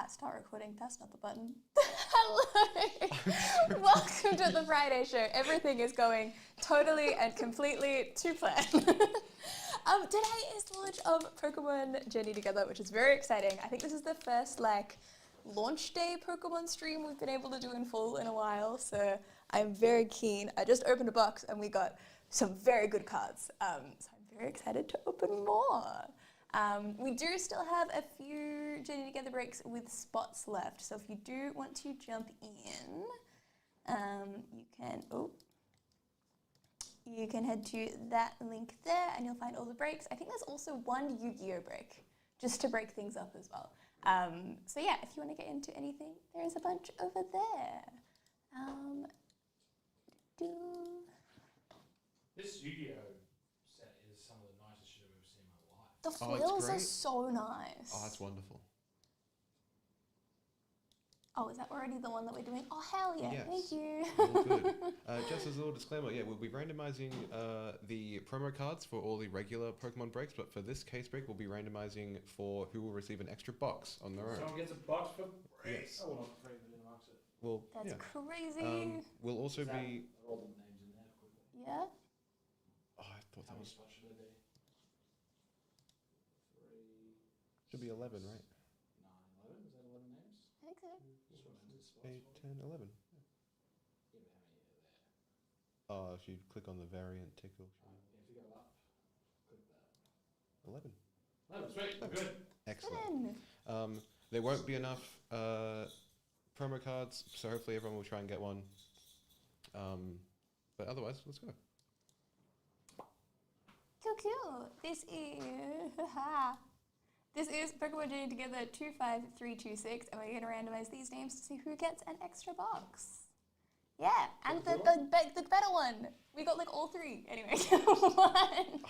Start recording. That's not the button. Hello. Welcome to the Friday show. Everything is going totally and completely to plan. Today is the launch of Pokemon Journey Together, which is very exciting. I think this is the first launch day Pokemon stream we've been able to do in full in a while, so I'm very keen. I just opened a box and we got some very good cards, so I'm very excited to open more. We do still have a few Journey Together breaks with spots left, so if you do want to jump in, you can head to that link there and you'll find all the breaks. I think there's also one Yu-Gi-Oh break, just to break things up as well. So yeah, if you want to get into anything, there's a bunch over there. This Yu-Gi-Oh set is some of the nicest shit I've ever seen in my life. The foils are so nice. Oh, that's wonderful. Oh, is that already the one that we're doing? Oh, hell yeah, Yes. thank you. All good. Just as a little disclaimer, yeah, we'll be randomizing the promo cards for all the regular Pokemon breaks, but for this case break, we'll be randomizing for who will receive an extra box on their own. Someone gets a box for free. Yes. Oh, well, not free, but in amongst it. Well, That's yeah. crazy. We'll also Are be... all the names in there quickly? Yeah. Oh, I thought How that many was... spots should there be? 3, Should be 11, right? 9, 11? Is that 11 names? I think so. Just went into the spots. 8, 10, 11. Yeah, but how many are there? Oh, if you click on the variant tickle. If you go up, click that. 11. 11, sweet, we're good. Excellent. There won't be enough promo cards, so hopefully everyone will try and get one. But otherwise, let's go. Cool. This is Pokemon Journey Together 25326, and we're going to randomize these names to see who gets an extra box. Yeah, and the better one. We got all three. Anyway, 1,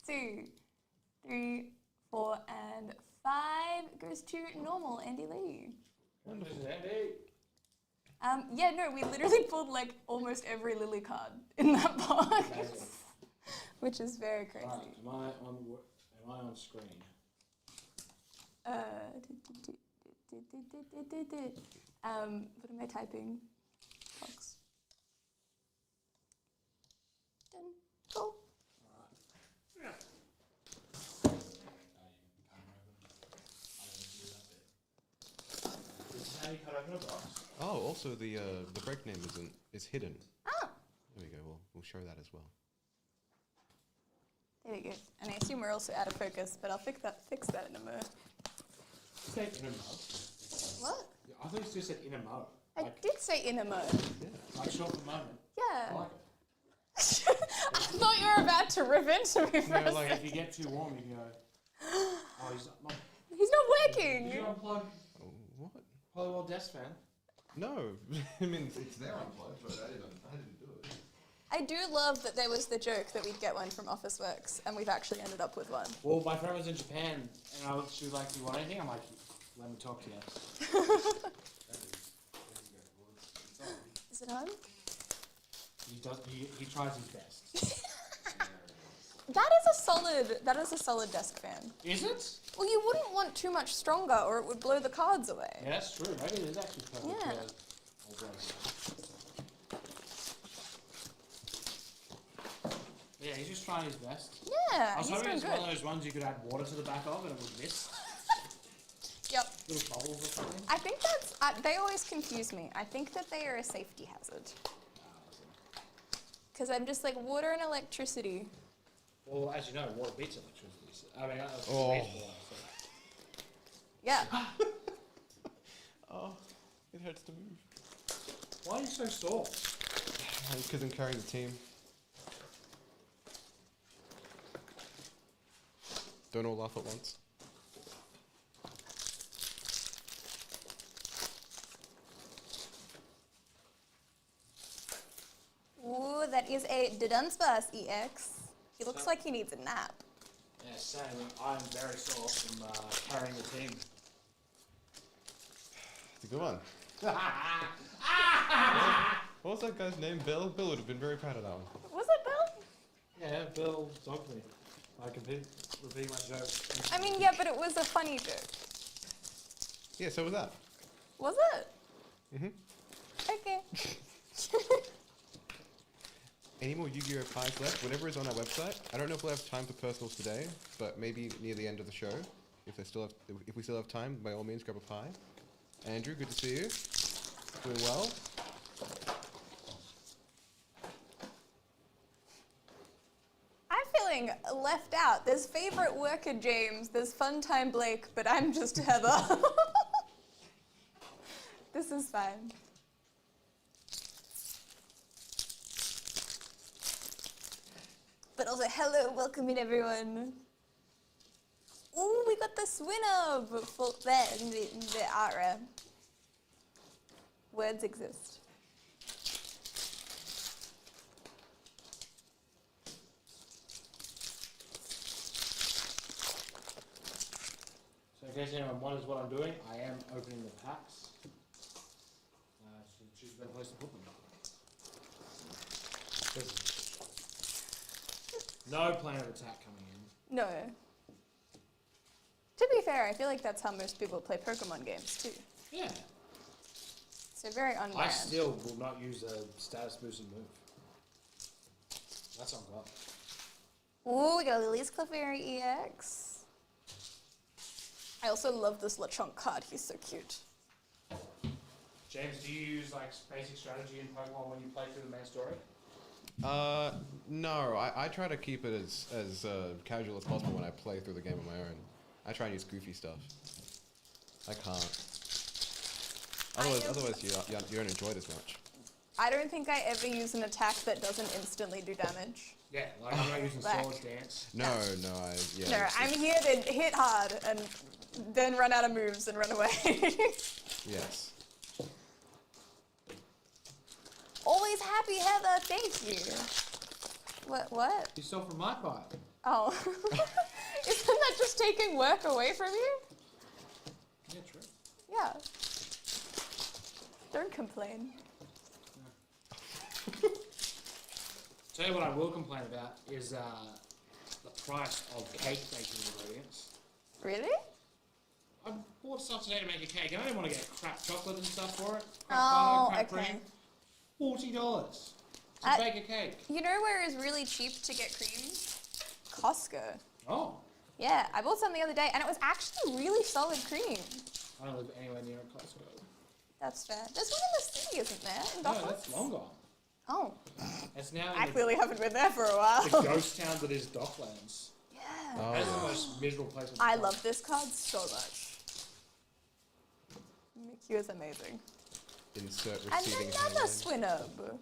2, 3, 4, and 5 goes to normal Andy Lee. Wonderful. This is Andy. Yeah, no, we literally pulled almost every Lily card in that box, Amazing. which is very crazy. Right, am I on screen? What am I typing? Box. Done. Cool. Alright. This is how you cut open a box. Oh, also the break name is hidden. Ah, There we go. We'll show that as well. there we go. And I assume we're also out of focus, but I'll fix that in a moment. You say in a mo? What? I thought you just said in a mo. I did say in a mode. Like short for moment. I Yeah. like it. I thought you were about to rip into me for a No, like if second. you get too warm, you can go. Oh, he's not. He's not Did you working. unplug Oh, what? Polywall desk fan? No, I mean it's there unplugged, but I didn't do it. I do love that there was the joke that we'd get one from Officeworks, and we've actually ended up with one. Well, my friend was in Japan, and she was like, "Do you want anything?" I'm like, "Let me talk to you." Is it on? He tries his best. That is a solid desk fan. Is it? Well, you wouldn't want too much stronger, or it would blow the cards away. Yeah, that's true. Maybe it is actually perfect. Yeah. Yeah, he's just trying his best. Yeah, I was he's hoping doing it's one of good. those ones you could add water to the back of and it would miss. Yep. Little bubbles or something. I think they always confuse me. I think that they are a safety hazard. Because I'm just like, water and electricity. Well, as you know, water beats electricity. So, I mean, Oh. beats water, so. Yeah. Oh, it hurts to move. Why are you so sore? Because I'm carrying the team. Don't all laugh at once. Ooh, that is a Dunsparce EX. He looks like he needs a nap. Yeah, same. I'm very sore from carrying the team. It's a good one. What was that guy's name? Bill? Bill would have been very proud of that one. Was it Bill? Yeah, Bill zonked me. I can repeat my joke. I mean, yeah, but it was a funny joke. Yeah, so was that. Was it? Mhm. Okay. Any more Yu-Gi-Oh pies left? Whatever is on our website. I don't know if we'll have time for personals today, but maybe near the end of the show, if we still have time, by all means grab a pie. Andrew, good to see you. Doing well. I'm feeling left out. There's favorite worker James, there's fun time Blake, but I'm just Heather. This is fine. But also, hello, welcome in everyone. Ooh, we got the Swinub for the Ara. Words exist. So in case anyone wonders what I'm doing, I am opening the packs. So choose a better place to put them. There's no plan of attack coming in. No. To be fair, I feel like that's how most people play Pokemon games too. Yeah. So very on I brand. still will not use a status boosting move. That's on God. Ooh, we got a Lily's Clefairy EX. I also love this Lechonk card. He's so cute. James, do you use like basic strategy in Pokemon when you play through the main story? No, I try to keep it as casual as possible when I play through the game on my own. I try and use goofy stuff. I can't. Otherwise you don't enjoy it as much. I don't think I ever use an attack that doesn't instantly do damage. Yeah, like I'm not using Like- Sword Dance. No, yeah. No, I'm here to hit hard and then run out of moves and run away. Yes. Always happy, Heather. Thank you. What? You stole from my pipe. Oh. Isn't that just taking work away from you? Yeah, true. Yeah. Don't complain. Tell you what I will complain about is the price of cake baking ingredients. Really? I bought stuff today to make a cake and I didn't want to get crap chocolate and stuff for it. Crap Oh, butter, crap okay. cream. $40 to I- bake a cake. You know where it's really cheap to get cream? Costco. Oh, Yeah, I bought some the other day and it was actually really solid cream. I don't live anywhere near a Costco. That's fair. There's one in the city, isn't there? In No, Docklands? that's long gone. Oh, It's now I in clearly haven't been there for a while. the ghost town that is Docklands. Yeah. That is the Oh. most miserable place on the I planet. love this card so much. Mickey is amazing. Insert And receiving another hand. Swinub.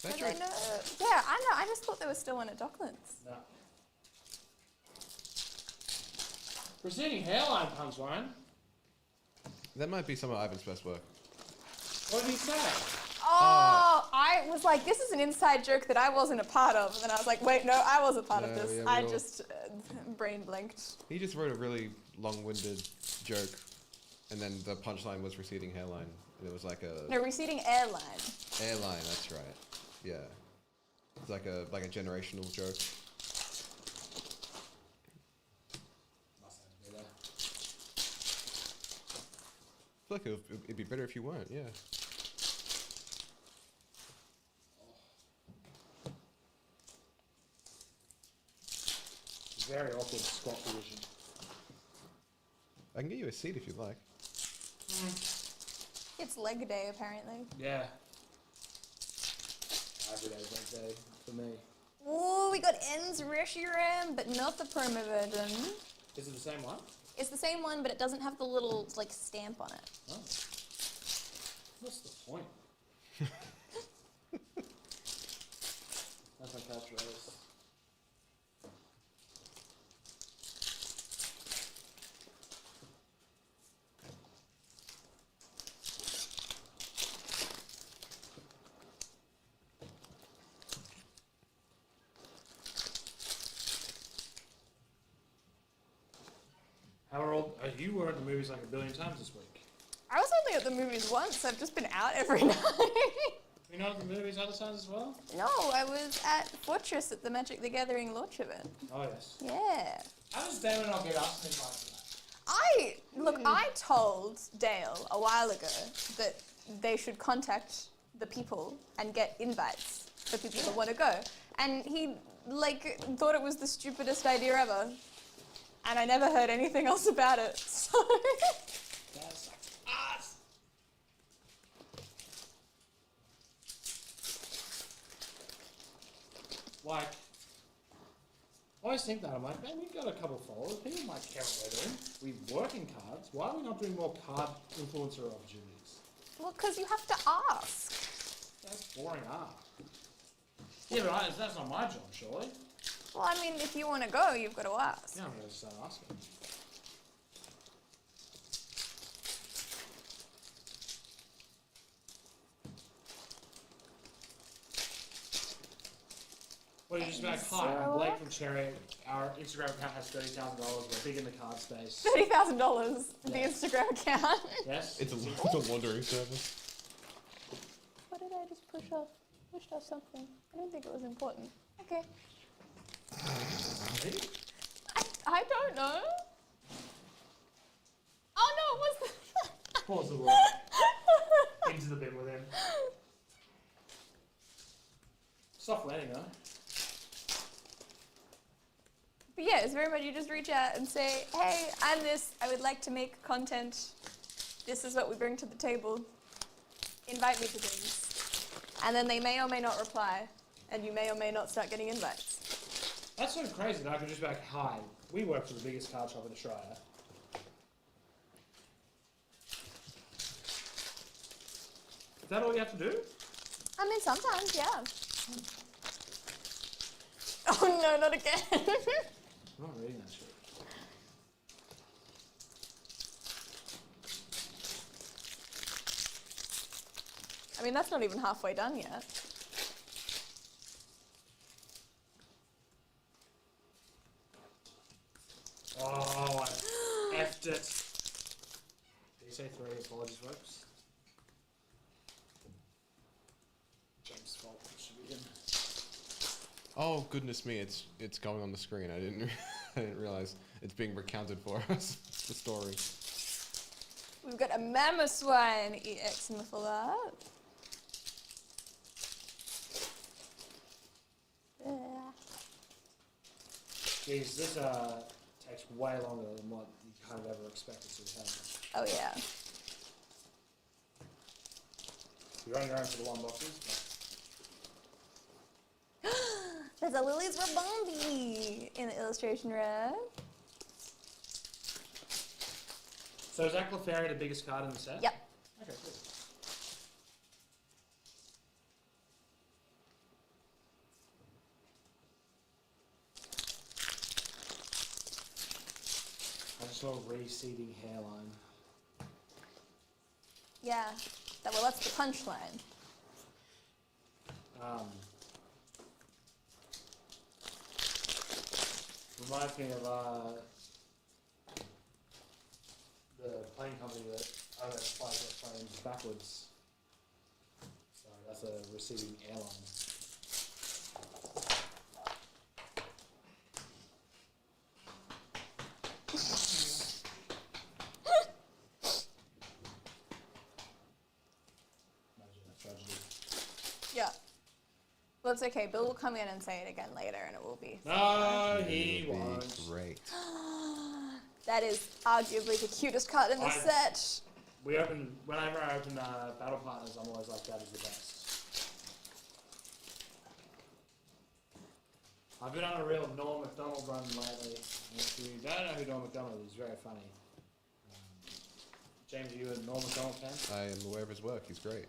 That I joke, don't know. Yeah, I know. I just thought there was still one at Docklands. No. Receding hairline punchline. that might be some of Ivan's best work. What did he say? Oh, I was like, this is an inside joke that I wasn't a part of. And then I was like, wait, no, I was a part of No, this. yeah, we I all- just brain blanked. He just wrote a really long-winded joke, and then the punchline was receding hairline, and it was like a No, receding airline. airline. That's right. Yeah, it's like a generational joke. Must have to be there. I feel like it'd be better if you weren't. Yeah. Very awkward squat position. I can get you a seat if you'd like. It's leg day, apparently. Yeah. Every day's Wednesday for me. Ooh, we got Ends Reshiram, but not the promo version. Is it the same one? It's the same one, but it doesn't have the little, like, stamp on it. Oh. What's the point? That's my catchphrase. How are all? You were at the movies like a billion times this week. I was only at the movies once. I've just been out every night. You not at the movies other times as well? No, I was at Fortress at the Magic the Gathering launch event. Oh yes. Yeah. How does Damon not get up and like that? I told Dale a while ago that they should contact the people and get invites for people that want to go. And he, like, thought it was the stupidest idea ever. And I never heard anything else about it, so... That's us. Like, I always think that. I'm like, man, we've got a couple of followers. People might care what we're doing. We work in cards. Why are we not doing more card influencer opportunities? Well, because you have to ask. That's boring art. Yeah, but that's not my job, surely. Well, I mean, if you want to go, you've got to ask. Yeah, I'm going to start asking. Well, you're just like, hi, I'm Blake from Cherry. Our Instagram account has $30,000. We're big in the card space. $30,000, the Yeah. Instagram account. Yes? It's a laundering service. What did I just push off? Pushed off something. I didn't think it was important. Okay. Really? I don't know. Oh no, it was Pause the walk. Into the bin with him. Soft landing, though. But yeah, it's very much you just reach out and say, hey, I'm this, I would like to make content. This is what we bring to the table. Invite me to things. And then they may or may not reply, and you may or may not start getting invites. That's so crazy that I could just be like, hi, we work for the biggest card shop in Australia. Is that all you have to do? I mean, sometimes, yeah. Oh no, not again. I'm not reading that shit. I mean, that's not even halfway done yet. Oh, I effed it. Did you say 3? Apologies, folks. James' fault. Should be him. Oh goodness me! It's going on the screen. I didn't I didn't realize it's being recounted for us. The story. We've got a Mamoswine EX in the full art. Jeez, this takes way longer than what you kind of ever expected to have. Oh yeah. You're on your own for the 1 boxes. There's a Lily's Rabombi in the illustration red. So is that Clefairy the biggest card in the set? Yep. Okay, cool. I just saw a receding hairline. Yeah. Well, that's the punchline. Reminds me of the plane company that flies their planes backwards. So that's a receding airline. Imagine that tragedy. Yeah. Well, it's okay. Bill will come in and say it again later, and it will be. No, he It'll be won't. great. That is arguably the cutest card in the set. Whenever I open Battle Partners, I'm always like, that is the best. I've been on a real Norm Macdonald run lately. If you don't know who Norm Macdonald is, he's very funny. James, are you a Norm Macdonald fan? I am aware of his work. He's great.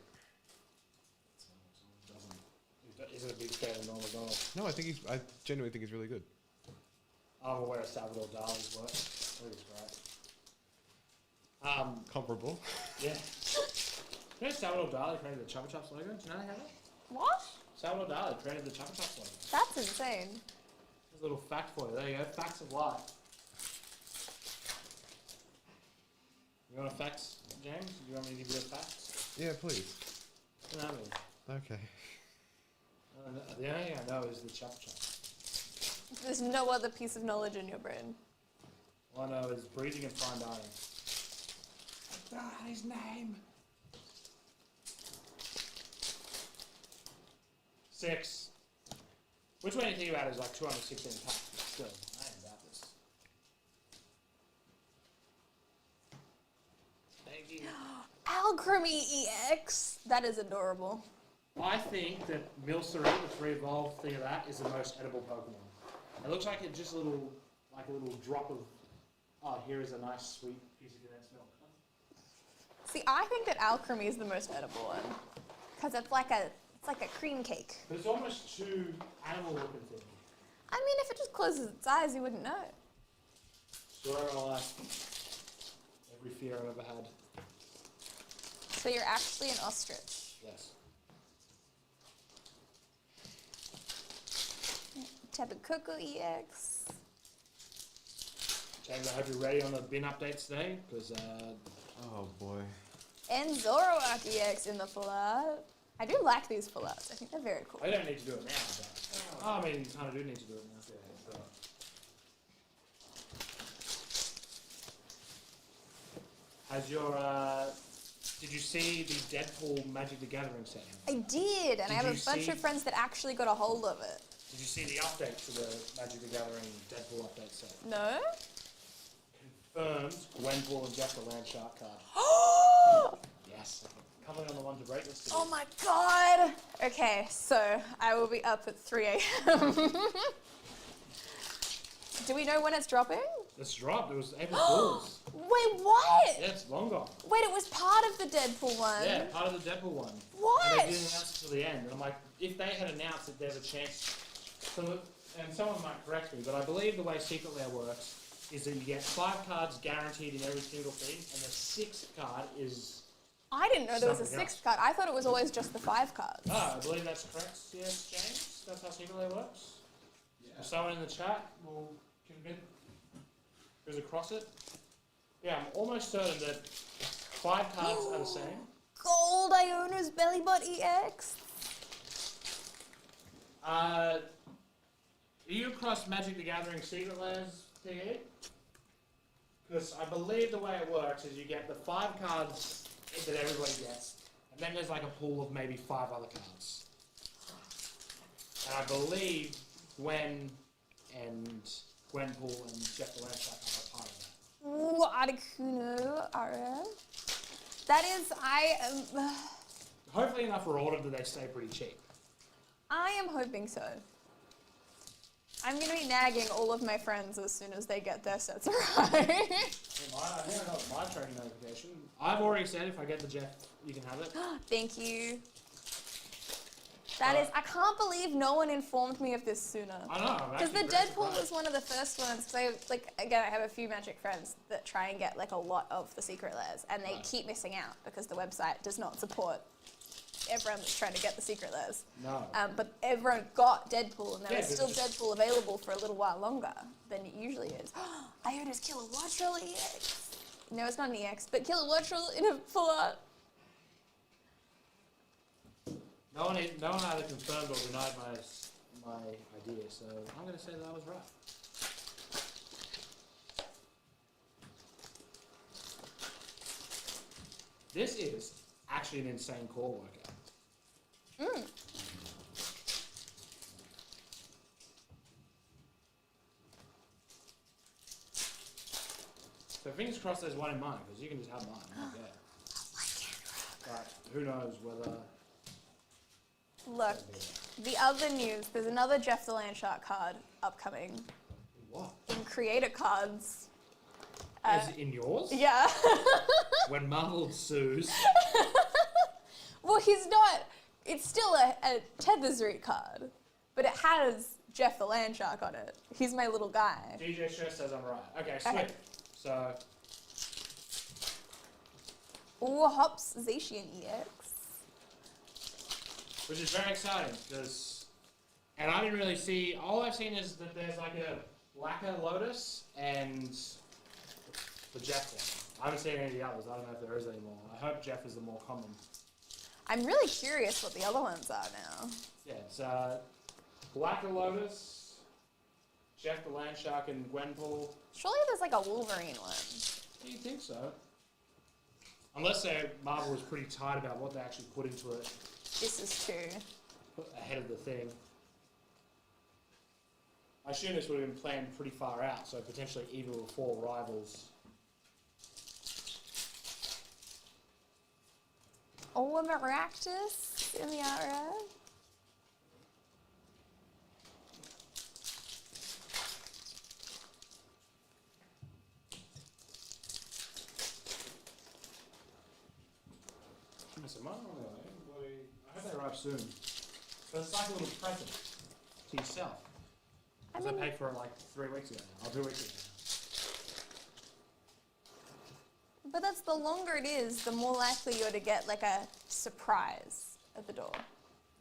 He's a big fan of Norm Macdonald. No, I genuinely think he's really good. I'm aware of Salvador Dali's work. I think it's great. Comparable. Yeah. You know Salvador Dali created the Chupa Chups logo? Do you know how that? What? Salvador Dali created the Chupa Chups logo. That's insane. There's a little fact for you. There you go. Facts of life. You want a facts, James? Do you want me to give you a facts? Yeah, please. What does that mean? Okay. The only thing I know is the Chupa Chups. There's no other piece of knowledge in your brain. All I know is breeding and fine dining. I forgot his name. 6. Which way do you think about it is like 216 packs, but still, I am about this. Thank you. Alchemy EX. That is adorable. I think that Milcery, the 3 evolved thing of that, is the most edible Pokemon. It looks like it's just a little drop of, oh, here is a nice sweet piece of condensed milk. See, I think that Alchemy is the most edible one. Because it's like a cream cake. But it's almost too animal looking thing. I mean, if it just closes its eyes, you wouldn't know. Sure, I every fear I've ever had. So you're actually an ostrich. Yes. Tapu EX. James, I hope you're ready on the bin updates today, because Oh boy. And Zoroark EX in the full art. I do like these full arts. I think they're very cool. I don't need to do it now, but I mean, you kind of do need to do it now. Yeah, so. Has your did you see the Deadpool Magic the Gathering set? I did, and I Did have you a bunch see- of friends that actually got a hold of it. Did you see the update to the Magic the Gathering Deadpool update set? No? Confirmed Gwenpool and Jeff the Landshark card. Yes. Coming on the one to break this. Oh my god! Okay, so I will be up at 3 a.m. Do we know when it's dropping? It's dropped. It was April Fools. Wait, what? Yeah, it's long gone. Wait, it was part of the Deadpool one. Yeah, part of the Deadpool one. What? And they didn't announce it till the end. And I'm like, if they had announced it, there's a chance. And someone might correct me, but I believe the way Secret Lair works is that you get 5 cards guaranteed in every single thing, and the 6th card is. I didn't know there was a Something 6th card. I thought it was always just the 5 cards. Ah, I believe that's correct. Yes, James. That's how Secret Lair works. If someone in the chat will convince who's across it. Yeah, I'm almost certain that 5 cards are the same. Gold Iona's Bellybot EX. Are you across Magic the Gathering Secret Lairs thingy? Because I believe the way it works is you get the 5 cards that everybody gets, and then there's like a pool of maybe 5 other cards. And I believe Gwenpool and Jeff the Landshark are part of that. Ooh, Articuno RM. That is, Hopefully enough for order that they stay pretty cheap. I am hoping so. I'm going to be nagging all of my friends as soon as they get their sets right. I think I got my training notification. I've already said if I get the Jeff, you can have it. Thank you. That is, I can't believe no one informed me of this sooner. I know. Because the Deadpool was one of the first ones. Because I have a few Magic friends that try and get like a lot of the Secret Lairs, and they keep missing out because the website does not support everyone that's trying to get the Secret Lairs. No. But everyone got Deadpool, and there Yeah, was still because- Deadpool available for a little while longer than it usually is. Iona's Kilowattrel EX. No, it's not an EX, but Kilowattrel in a full art. No one either confirmed or denied my idea, so I'm going to say that I was right. This is actually an insane core workout. So fingers crossed there's one in mine, because you can just have mine. Yeah. But who knows whether... Look, the other news, there's another Jeff the Landshark card upcoming What? in Creator Cards. Is it in yours? Yeah. When Marvel sues. Well, he's not, it's still a Tethersroot card, but it has Jeff the Landshark on it. He's my little guy. DJ Sure says I'm right. Okay, sweet. Okay. So, Ooh, Hops Zacian EX. which is very exciting, because... And I didn't really see... All I've seen is that there's like a Lacquer Lotus and the Jeff one. I haven't seen any of the others. I don't know if there is any more. I hope Jeff is the more common. I'm really curious what the other ones are now. Yeah, it's Lacquer Lotus, Jeff the Land Shark and Gwenpool. Surely there's like a Wolverine one. Do you think so? Unless Marvel was pretty tight about what they actually put into it This is true. ahead of the thing. I assume this would have been planned pretty far out, so potentially even before Rivals. Oh, a Maractus in the art rare. I hope they arrive soon. But it's like a little present to yourself. I Because I mean, paid for it like 3 weeks ago now. 2 weeks ago now. but that's the longer it is, the more likely you're to get like a surprise at the door.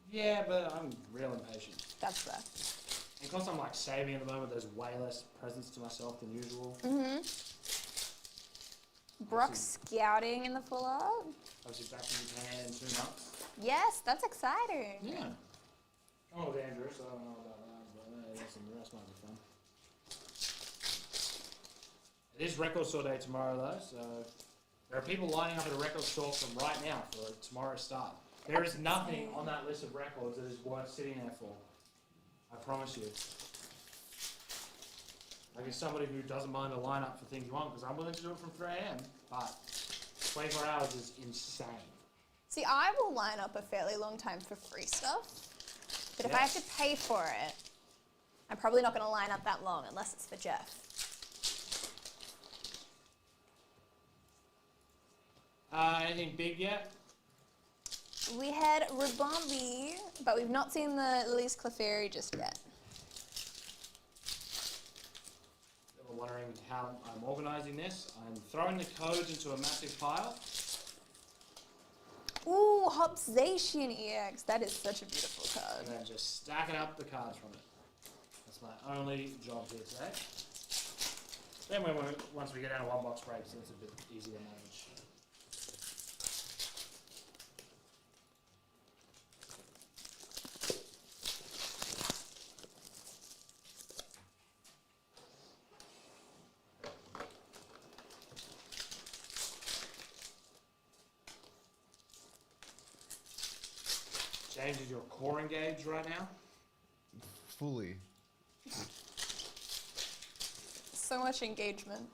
Yeah, but I'm real impatient. That's the. And because I'm like saving at the moment, there's way less presents to myself than usual. Mm-hmm. Brock scouting in the full art. Obviously back in Japan in 2 months. Yes, that's exciting. Yeah. I'm with Andrew, so I don't know about that, but I guess the rest might be fun. It is Record Store Day tomorrow though, so there are people lining up at a record store from right now for tomorrow's start. There is nothing on that list of records that is worth sitting there for. I promise you. Like, as somebody who doesn't mind a lineup for things you want, because I'm willing to do it from 3 a.m., but 24 hours is insane. See, I will line up a fairly long time for free stuff, but if I Yeah. have to pay for it, I'm probably not going to line up that long unless it's for Jeff. Anything big yet? We had Rabombi, but we've not seen the Lily's Clefairy just yet. We're wondering how I'm organising this. I'm throwing the codes into a massive pile. Ooh, Hopzation EX. That is such a beautiful card. And then just stacking up the cards from it. That's my only job here today. Then once we get down to 1 box breaks, it's a bit easier to manage. James, is your core engaged right now? Fully. So much engagement.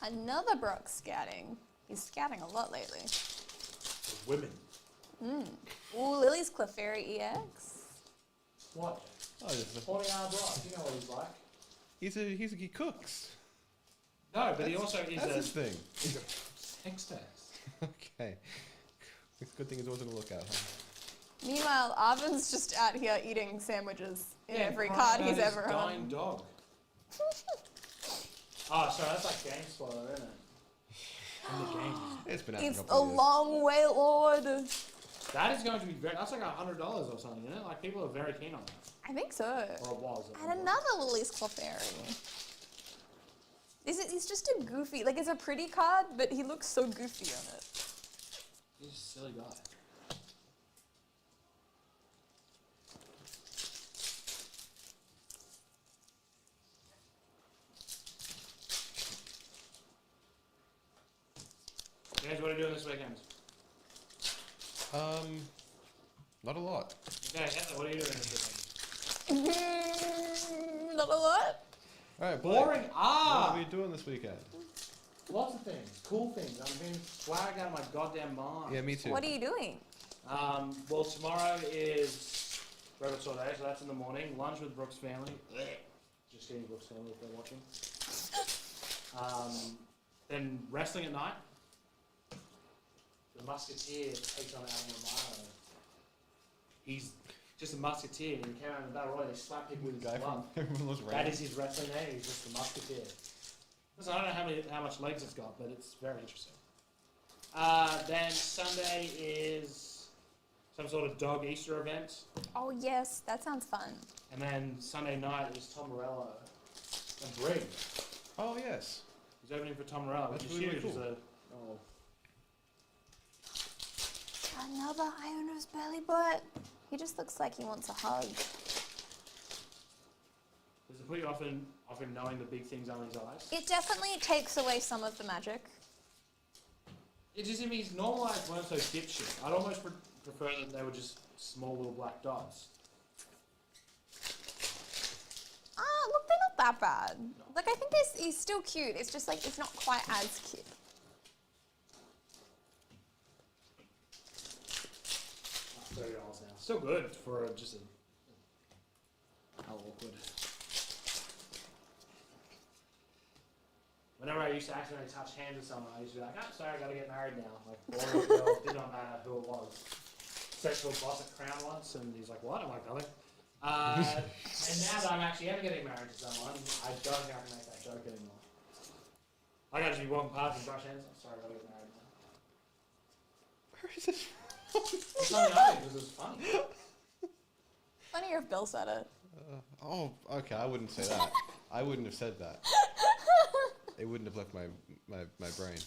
Another Brock scouting. He's scouting a lot lately. For women. Ooh, Lily's Clefairy EX. What? Oh, there's a- 40-hour block. You know what he's like. he cooks. No, but he also is That's a his thing. he's a sex test. Okay. It's a good thing he's always on the lookout, huh? Meanwhile, Arvin's just out here eating sandwiches in every crying card out he's his ever dying on. dog. Oh, sorry, that's like Game Spoiler, isn't it? In the game. It's been out for a It's couple a of years. long way, Lord. That is going to be very. That's like $100 or something, isn't it? Like people are very keen on that. I think so. Or it was. And another Lily's Clefairy. He's just a goofy, like it's a pretty card, but he looks so goofy on it. He's a silly guy. James, what are you doing this weekend? Not a lot. Okay, Heather, what are you doing this weekend? Not a lot. All right, Boring. What Ah! are we doing this weekend? Lots of things. Cool things. I'm being swagged out of my goddamn mind. Yeah, me too. What are you doing? Well, tomorrow is Record Store Day, so that's in the morning. Lunch with Brooks' family. Just kidding, Brooks' family, if they're watching. Then wrestling at night. The Musketeer takes on Adam Romano. He's just a Musketeer. He came out in the Battle Royal, they slap people with his Guy glove. from Everyone Loves That Raymond. is his wrestling name. He's just a Musketeer. Listen, I don't know how much legs it's got, but it's very interesting. Then Sunday is some sort of dog Easter event. Oh yes, that sounds fun. And then Sunday night is Tom Morello and Brig. Oh yes. He's opening for Tom Morello, which That's is really huge. cool. Another Iono's belly butt. He just looks like he wants a hug. Does it put you off him knowing the big things on his eyes? It definitely takes away some of the magic. It just means normal eyes weren't so dipshit. I'd almost prefer that they were just small little black dots. Ah, look, they're not that bad. Like, I think he's still cute. It's just like, it's not quite as cute. $30 now. Still good for just a... How awkward. Whenever I used to accidentally touch hands with someone, I used to be like, oh, sorry, I gotta get married now. Like, boy or girl, did not matter who it was. Sexual boss at Crown once, and he's like, what? I'm like, nothing. And now that I'm actually ever getting married to someone, I don't think I can make that joke anymore. I gotta just be walking past and brush hands. Oh, sorry, I gotta get married now. Where is this? It's not funny because it's funny. Funnier if Bill said it. Oh, okay. I wouldn't say that. I wouldn't have said that. It wouldn't have left my brain.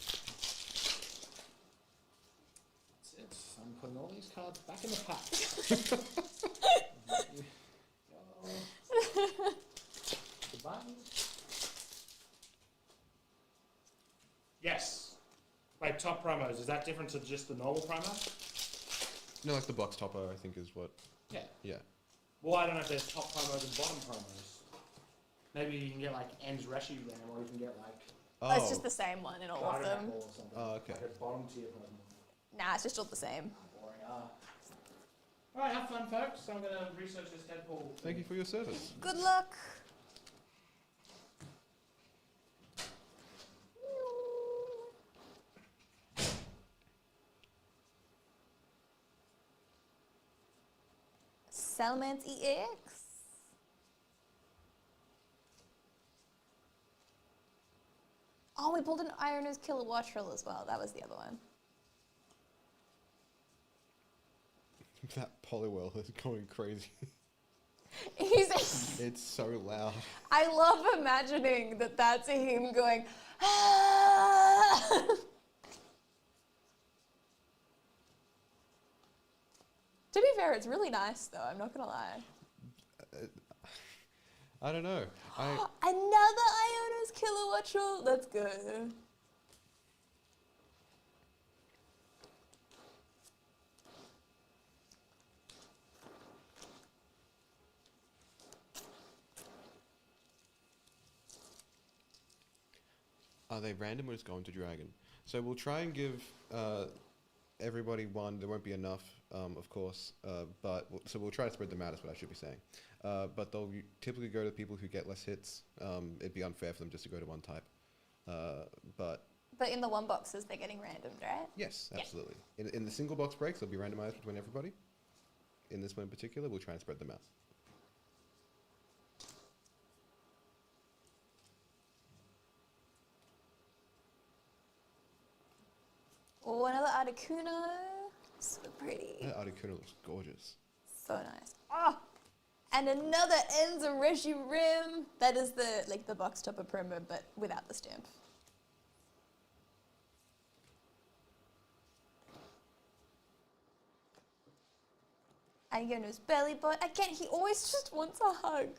That's it. I'm putting all these cards back in the pack. Goodbye. Yes. Wait, top promos. Is that different to just the normal promo? No, like the box topper, I think is what. Yeah. Yeah. Well, I don't know if there's top promos and bottom promos. Maybe you can get like Ends Reshi Ram, or you can get like Oh, it's just the same one in all of Garden them. Apple or something. Oh, okay. Like a bottom tier promo. Nah, it's just all the same. Boring. Alright, have fun, folks. I'm gonna research this Deadpool. Thank you for your service. Good luck. Salamence EX. Oh, we pulled an Iron Nose Killer Wattrel as well. That was the other one. That Poliwell is going crazy. He's. It's so loud. I love imagining that that's him going. "Ah!" To be fair, it's really nice though. I'm not gonna lie. I don't know. Another Iono's Killer Wattrel. That's good. Are they random or just going to dragon? So we'll try and give everybody one. There won't be enough, of course, so we'll try to spread them out. Is what I should be saying. But they'll typically go to people who get less hits. It'd be unfair for them just to go to one type. But in the one boxes, they're getting randomed, right? yes, Yeah. absolutely. In the single box breaks, they'll be randomized between everybody. In this one in particular, we'll try and spread them out. Oh, another Articuno. So pretty. That Articuno looks gorgeous. So nice. Oh! And another Enza Reshi Rim. That is the box topper promo, but without the stamp. Iono's belly button. Again, he always just wants a hug.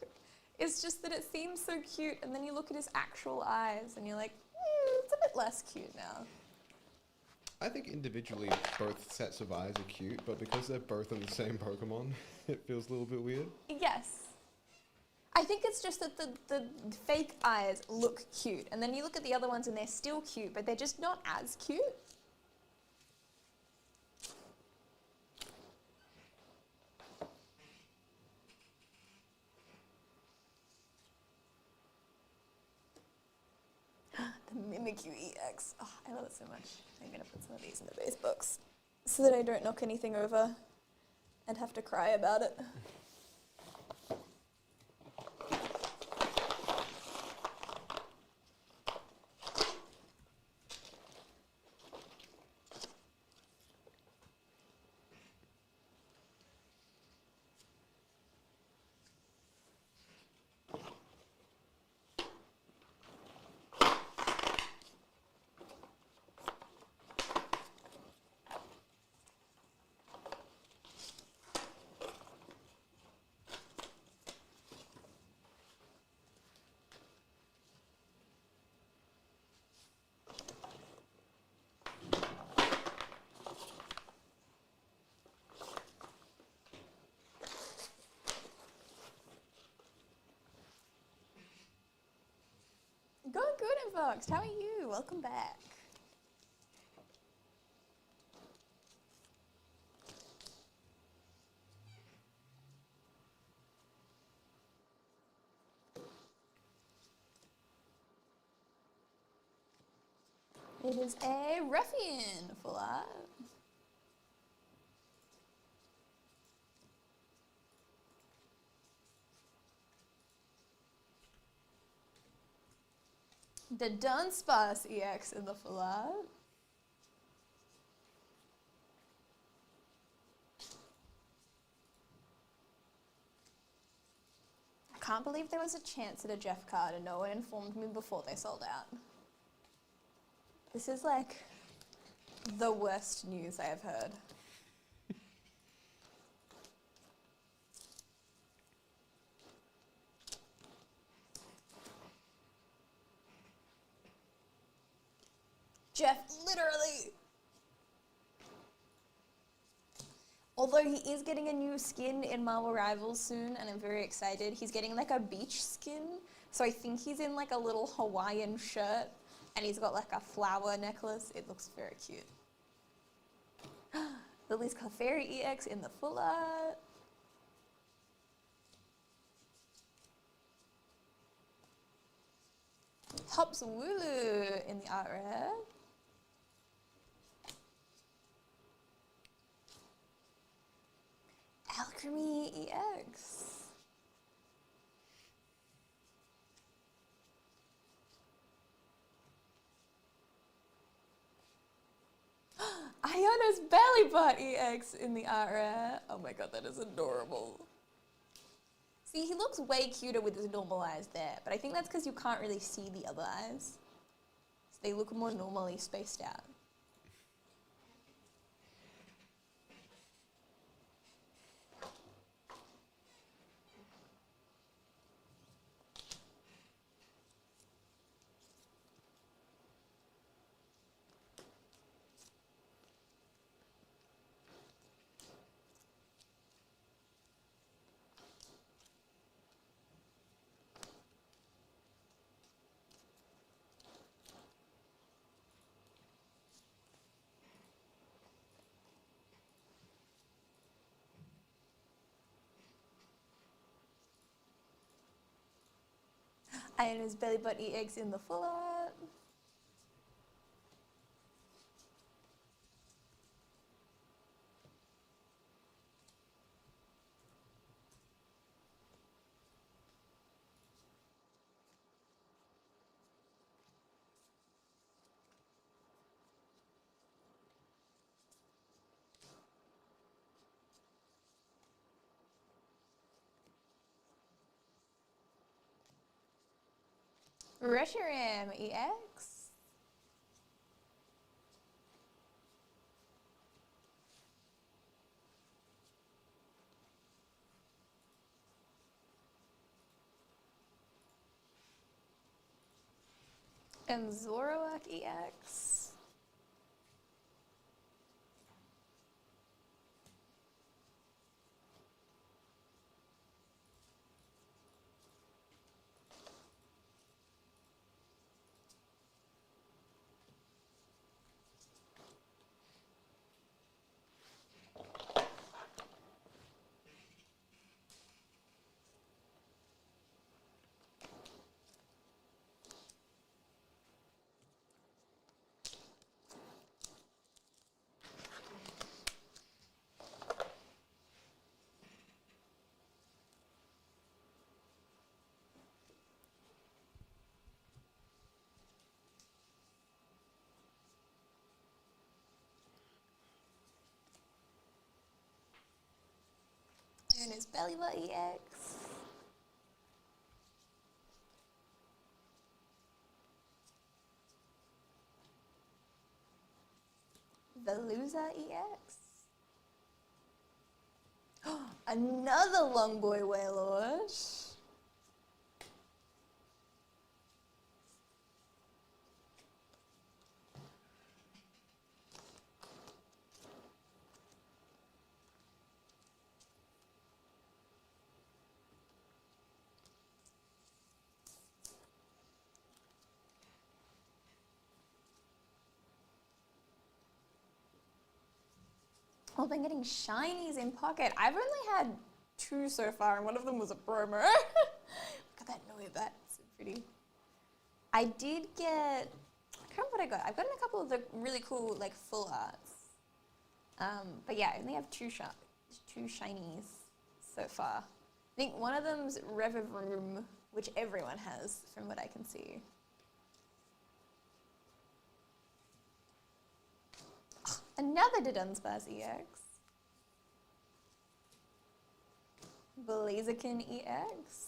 It's just that it seems so cute, and then you look at his actual eyes, and you're like, it's a bit less cute now. I think individually both sets of eyes are cute, but because they're both on the same Pokemon, it feels a little bit weird. Yes. I think it's just that the fake eyes look cute, and then you look at the other ones and they're still cute, but they're just not as cute. The Mimikyu EX. Oh, I love it so much. I'm going to put some of these in the base box so that I don't knock anything over and have to cry about it. Fox, how are you? Welcome back. It is a ruffian full art. The Dunsparce EX in the full art. I can't believe there was a chance at a Jeff card and no one informed me before they sold out. This is like the worst news I have heard. Jeff, literally. Although he is getting a new skin in Marvel Rivals soon, and I'm very excited. He's getting like a beach skin. So I think he's in like a little Hawaiian shirt, and he's got like a flower necklace. It looks very cute. Lily's Clefairy EX in the full art. Hops Wooloo in the art rare. Alchemy EX. Iona's Belly Butt EX in the art rare. Oh my god, that is adorable. See, he looks way cuter with his normal eyes there, but I think that's because you can't really see the other eyes. So they look more normally spaced out. Iona's Belly Butt EX in the full art. Reshiram EX. And Zoroark EX. Iona's Belly Butt EX. Veluza EX. Another Longboy Wailord. Oh, I've been getting shinies in Pocket. I've only had 2 so far, and one of them was a promo. Got that noise. That's pretty. I did get. I can't remember what I got. I've gotten a couple of the really cool like full arts. But yeah, I only have 2 shinies so far. I think one of them's Revavroom, which everyone has, from what I can see. Another Dunsparce EX. Blaziken EX.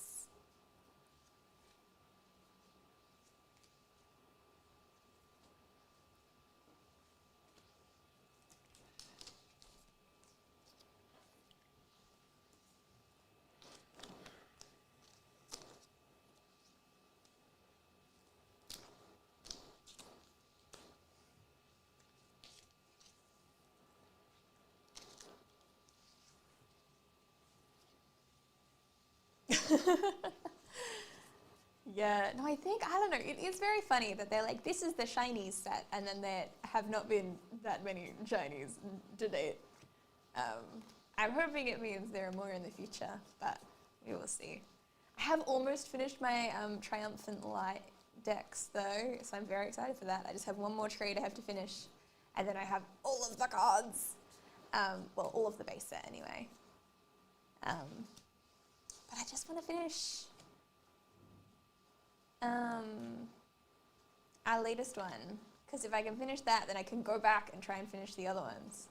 Yeah, no, I don't know, it is very funny that they're like, this is the shinies set, and then there have not been that many shinies to date. I'm hoping it means there are more in the future, but we will see. I have almost finished my Triumphant Light decks though, so I'm very excited for that. I just have one more trade I have to finish, and then I have all of the cards. Well, all of the base set anyway. But I just want to finish our latest one, because if I can finish that, then I can go back and try and finish the other ones.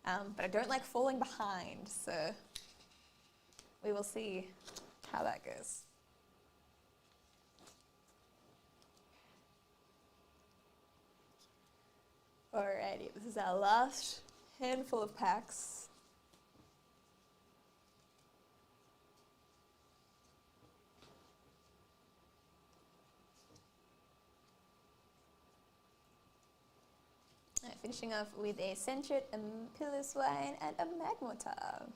But I don't like falling behind, so we will see how that goes. Alrighty, this is our last handful of packs. Finishing off with a Sentret, a Piloswine, and a Magmortar.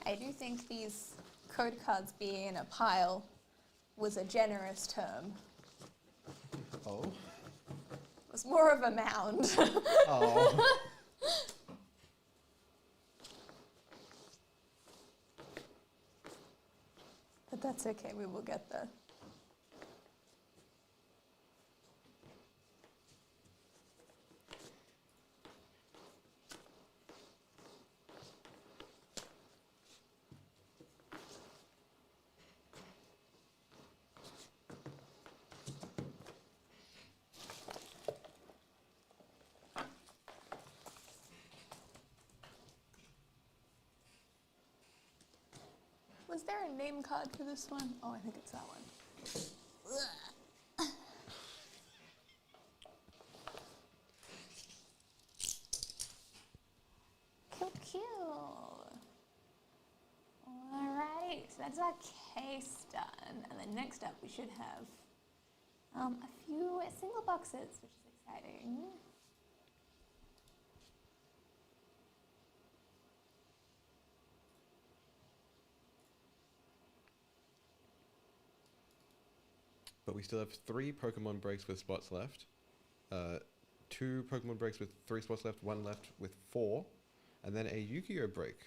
I do think these code cards being in a pile was a generous term. Oh. It was more of a mound. Oh. But that's okay, we will get there. Was there a name card for this one? Oh, I think it's that one. Cool. Alrighty, so that's our case done. And then next up we should have a few single boxes, which is exciting. But we still have 3 Pokemon breaks with spots left. 2 Pokemon breaks with 3 spots left, 1 left with 4. And then a Yu-Gi-Oh break.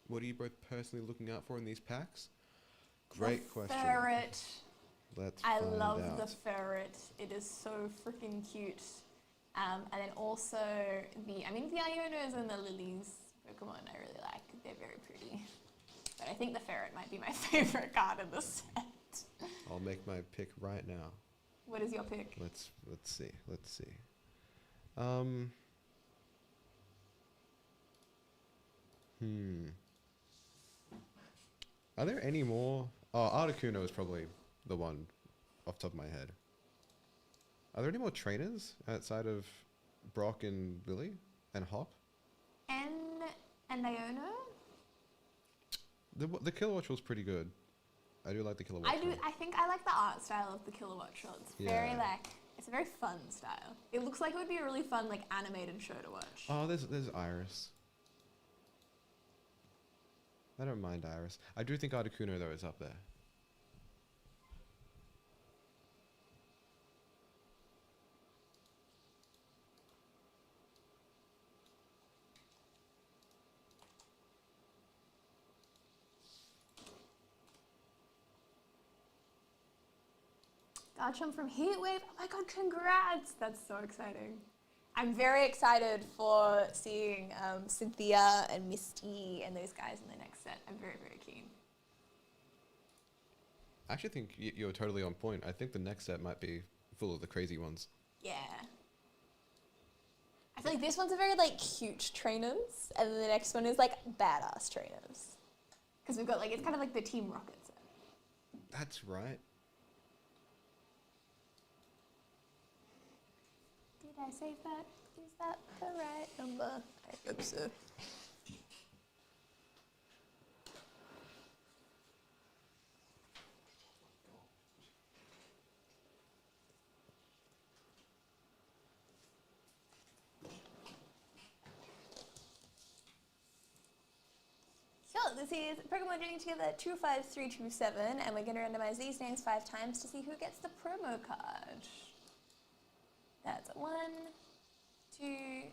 What are you both personally looking out for in these packs? Great question. Ferret. Let's I find love out. the ferret. It is so freaking cute. And then also the Ionos and the Lilies Pokemon I really like. They're very pretty. But I think the ferret might be my favorite card in the set. I'll make my pick right now. What is your pick? Let's see. Are there any more? Oh, Articuno is probably the one off the top of my head. Are there any more trainers outside of Brock and Lily and Hop? And Iono? The Kilowattrel was pretty good. I do like the Kilowattrel. I think I like the art style of the Kilowattrel. It's very Yeah. it's a very fun style. It looks like it would be a really fun animated show to watch. Oh, there's Iris. I don't mind Iris. I do think Articuno though is up there. Garchomp from Heatwave. Oh my god, congrats! That's so exciting. I'm very excited for seeing Cynthia and Misty and those guys in the next set. I'm very, very keen. I actually think you're totally on point. I think the next set might be full of the crazy ones. Yeah. I feel like this one's a very cute trainers, and then the next one is badass trainers. Because we've got it's kind of like the Team Rocket set. That's right. Did I save that? Is that the right number? I hope so. So this is Pokemon Journey Together 25327, and we're going to randomize these names 5 times to see who gets the promo card. That's 1, 2,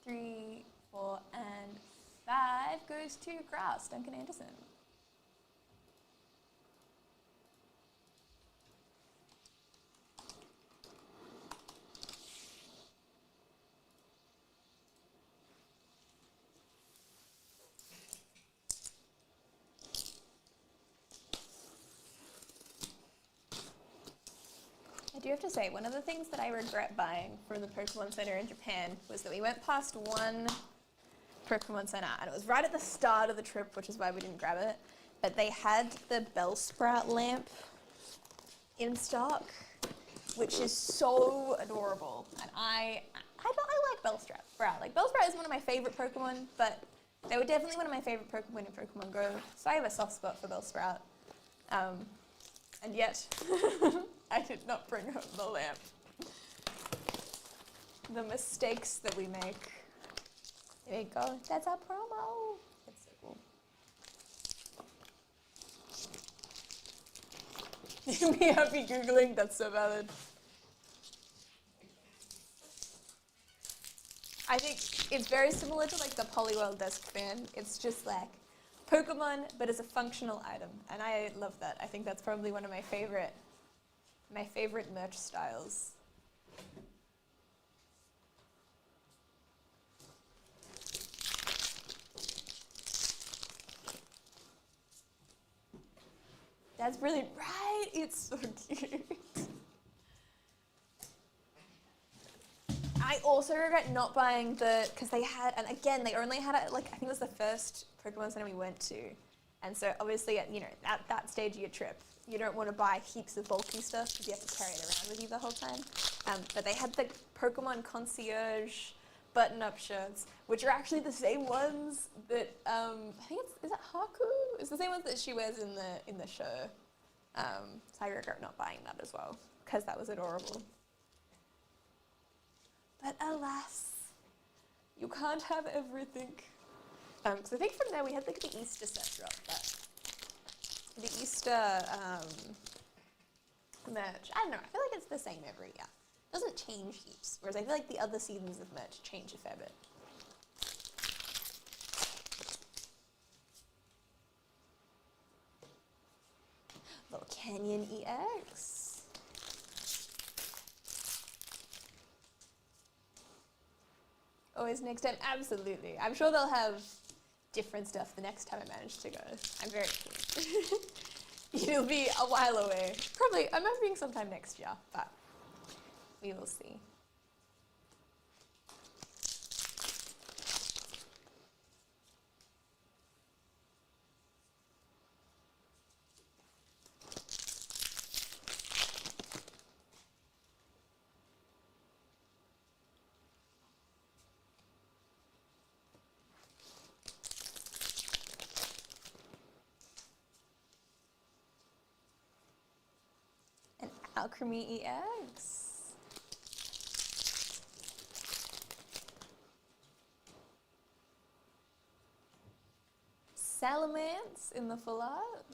3, 4, and 5 goes to Grass, Duncan Anderson. I do have to say, one of the things that I regret buying from the Pokemon Center in Japan was that we went past one Pokemon Center, and it was right at the start of the trip, which is why we didn't grab it, but they had the Bellsprout lamp in stock, which is so adorable, and I like Bellsprout. Bellsprout is one of my favorite Pokemon, but they were definitely one of my favorite Pokemon in Pokemon Go, so I have a soft spot for Bellsprout. And yet, I did not bring home the lamp. The mistakes that we make. There you go. That's our promo. That's so cool. Me happy Googling. That's so valid. I think it's very similar to the Poliwell desk fan. It's just Pokemon, but as a functional item, and I love that. I think that's probably one of my favorite merch styles. That's brilliant, right? It's so cute. I also regret not buying because they had, and again, they only had it, I think it was the first Pokemon Center we went to. And so obviously, at that stage of your trip, you don't want to buy heaps of bulky stuff because you have to carry it around with you the whole time. But they had the Pokemon Concierge button-up shirts, which are actually the same ones that, I think is it Haku? It's the same ones that she wears in the show. So I regret not buying that as well, because that was adorable. But alas, you can't have everything. So I think from there we had the Easter set drop, but the Easter merch, I don't know, I feel like it's the same every year. It doesn't change heaps, whereas I feel like the other seasons of merch change a fair bit. Little Canyon EX. Always next time, absolutely. I'm sure they'll have different stuff the next time I manage to go. I'm very keen. It'll be a while away. Probably, I'm hoping sometime next year, but we will see. Alchemy EX. Salamence in the full art.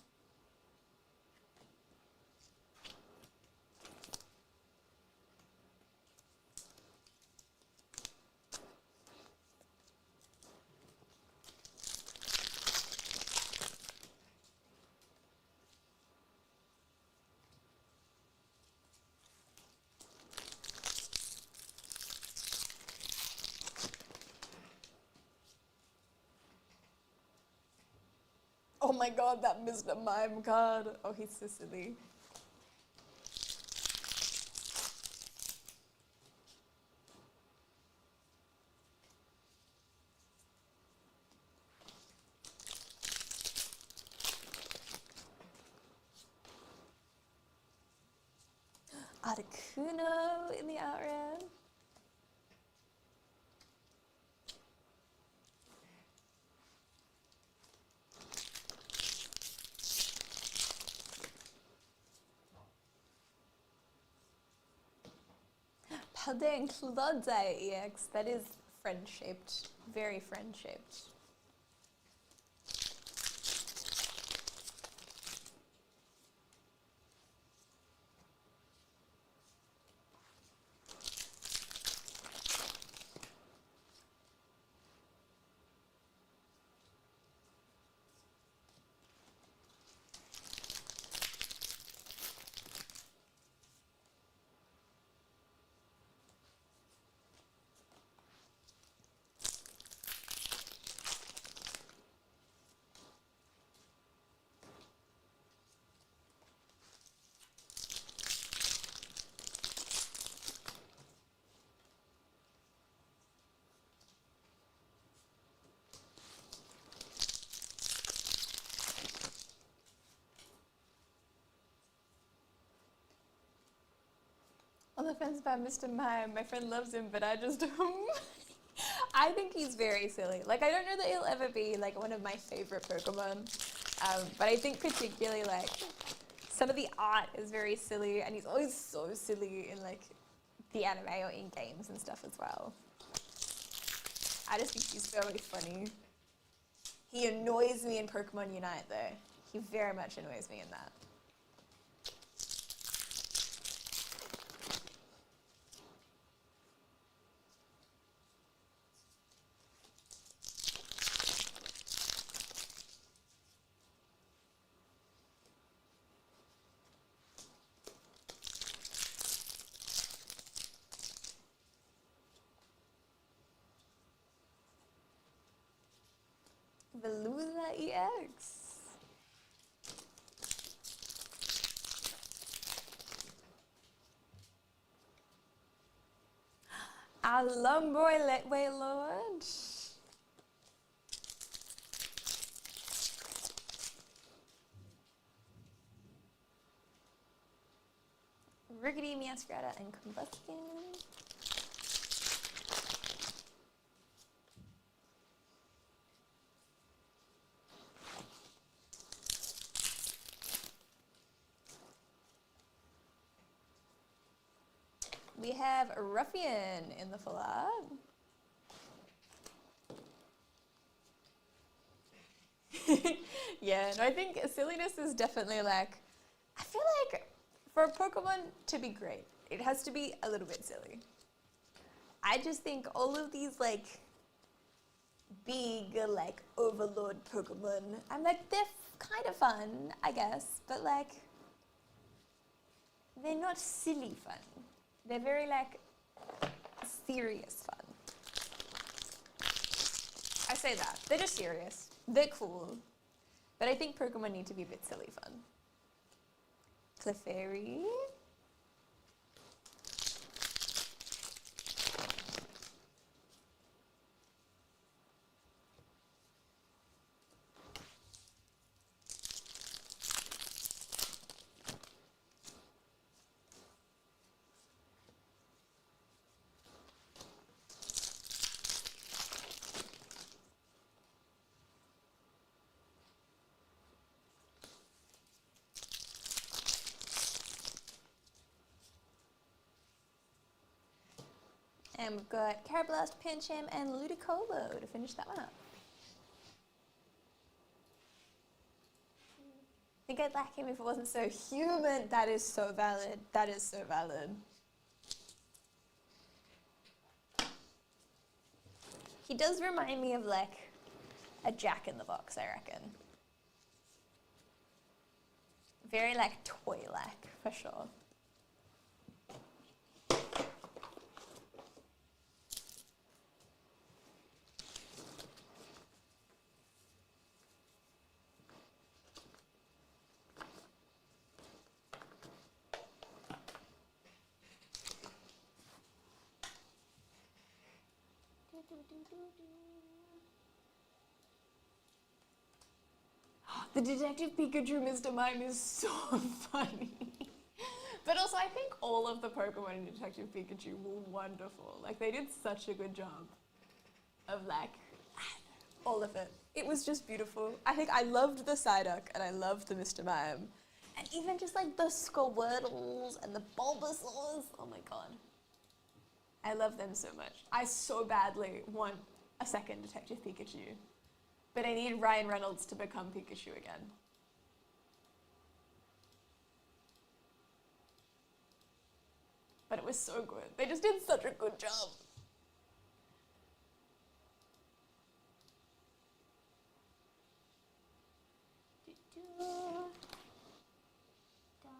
Oh my god, that Mr. Mime card. Oh, he's so silly. Articuno in the outrun. Paldean Clodseye EX. That is friend-shaped. Very friend-shaped. On the fence about Mr. Mime. My friend loves him, but I just I think he's very silly. Like, I don't know that he'll ever be, like, one of my favorite Pokemon. But I think particularly, like, some of the art is very silly, and he's always so silly in, like, the anime or in games and stuff as well. I just think he's very funny. He annoys me in Pokemon Unite, though. He very much annoys me in that. Veluza EX. Alumboy Letway Lord. Rickety Meowscarada and Combustion. We have Ruffian in the full art. Yeah, no, I think silliness is definitely like, I feel like for a Pokemon to be great, it has to be a little bit silly. I just think all of these like big like overlord Pokemon, I'm like, they're kind of fun, I guess, but like, they're not silly fun. They're very like serious fun. I say that. They're just serious. They're cool. But I think Pokemon need to be a bit silly fun. Clefairy. And we've got Carablast, Pancham, and Ludicolo to finish that one up. I think I'd like him if it wasn't so human. That is so valid. That is so valid. He does remind me of like a Jack in the Box, I reckon. Very like toy-like, for sure. The Detective Pikachu Mr. Mime is so funny. But also, I think all of the Pokemon in Detective Pikachu were wonderful. Like, they did such a good job of, like, all of it. It was just beautiful. I think I loved the Psyduck and I loved the Mr. Mime. And even just, like, the Squirtles and the Bulbasaurs. Oh my god. I love them so much. I so badly want a second Detective Pikachu. But I need Ryan Reynolds to become Pikachu again. But it was so good. They just did such a good job. Done.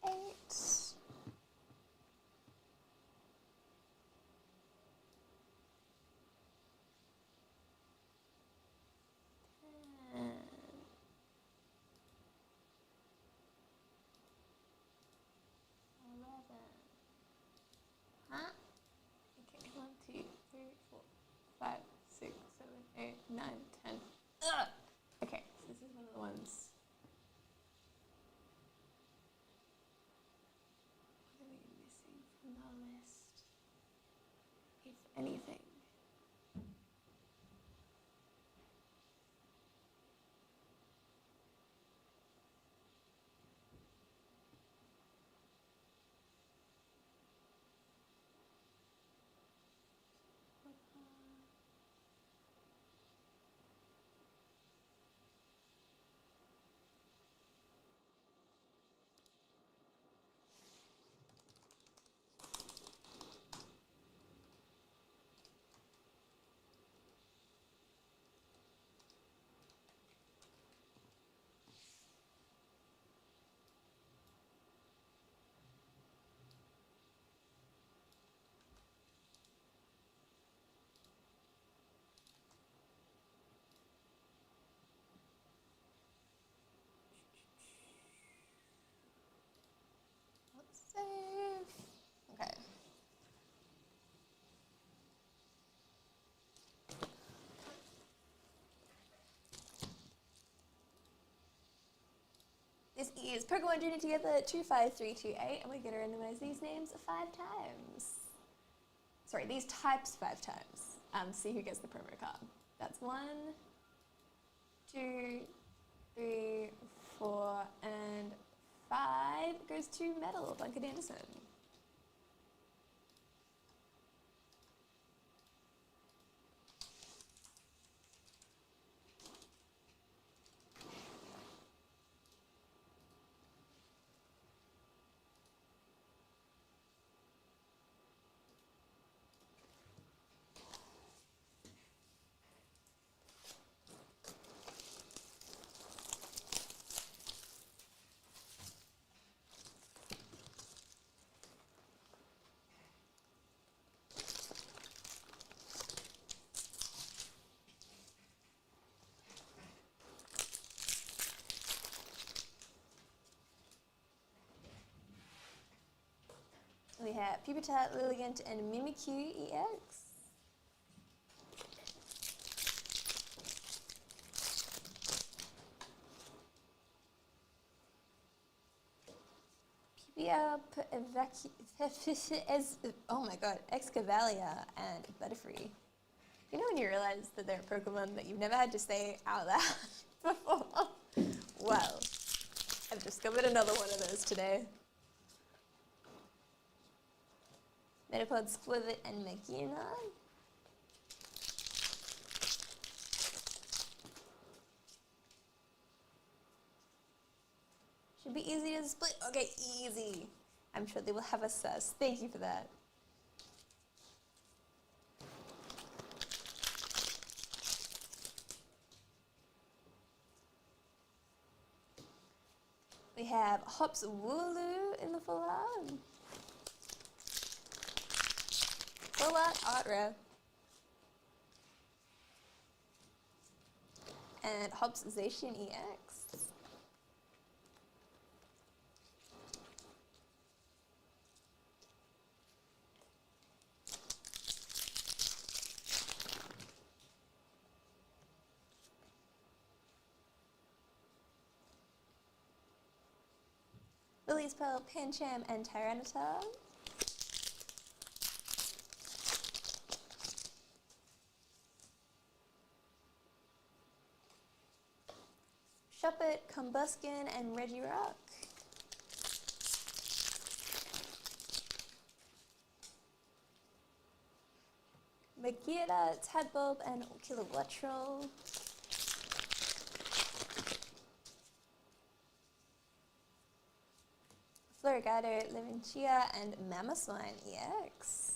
8. Huh? Okay, 1, 2, 3, 4, 5, 6, 7, 8, 9, 10. Ugh! Okay, so this is one of the ones. What are we missing from the list? If anything. Let's save. Okay. This is Pokemon Journey Together 25328, and we're going to randomize these names 5 times. Sorry, these types 5 times. See who gets the promo card. That's 1, 2, 3, 4, and 5 goes to Metal, Duncan Anderson. we have Pupitar, Lilligant, and Mimikyu EX. Oh my god, Excavalia and Butterfree. You know when you realize that they're Pokemon that you've never had to say out loud before? Well, I've discovered another one of those today. Metapod, Squivit, and Magina. Should be easy to split. Okay, easy. I'm sure they will have a sus. Thank you for that. We have Hops Wooloo in the full art. Full art rare. And Hops Zacian EX. Lily's Pearl, Pancham, and Tyranitar. Shuppet, Combuskin, and Regirock. Magearna, Tadbulb, and Kilowattrel. Florigado, Levincia, and Mamoswine EX.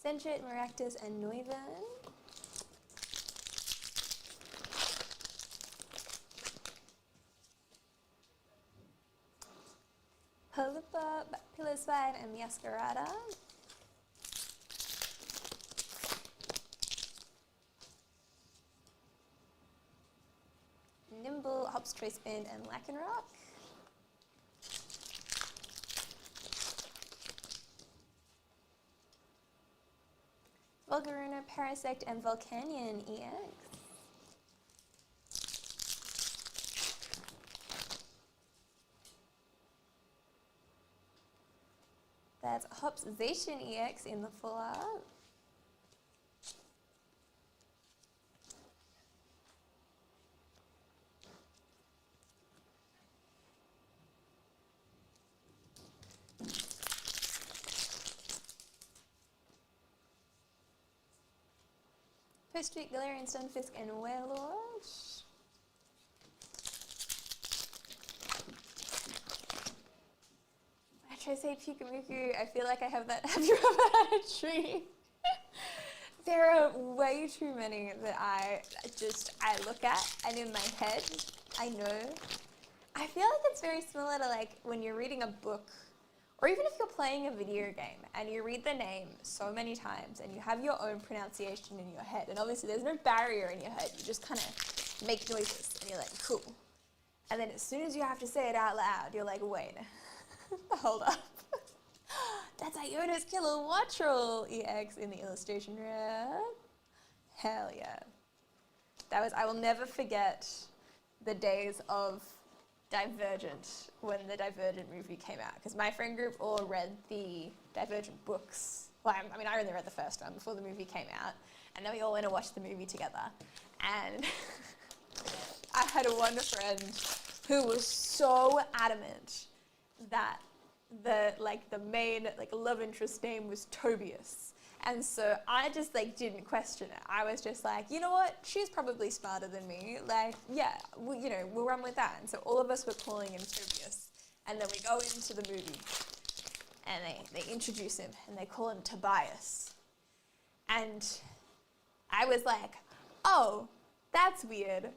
Sentret, Maractus, and Noivern. Paloopa, Piloswine, and Meowscarada. Nimble, Hops, Traceband, and Lycanroc. Volcarona, Parasect, and Volcanion EX. That's Hops Zacian EX in the full art. Postweek, Galarian, Stunfisk, and Wailord. I try to say Pikamuku, I feel like I have that have you ever had a dream? There are way too many that I look at and in my head, I know. I feel like it's very similar to like when you're reading a book or even if you're playing a video game and you read the name so many times and you have your own pronunciation in your head, and obviously there's no barrier in your head, you just kind of make noises and you're like, cool. And then as soon as you have to say it out loud, you're like, wait, hold up. That's Iono's Kilowattrel EX in the illustration rare. Hell yeah. I will never forget the days of Divergent when the Divergent movie came out, because my friend group all read the Divergent books. Well, I mean, I only read the first one before the movie came out, and then we all went and watched the movie together. And I had one friend who was so adamant that the main love interest name was Tobias. And so I just didn't question it. I was just like, you know what? She's probably smarter than me. Yeah, we'll run with that. And so all of us were calling him Tobias. And then we go into the movie and they introduce him and they call him Tobias. And I was like, oh, that's weird.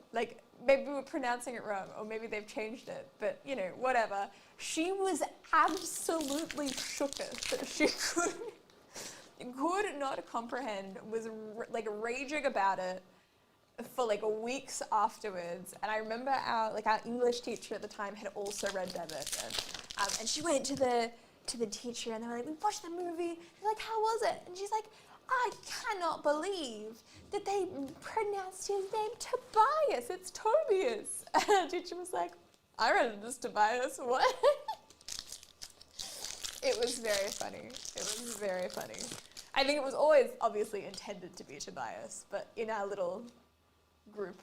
maybe we were pronouncing it wrong, or maybe they've changed it, but you know, whatever. She was absolutely shooketh that she could not comprehend, was like raging about it for like weeks afterwards. And I remember our English teacher at the time had also read Divergent, and she went to the teacher and they were like, we watched the movie. They're like, how was it? And she's like, I cannot believe that they pronounced his name Tobias. It's Tobias. And the teacher was like, I read it as Tobias. What? It was very funny. It was very funny. I think it was always obviously intended to be Tobias, but in our little group.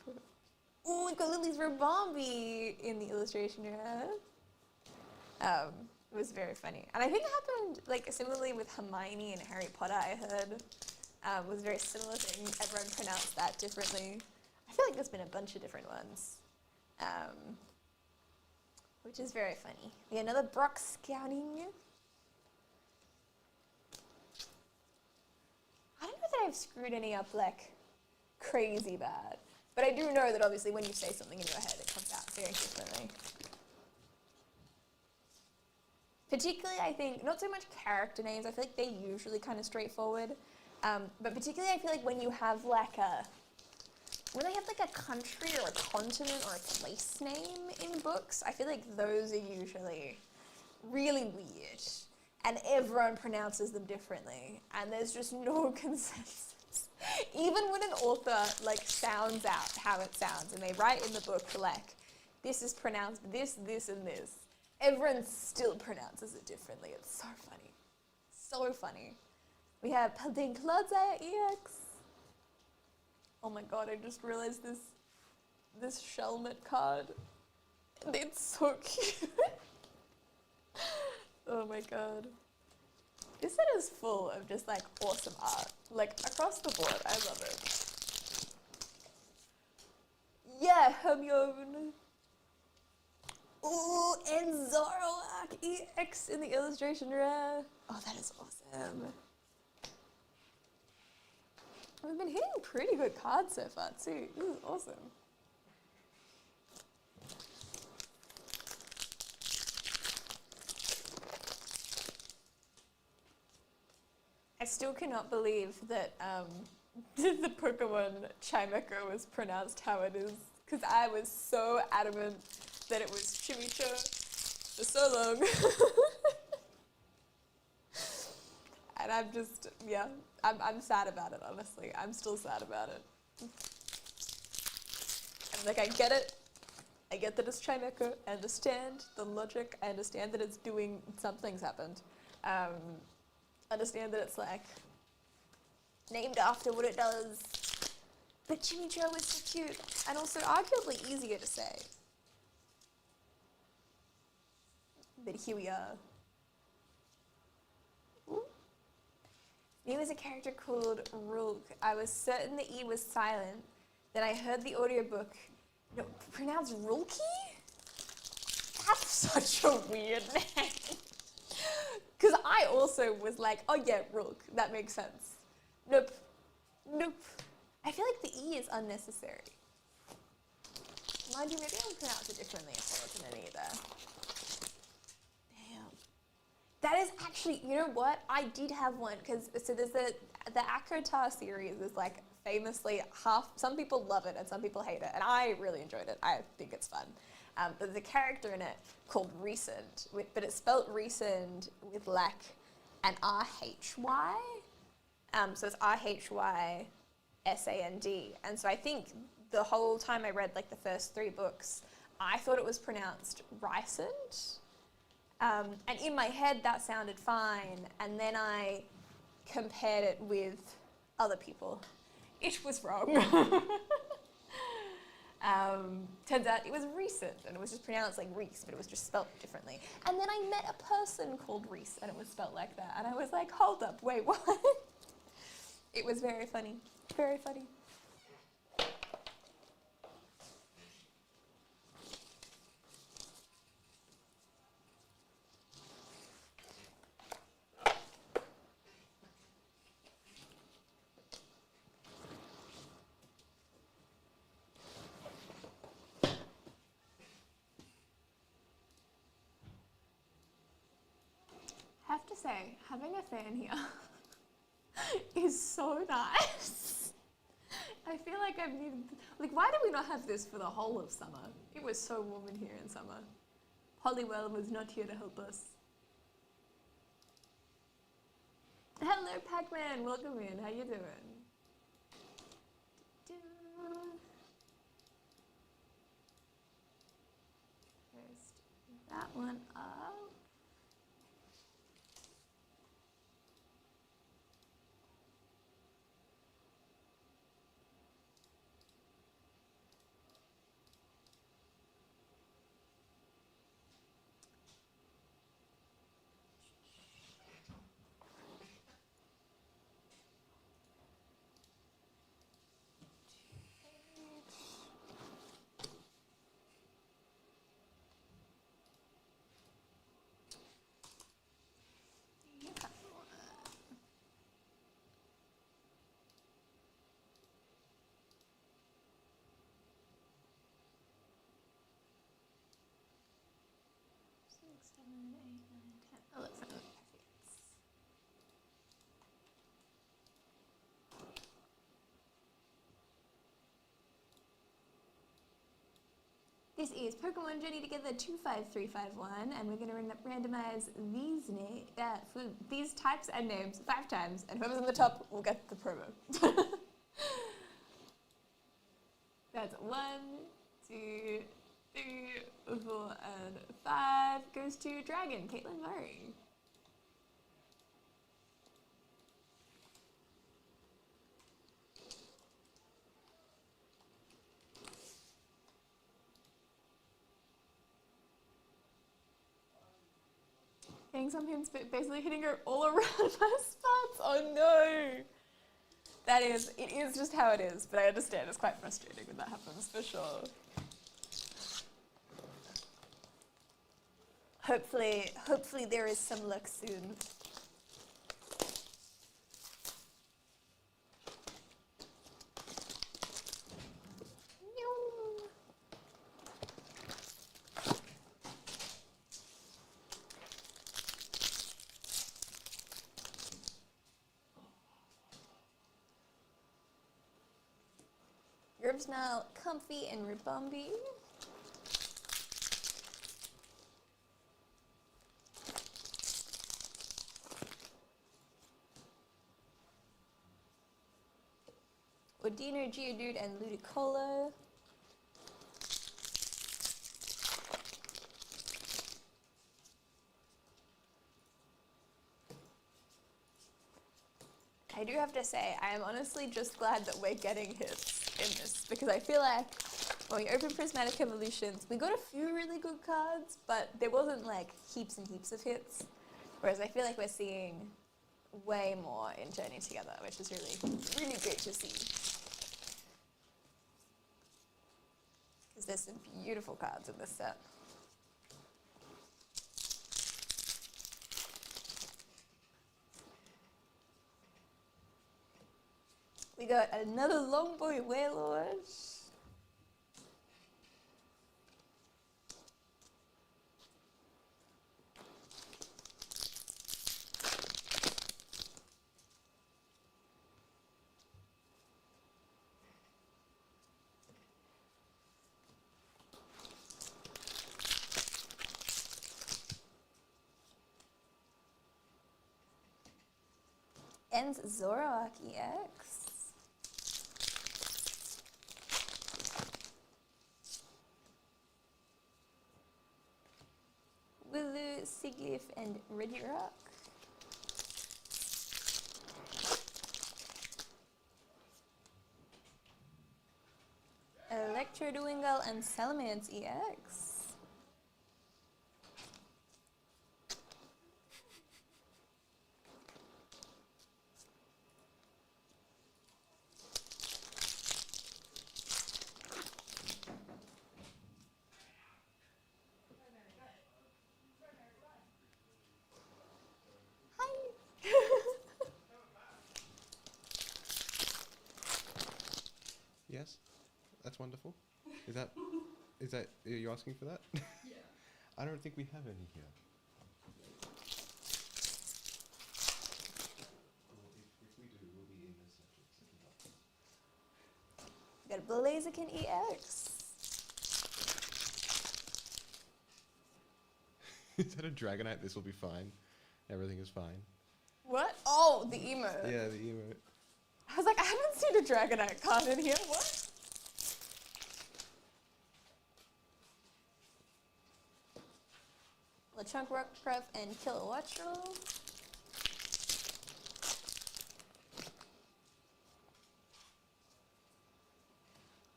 Oh, we've got Lily's Robombi in the illustration here. It was very funny. And I think it happened like similarly with Hermione and Harry Potter, I heard. Was a very similar thing. Everyone pronounced that differently. I feel like there's been a bunch of different ones. Which is very funny. We have another Brock scouting. I don't know that I've screwed any up like crazy bad. But I do know that obviously when you say something in your head, it comes out very differently. Particularly, I think, not so much character names, I feel like they're usually kind of straightforward. But particularly, I feel like when you have like when they have like a country or a continent or a place name in books, I feel like those are usually really weird. And everyone pronounces them differently. And there's just no consensus. Even when an author like sounds out how it sounds and they write in the book like, this is pronounced this, this, and this, everyone still pronounces it differently. It's so funny. So funny. We have Palding Claudia EX. Oh my god, I just realized this Shelmet card. It's so cute. Oh my god. This set is full of just like awesome art. Like across the board, I love it. Yeah, Hermione. Ooh, and Zoroark EX in the illustration rare. Oh, that is awesome. We've been hitting pretty good cards so far too. This is awesome. I still cannot believe that the Pokemon Chimecho was pronounced how it is, because I was so adamant that it was Chimicho for so long. And I'm just, yeah, I'm sad about it, honestly. I'm still sad about it. I'm like, I get it. I get that it's Chimecho. I understand the logic. I understand that it's doing, something's happened. Understand that it's like named after what it does. But Chimicho was so cute and also arguably easier to say. But here we are. Ooh. He was a character called Rulk. I was certain the E was silent. Then I heard the audiobook. No, pronounced Rulky? That's such a weird name. Because I also was like, oh yeah, Rulk, that makes sense. Nope. Nope. I feel like the E is unnecessary. Mind you, maybe I'll pronounce it differently if there wasn't an E there. Damn. That is actually, you know what? I did have one, because, so there's the Akotar series is like famously some people love it and some people hate it, and I really enjoyed it. I think it's fun. There's a character in it called Recent, but it's spelt Recent with like an R-H-Y. So it's R-H-Y-S-A-N-D. And so I think the whole time I read like the first 3 books, I thought it was pronounced Rysand. And in my head that sounded fine. And then I compared it with other people. It was wrong. Turns out it was Recent, and it was just pronounced like Reese, but it was just spelt differently. And then I met a person called Reese, and it was spelt like that. And I was like, hold up, wait, what? It was very funny. Very funny. say, having a fan here is so nice. I feel like I've needed, like, why do we not have this for the whole of summer? It was so warm in here in summer. Hollywell was not here to help us. Hello, Pac-Man, welcome in. How you doing? First, that one up. Oh, look for the packets. This is Pokemon Journey Together 25351, and we're going to randomize these types and names 5 times, and whoever's on the top will get the promo. That's 1, 2, 3, 4, and 5 goes to Dragon, Caitlin Murray. Getting some hints, but basically hitting her all around my spots. Oh no! It is just how it is, but I understand it's quite frustrating when that happens, for sure. Hopefully there is some luck soon. Herb's now comfy and ribomby. Odino, Geodude, and Ludicolo. I do have to say, I am honestly just glad that we're getting hits in this, because I feel like when we opened Prismatic Evolutions, we got a few really good cards, but there wasn't like heaps and heaps of hits. Whereas I feel like we're seeing way more in Journey Together, which is really, really great to see. Because there's some beautiful cards in this set. We got another Longboy Wailord. And Zoroark EX. Wooloo, Sigilyph, and Regirock. Electrodewingle and Salamence EX. Yes, that's wonderful. Is that are you asking for that? Yeah. I don't think we have any here. Blaziken EX. Is that a Dragonite? This will be fine. Everything is fine. What? Oh, the emo. Yeah, the emote. I was like, I haven't seen a Dragonite card in here. What? Lechonk Rockruff and Kilowattrel.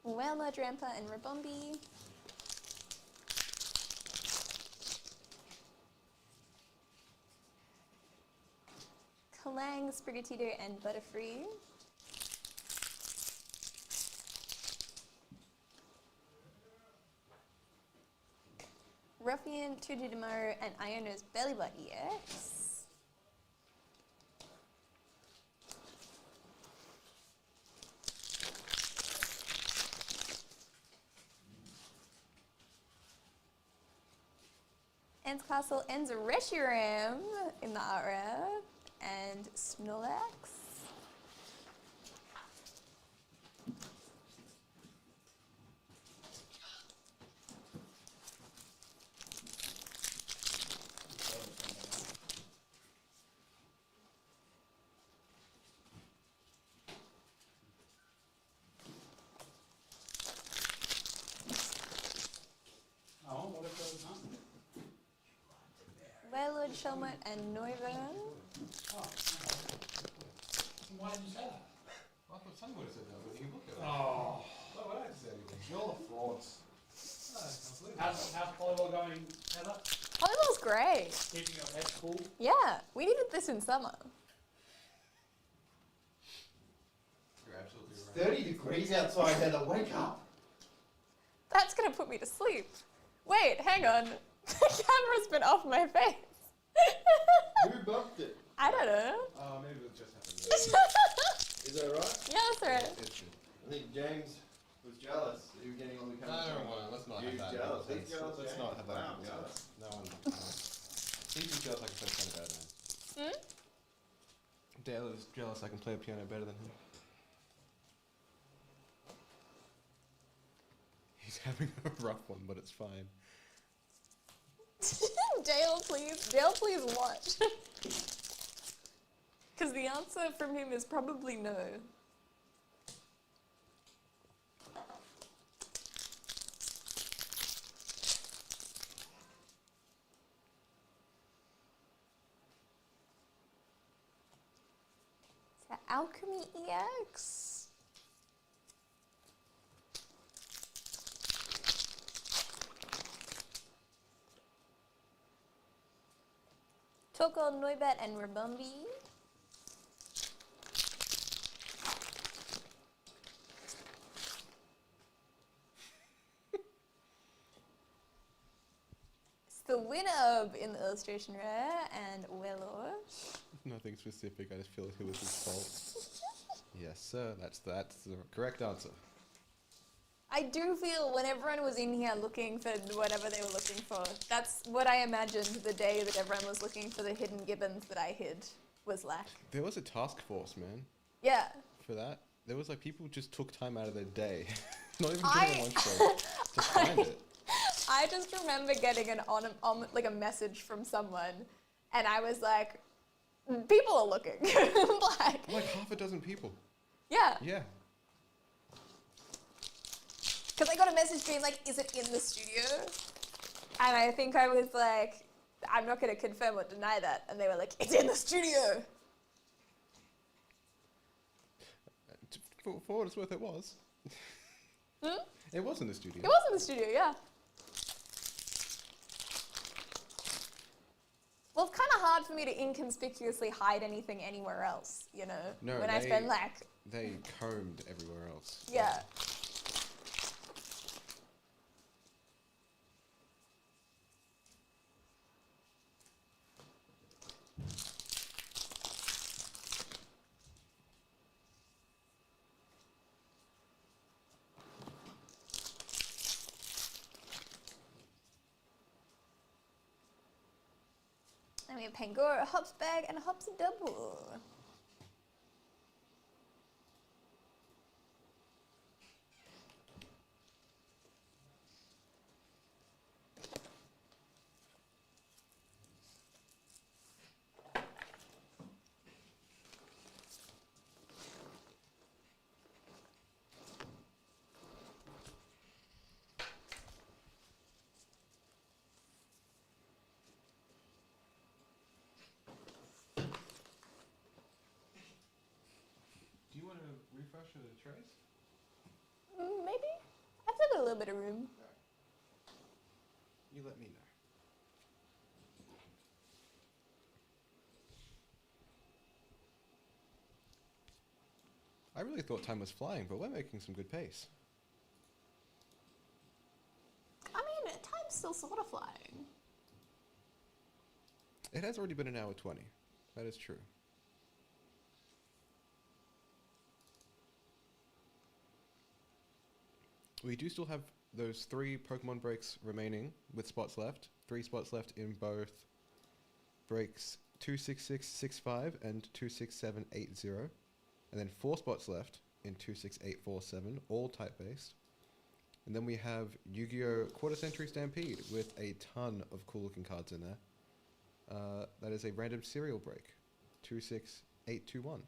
Whalmer, Drampa, and Rabombi. Kalang, Sprigatito, and Butterfree. Ruffian, Tujidamaru, and Iono's Bellybutt EX. Ents Castle, Ents Reshiram in the art rare, and Snorlax. Oh, what if there was none? Wailord, Shelmet, and Noivern. Oh, why did you say that? I thought someone would have said that, but you look at it. Oh. Why would I have to say anything? You're frauds. Oh, How's Polywall going, Heather? Volleyball's great. Keeping your head cool? Yeah, we needed this in summer. You're absolutely right. 30 degrees outside, Heather. Wake up. That's gonna put me to sleep. Wait, hang on. The camera's been off my face. Who bumped it? I don't know. Maybe it just happened. Is that right? Yeah, that's right. It's good. I think James was jealous that you were getting on the camera. I don't want to. Let's not He have was that. jealous. nonsense. He's jealous, Let's James. not have that. Wow, nonsense. jealous. No one. He's just jealous I can play piano better than him. Hmm? Dale is jealous I can play piano better than him. He's having a rough one, but it's fine. Dale, please. Dale, please watch. Because the answer from him is probably no. So Alchemy EX. Toko, Noibat, and Rabumbi. It's the winner in the illustration rare and Wailord. Nothing specific. I just feel like it was his fault. Yes, sir. That's the correct answer. I do feel when everyone was in here looking for whatever they were looking for, that's what I imagined the day that everyone was looking for the hidden gibbons that I hid was like. There was a task force, man, Yeah. for that. There was like people just took time out of their day, not even I- during lunch break, to find it. I just remember getting like a message from someone, and I was like, people are looking. like, Like half a dozen people. yeah. Yeah. Because I got a message being like, is it in the studio? And I think I was like, I'm not going to confirm or deny that. And they were like, it's in the studio. For what it's worth, it was. Hmm? It was in the studio. It was in the studio, yeah. Well, it's kind of hard for me to inconspicuously hide anything anywhere else, you know? No, when I spend like, They combed everywhere else. yeah. And we have Pangoro, a Hops Bag, and a Hops Double. refresh the trays? Maybe? I've still got a little bit of room. You let me know. I really thought time was flying, but we're making some good pace. I mean, time's still sort of flying. It has already been an hour 20. That is true. We do still have those 3 Pokemon breaks remaining with spots left. 3 spots left in both breaks 26665 and 26780. And then 4 spots left in 26847, all type-based. And then we have Yu-Gi-Oh! Quarter Century Stampede with a ton of cool-looking cards in there. That is a random serial break, 26821.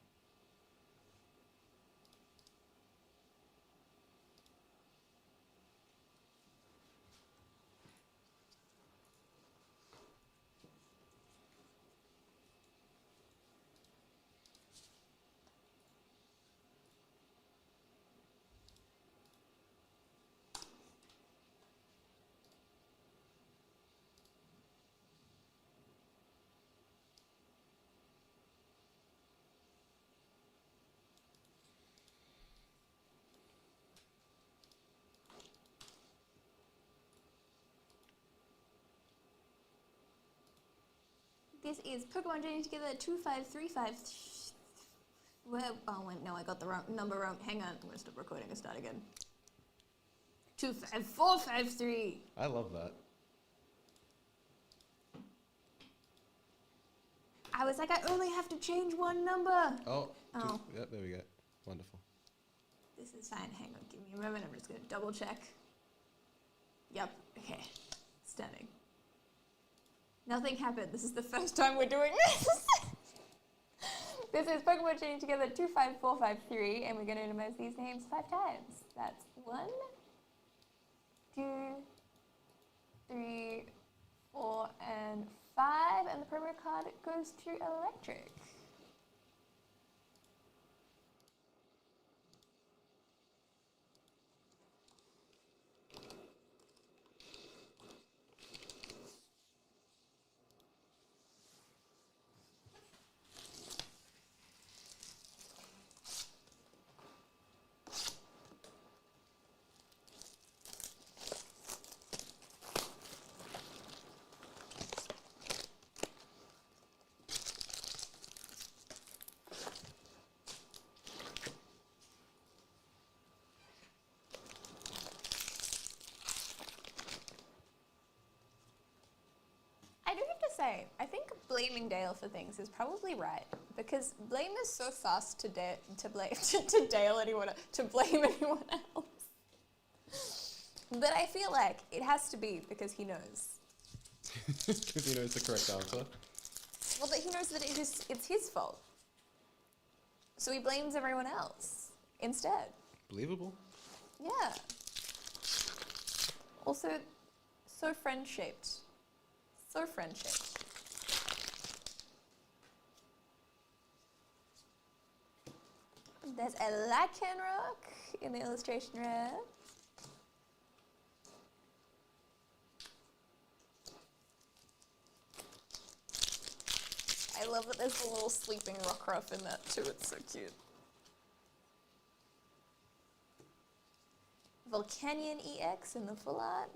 This is Pokemon Journey Together 2535. Well, oh, wait, no, I got the wrong number wrong. Hang on, I'm going to stop recording and start again. 25453. I love that. I was like, I only have to change one number. Oh, Oh. Yep, there we go. Wonderful. This is fine. Hang on, give me a moment. I'm just going to double check. Yep, okay. Stunning. Nothing happened. This is the first time we're doing this. This is Pokemon Journey Together 25453, and we're going to minimize these names 5 times. That's 1, 2, 3, 4, and 5, and the promo card goes to Electric. I do have to say, I think blaming Dale for things is probably right, because blame is so fast to blame anyone else. But I feel like it has to be because he knows. Because he knows the correct answer. Well, that he knows that it's his fault. So he blames everyone else instead. Believable. Yeah. Also, so friend-shaped. So friend-shaped. There's a Lycanroc in the illustration rare. I love that there's a little sleeping Rockruff in that too, it's so cute. Volcanion EX in the full art.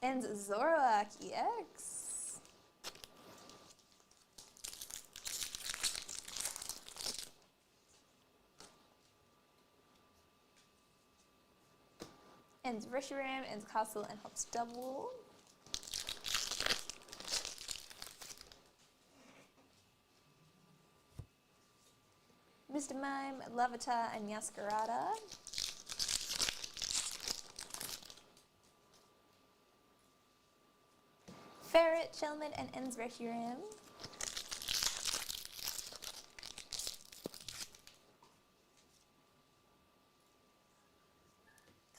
And Zoroark EX. And Reshiram and Castle and Hops Double. Mr. Mime, Larvitar, and Yaskarada. Ferret, Shelmet, and Ends Reshiram.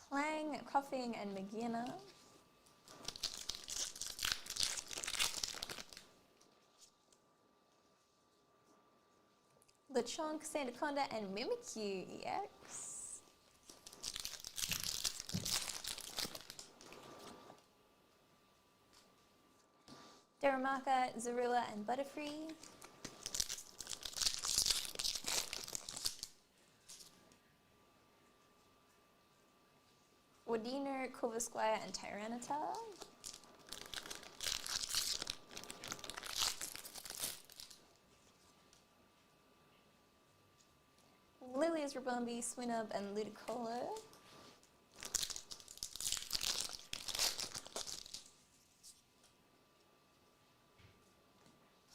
Clang, Coughing, and Magina. Lechonk, Sandaconda, and Mimikyu EX. Darumaka, Zorua, and Butterfree. Wadiner, Corvusquire, and Tyranitar. Lilia's Rabombi, Swinub, and Ludicolo.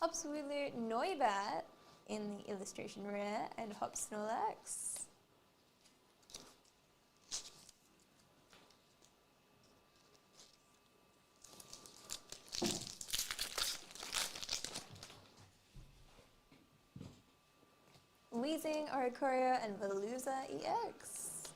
Hopswooler, Noibat in the illustration rare, and Hop Snorlax. Weezing, Oricorio, and Veluza EX.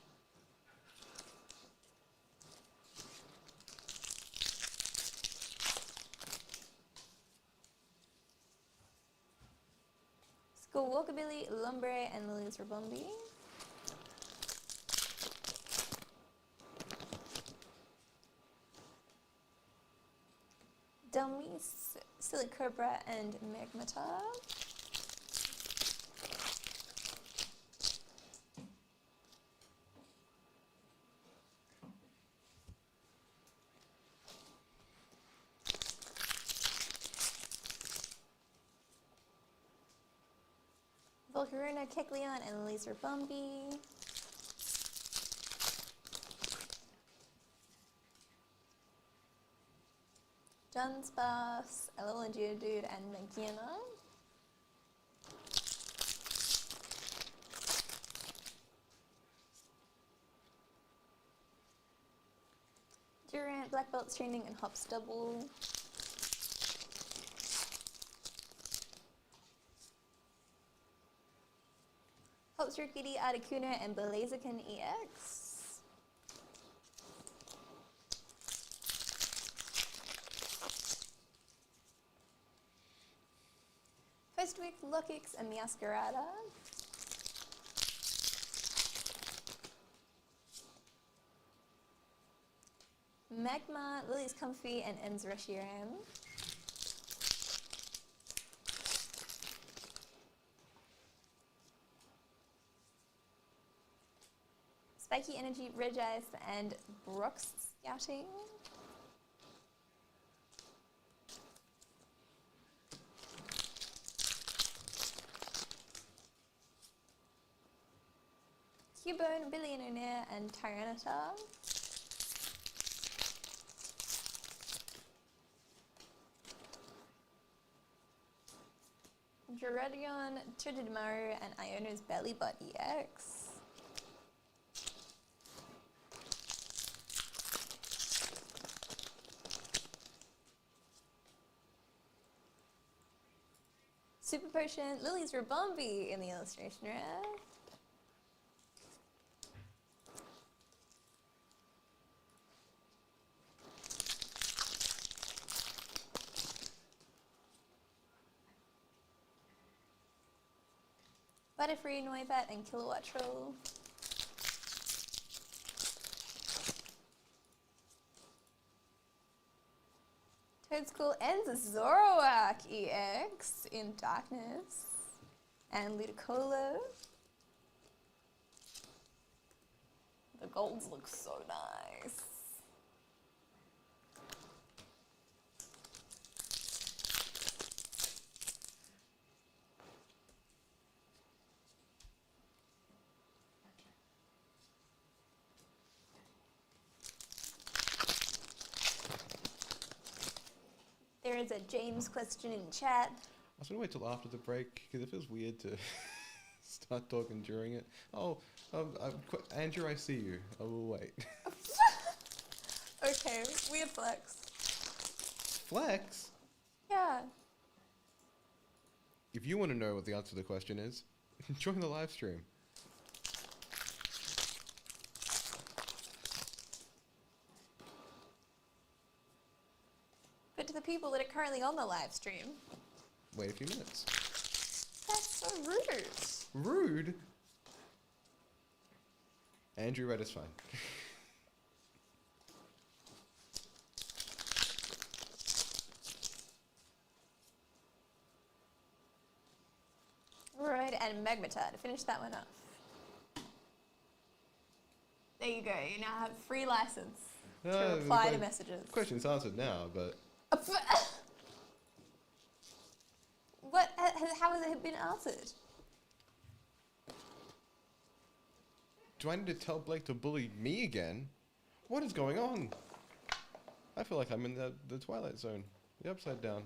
School Walkabilly, Lombre, and Lily's Rabombi. Dummies, Silicobra, and Magmata. Volcarona, Kecleon, and Laser Bumby. Dunsparce, Alolan Geodude, and Magearna. Durant, Black Belt Training, and Hop Stubble. Hopster Kitty, Articuno, and Blaziken EX. First week, Lokix and Meowscarada. Magma, Lily's Comfy, and Ems Reshiram. Spiky Energy, Regice, and Brock's Scouting. Cubone, Billionaire, and Tyranitar. Gerodion, Togedemaru, and Iono's Bellybot EX. Super Potion, Lily's Rabombi in the illustration rare. Butterfree, Noibat, and Kilowatt Troll. Toadschool ends Zoroark EX in Darkness. And Ludicolo. The golds look so nice. There is a James question in chat. I was gonna wait till after the break because it feels weird to start talking during it. Oh, Andrew, I see you. I will wait. Okay, weird flex. Flex? Yeah. If you want to know what the answer to the question is, join the live stream. But to the people that are currently on the live stream, Wait a few minutes. press so rude. Rude. Andrew Red is fine. Right, and Magmata to finish that one off. There you go. You now have free license to the reply to messages. Question's answered now, but What? How has it been answered? do I need to tell Blake to bully me again? What is going on? I feel like I'm in the Twilight Zone, the Upside Down.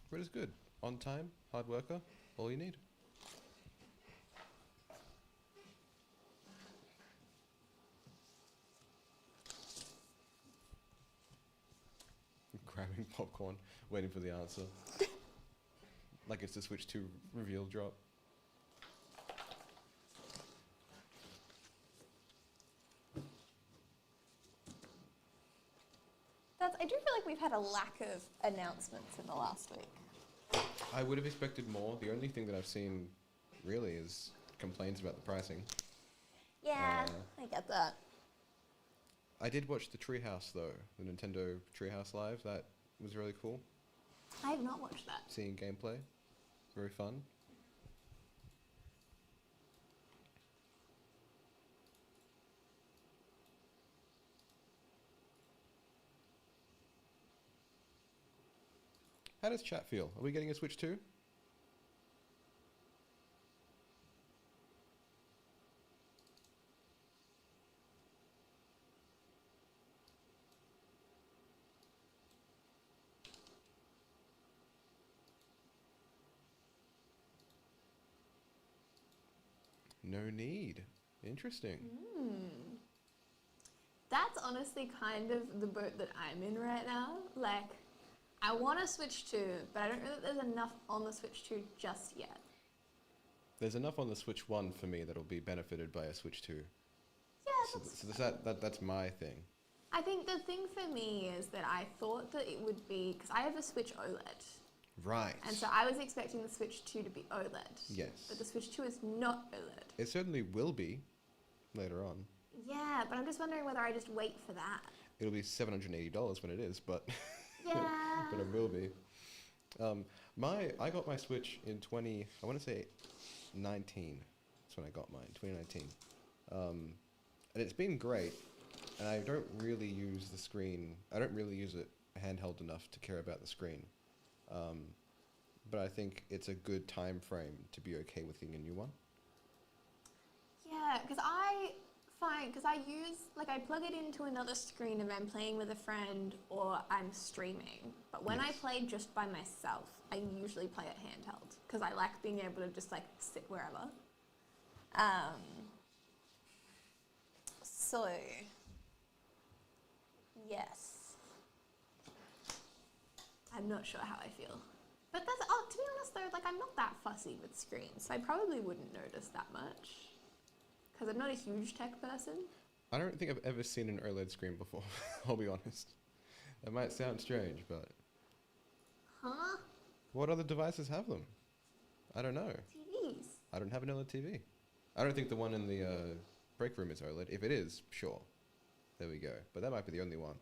Red is good. On time, hard worker, all you need. Grabbing popcorn, waiting for the answer. Like it's the Switch 2 reveal drop. I do feel like we've had a lack of announcements in the last week. I would have expected more. The only thing that I've seen really is complaints about the pricing. Yeah, I get that. I did watch the Treehouse though, the Nintendo Treehouse Live. That was really cool. I have not watched that. Seeing gameplay, very fun. How does chat feel? Are we getting a Switch 2? No need. Interesting. That's honestly kind of the boat that I'm in right now. Like, I want a Switch 2, but I don't know that there's enough on the Switch 2 just yet. There's enough on the Switch 1 for me that'll be benefited by a Switch 2. Yeah, So that's my thing. I think the thing for me is that I thought that it would be, because I have a Switch OLED, Right. and so I was expecting the Switch 2 to be OLED. Yes. But the Switch 2 is not OLED. It certainly will be later on. Yeah, but I'm just wondering whether I just wait for that. It'll be $780 when it is, but Yeah. but it will be. I got my Switch in I want to say 19. That's when I got mine, 2019. And it's been great. And I don't really use the screen. I don't really use it handheld enough to care about the screen. But I think it's a good time frame to be okay with getting a new one. Yeah, because I plug it into another screen if I'm playing with a friend or I'm streaming. But when I Yes. play just by myself, I usually play it handheld because I like being able to just like sit wherever. So, yes. I'm not sure how I feel. But to be honest though, like I'm not that fussy with screens, so I probably wouldn't notice that much. Because I'm not a huge tech person. I don't think I've ever seen an OLED screen before, I'll be honest. That might sound strange, but Huh? what other devices have them? I don't know. TVs. I don't have an OLED TV. I don't think the one in the break room is OLED. If it is, sure. There we go. But that might be the only one.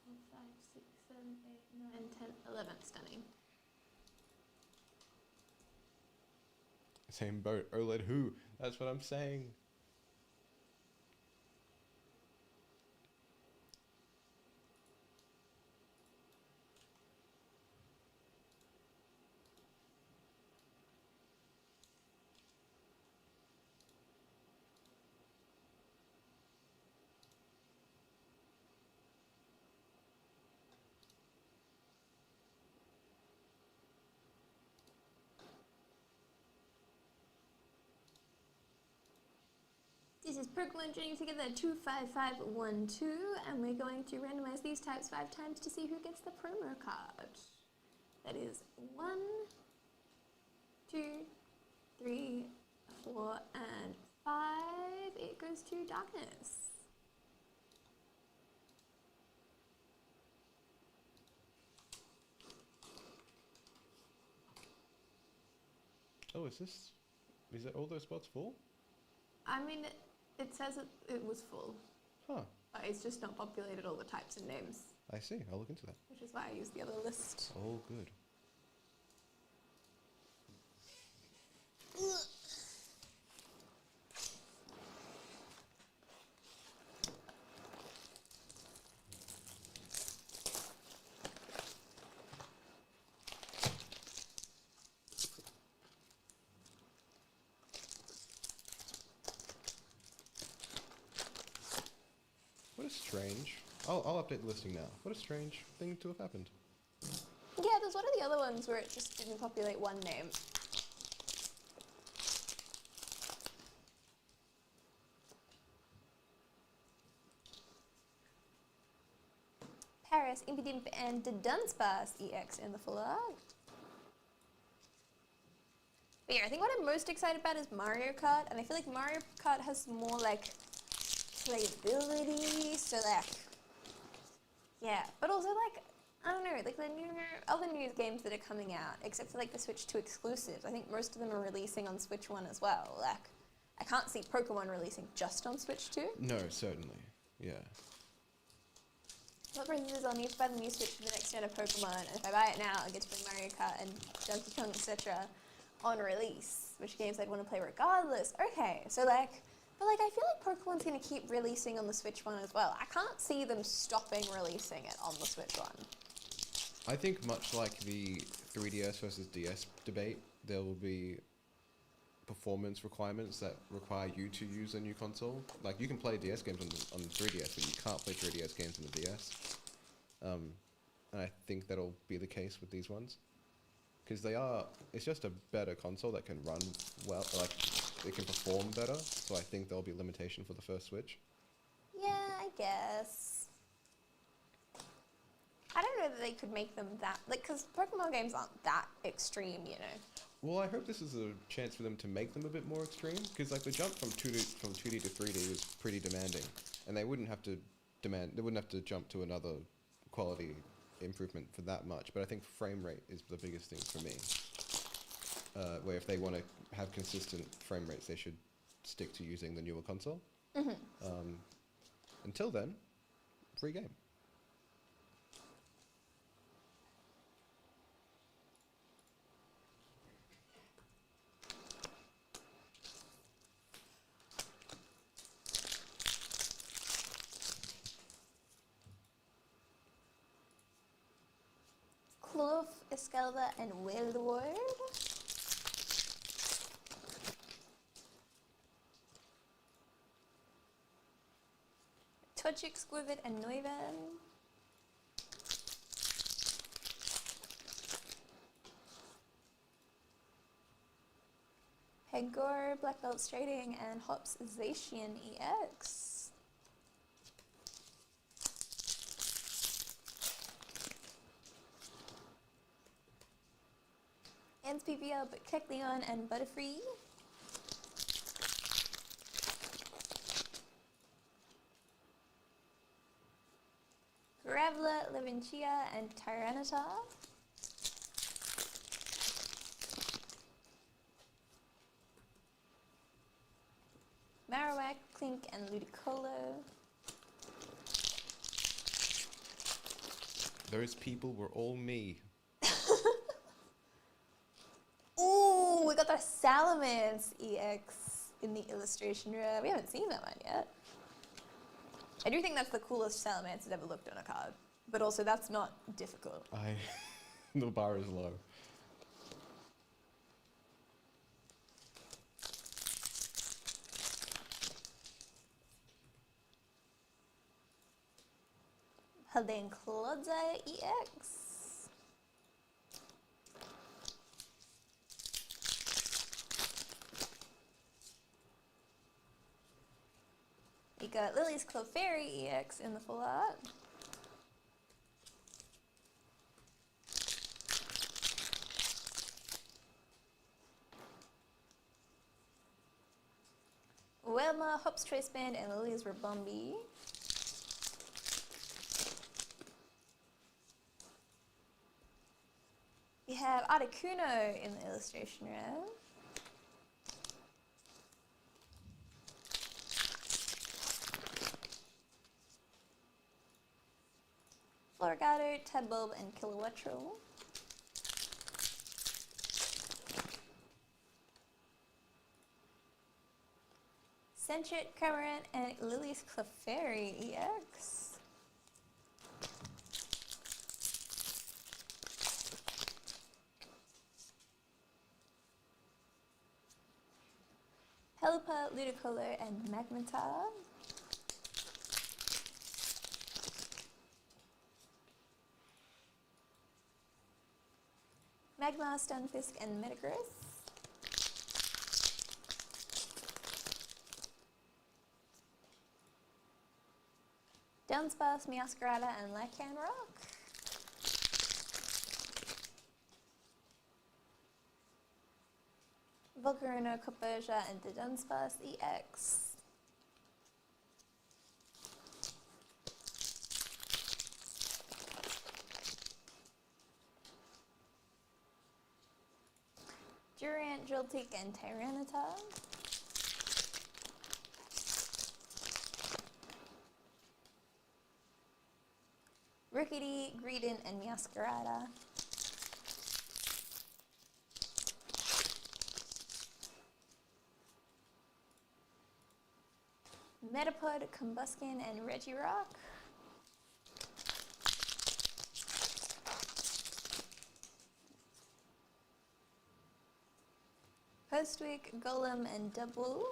Four, 5, 6, 7, 8, 9, 10, 11. Stunning. Same boat. OLED who? That's what I'm saying. This is Pokemon joining together 25512, and we're going to randomize these types 5 times to see who gets the promo card. That is 1, 2, 3, 4, and 5, it goes to Darkness. Oh, is it all those spots full? I mean, it says it was full, Huh. but it's just not populated all the types and names, I see. I'll look into that. which is why I use the other list. Oh, good. What a strange. I'll update the listing now. What a strange thing to have happened. Yeah, there's one of the other ones where it just didn't populate one name. Paris, Impidimp, and Dunsparce EX in the full art. But yeah, I think what I'm most excited about is Mario Kart, and I feel like Mario Kart has more like playability, so like, yeah, but also like, I don't know, like the other new games that are coming out, except for like the Switch 2 exclusives, I think most of them are releasing on Switch 1 as well. Like, I can't see Pokemon releasing just on Switch 2. No, certainly. Yeah. What brings is I'll need to buy the new Switch for the next gen of Pokemon, and if I buy it now, I'll get to play Mario Kart and Donkey Kong, etc. on release, which games I'd want to play regardless. Okay, so like, but like I feel like Pokemon's going to keep releasing on the Switch 1 as well. I can't see them stopping releasing it on the Switch 1. I think much like the 3DS versus DS debate, there will be performance requirements that require you to use a new console. Like, you can play DS games on the 3DS, but you can't play 3DS games on the DS. And I think that'll be the case with these ones. Because it's just a better console that can run well, like, it can perform better, so I think there'll be a limitation for the first Switch. Yeah, I guess. I don't know that they could make them that, like, because Pokemon games aren't that extreme, you know. Well, I hope this is a chance for them to make them a bit more extreme, because like the jump from 2D to 3D was pretty demanding, and they wouldn't have to jump to another quality improvement for that much. But I think frame rate is the biggest thing for me. Where if they want to have consistent frame rates, they should stick to using the newer console. Until then, free game. Kloof, Escalva, and Wailord. Torchic, Squivit, and Noivern. Pegor, Black Belt Trading, and Hops Zacian EX. Ants PPL, but Kecleon and Butterfree. Graveler, Levincia, and Tyranitar. Marowak, Clink, and Ludicolo. Those people were all me. Ooh, we got the Salamence EX in the illustration rare. We haven't seen that one yet. I do think that's the coolest Salamence that's ever looked on a card. But also, that's not difficult. The bar is low. Haldane Clodsire EX. We got Lily's Clefairy EX in the full art. Summer, Hop's Choice Band, and Lily's Rabombi. We have Articuno in the illustration room. Florigado, Tadbulb, and Kilowattrel. Sentret, Cramorant, and Lily's Clefairy EX. Pelipper, Ludicolo, and Magmata. Magmar, Stunfisk, and Metagross. Dunsparce, Meowscarada, and Lycanroc. Volcarona, Coperja, and the Dunsparce EX. Durant, Joltik, and Tyranitar. Rickety, Greedent, and Meowscarada. Metapod, Combuskin, and Regirock. Postwick, Golem, and Double.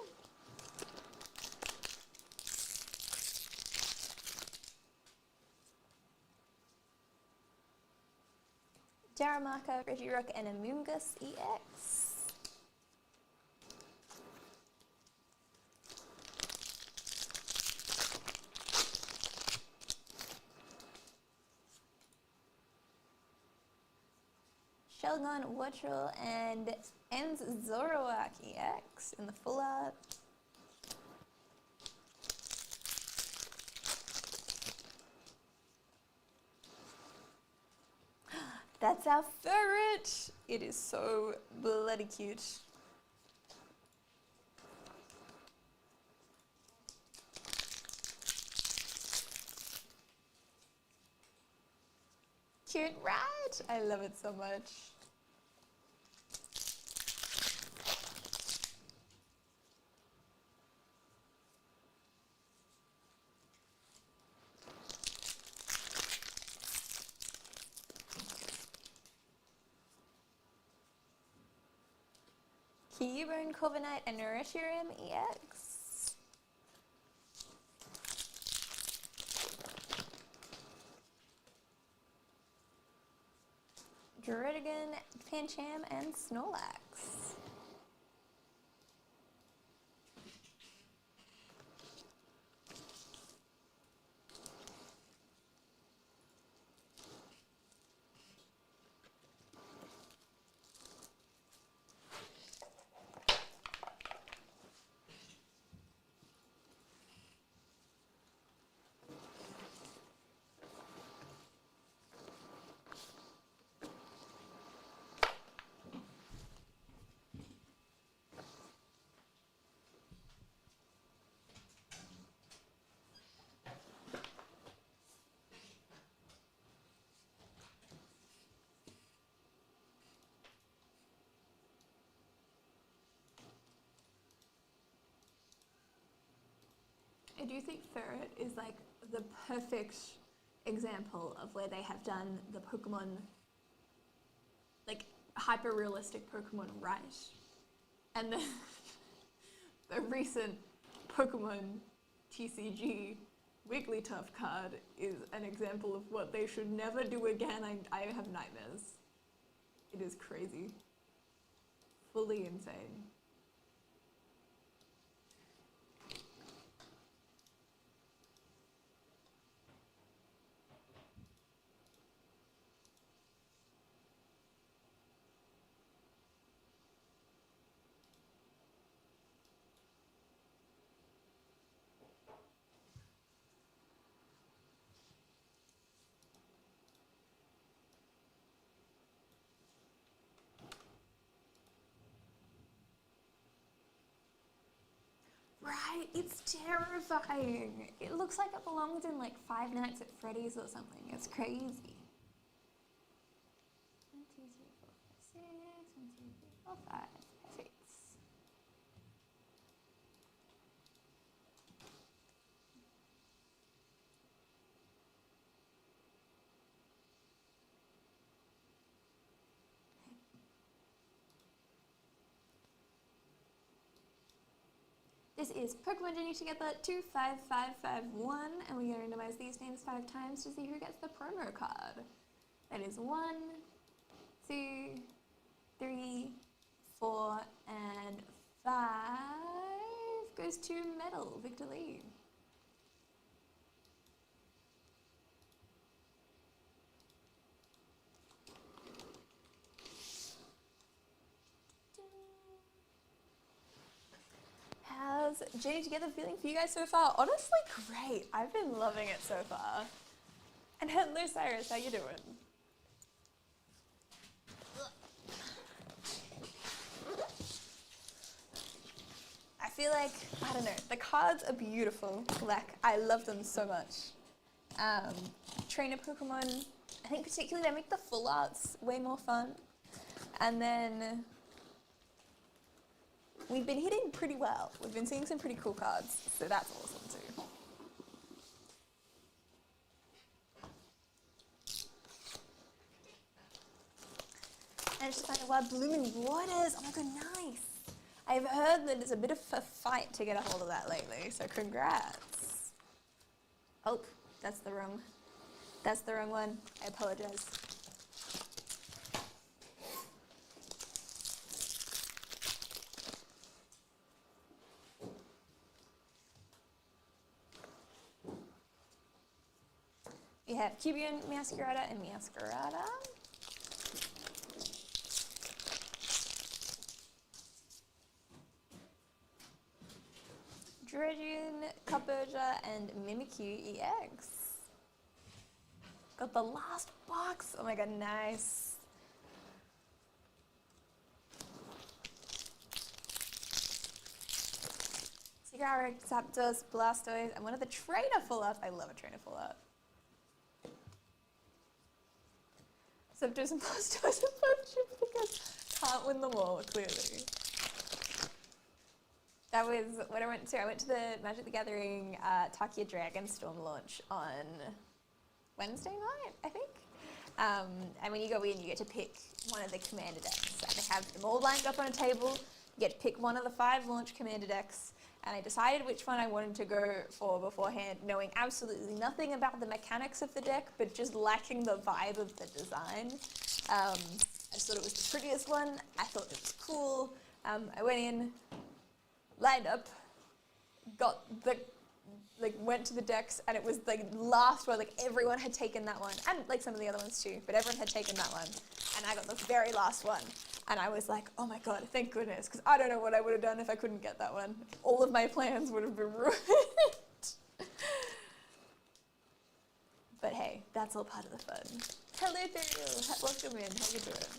Darumaka, Regirock, and Amoonguss EX. Shelgon, Wattrel, and Enz Zoroark EX in the full art. That's our ferret! It is so bloody cute. Cute, right? I love it so much. Cubone, Corviknight, and Reshiram EX. Druddigon, Pancham, and Snorlax. I do think Ferret is like the perfect example of where they have done the Pokemon, like hyper realistic Pokemon right. And the recent Pokemon TCG Wigglytuff card is an example of what they should never do again. I have nightmares. It is crazy. Fully insane. right? It's terrifying. It looks like it belongs in like Five Nights at Freddy's or something. It's crazy. 1, 2, 3, 4, 5, 6. 1, 2, 3, 4, 5. Perfect. This is Pokemon Journey Together 25551, and we're going to randomize these names 5 times to see who gets the promo card. That is 1, 2, 3, 4, and 5 goes to Metal, Victor Lee. How's Journey Together feeling for you guys so far? Honestly, great. I've been loving it so far. And hello, Cyrus. How you doing? I feel like, I don't know, the cards are beautiful. Like, I love them so much. Trainer Pokemon, I think particularly they make the full arts way more fun. And then we've been hitting pretty well. We've been seeing some pretty cool cards, so that's awesome too. And it's just like, wow, Blooming Waters. Oh my god, nice. I've heard that it's a bit of a fight to get a hold of that lately, so congrats. Oh, that's the wrong one. I apologize. We have Cubone, Masquerada, and Masquerada. Dredgen, Copperja, and Mimikyu EX. Got the last box. Oh my god, nice. Cigarra, Zapdos, Blastoise, and one of the trainer full art. I love a trainer full art. Zapdos and Blastoise are both shipped because can't win them all, clearly. That was what I went to. I went to the Magic the Gathering Takia Dragonstorm launch on Wednesday night, I think. And when you go in, you get to pick one of the commander decks. And they have them all lined up on a table. You get to pick one of the 5 launch commander decks. And I decided which one I wanted to go for beforehand, knowing absolutely nothing about the mechanics of the deck, but just liking the vibe of the design. I just thought it was the prettiest one. I thought it was cool. I went in, lined up, went to the decks, and it was like last one, like everyone had taken that one, and like some of the other ones too, but everyone had taken that one, and I got the very last one, and I was like, oh my god, thank goodness, because I don't know what I would have done if I couldn't get that one. All of my plans would have been ruined. But hey, that's all part of the fun. Hello, Daryl. Welcome in. How you doing?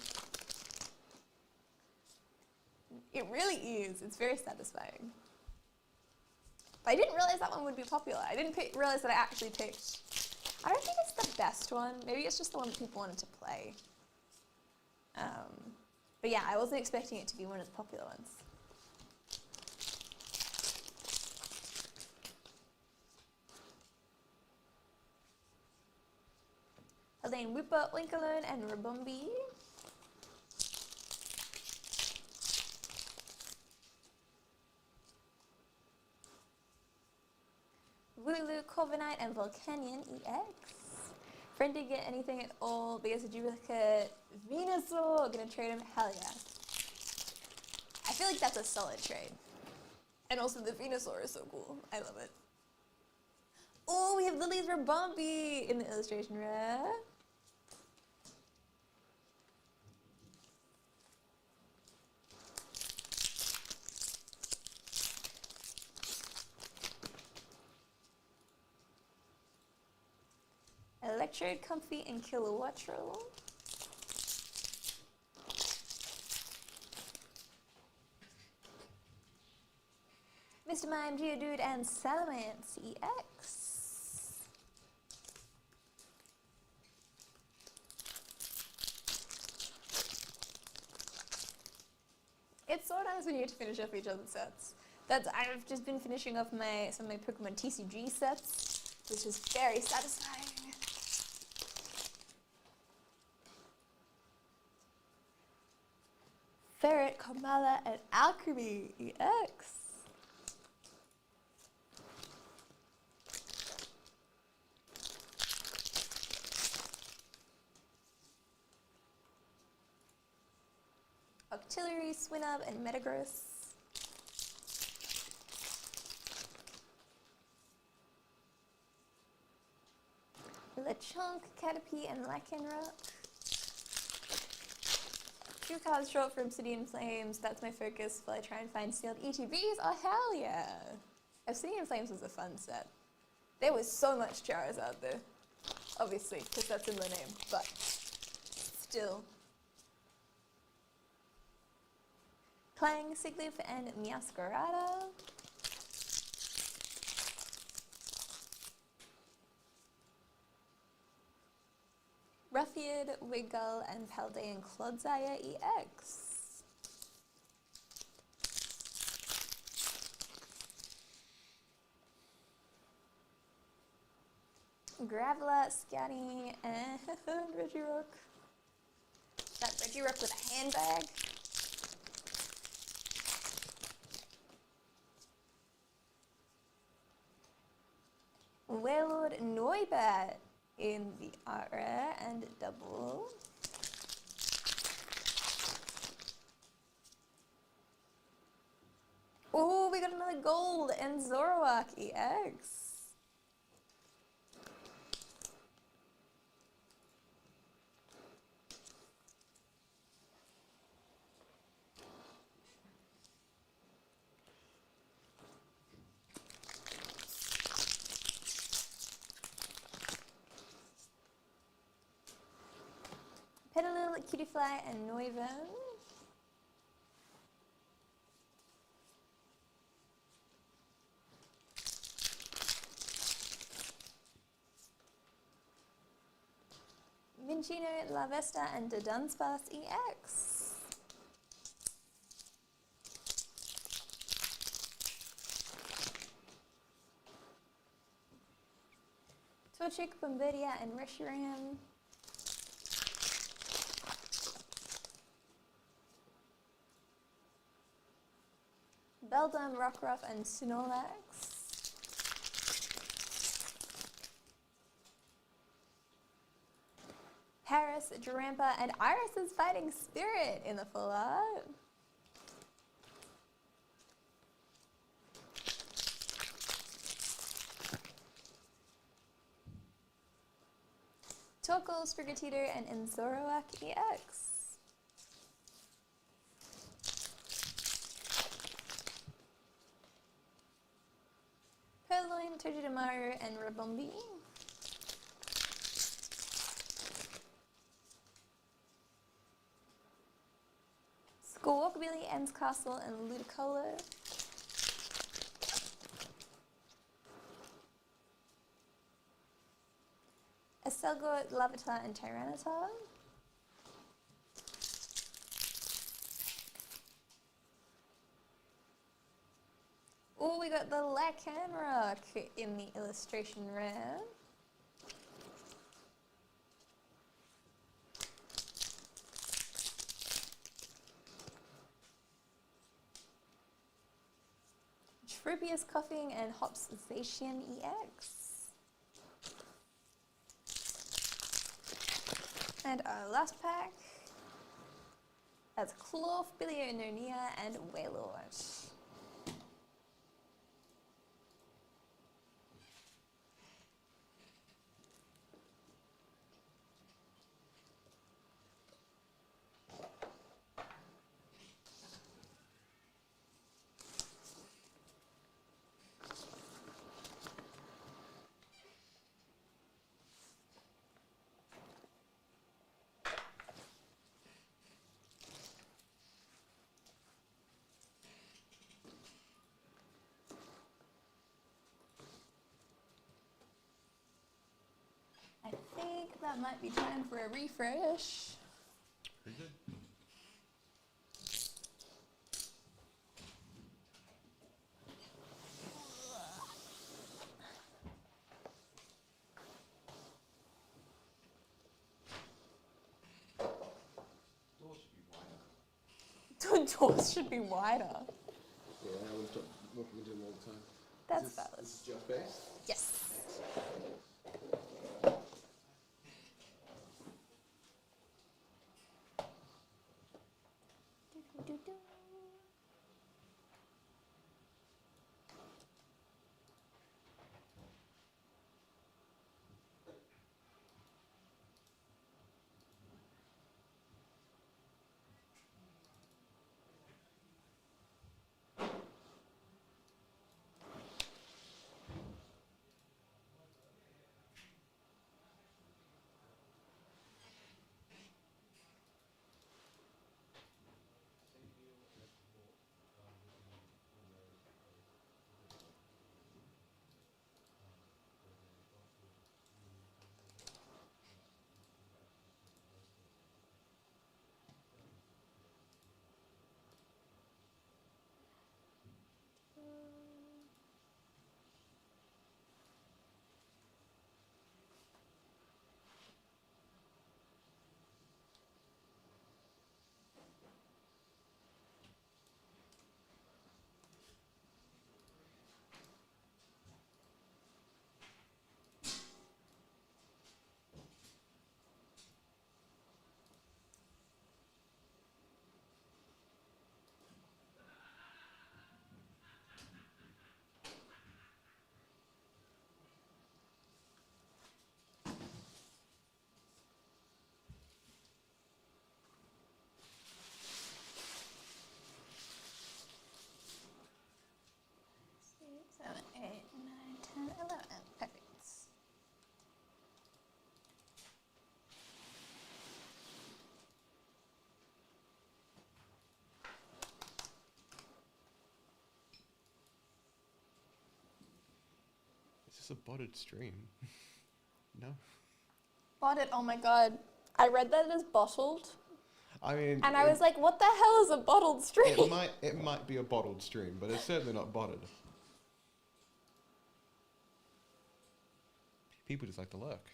It really is. It's very satisfying. But I didn't realize that one would be popular. I didn't realize that I actually picked. I don't think it's the best one. Maybe it's just the one that people wanted to play. But yeah, I wasn't expecting it to be one of the popular ones. Elaine Whipper, Lincoln, and Rabumbi. Wooloo, Corviknight, and Volcanion EX. Friend didn't get anything at all because of duplicate Venusaur. Gonna trade him? Hell yeah. I feel like that's a solid trade. And also the Venusaur is so cool. I love it. Oh, we have Lily's Rabumbi in the illustration rare. Electrode, Comfy, and Kilowattrel. Mr. Mime, Geodude, and Salamence EX. It's so nice when you get to finish off each other's sets. I've just been finishing off some of my Pokemon TCG sets, which is very satisfying. Ferret, Komala, and Alchemy EX. Octillery, Swinub, and Metagross. Lechonk, Caterpie, and Lycanroc. 2 cards short for Obsidian Flames. That's my focus while I try and find sealed ETBs. Oh, hell yeah! Obsidian Flames was a fun set. There was so much Charizard out there. Obviously, because that's in the name, but still. Clang, Siglif, and Meowscarada. Ruffiad, Wiggle, and Paldean Clodsire EX. Graveler, Scatty, and Regirock. That Regirock with a handbag. Wailord, Noibat in the art rare and double. Oh, we got another gold and Zoroark EX. Petalil, Cutiefly, and Noivern. Minchino, Larvesta, and Dunsparce EX. Torchic, Bombardier, and Reshiram. Beldum, Rockruff, and Snorlax. Paris, Jarampa, and Iris' Fighting Spirit in the full art. Torkoal, Sprigatito, and Zoroark EX. Purloin, Togedemaru, and Rabombi. Squawkabilly, Ents Castle, and Ludicolo. Aselgor, Larvitar, and Tyranitar. Oh, we got the Lycanroc in the illustration rare. Tripius Coughing and Hops Zacian EX. And our last pack has Clorf, Billionaire, and Wailord. that might be time for a refresh. Pretty good. Doors should be wider. Yeah, I would stop walking into them all the time. That's valid. This is your face? Yes. Do-do-do-do. Six, 7, 8, 9, 10, 11. Perfect. Is this a botted stream? No. Bought it. Oh my god. I read that as bottled, I mean, and I was like, "What the hell is a bottled stream?" it might be a bottled stream, but it's certainly not botted. People just like to lurk.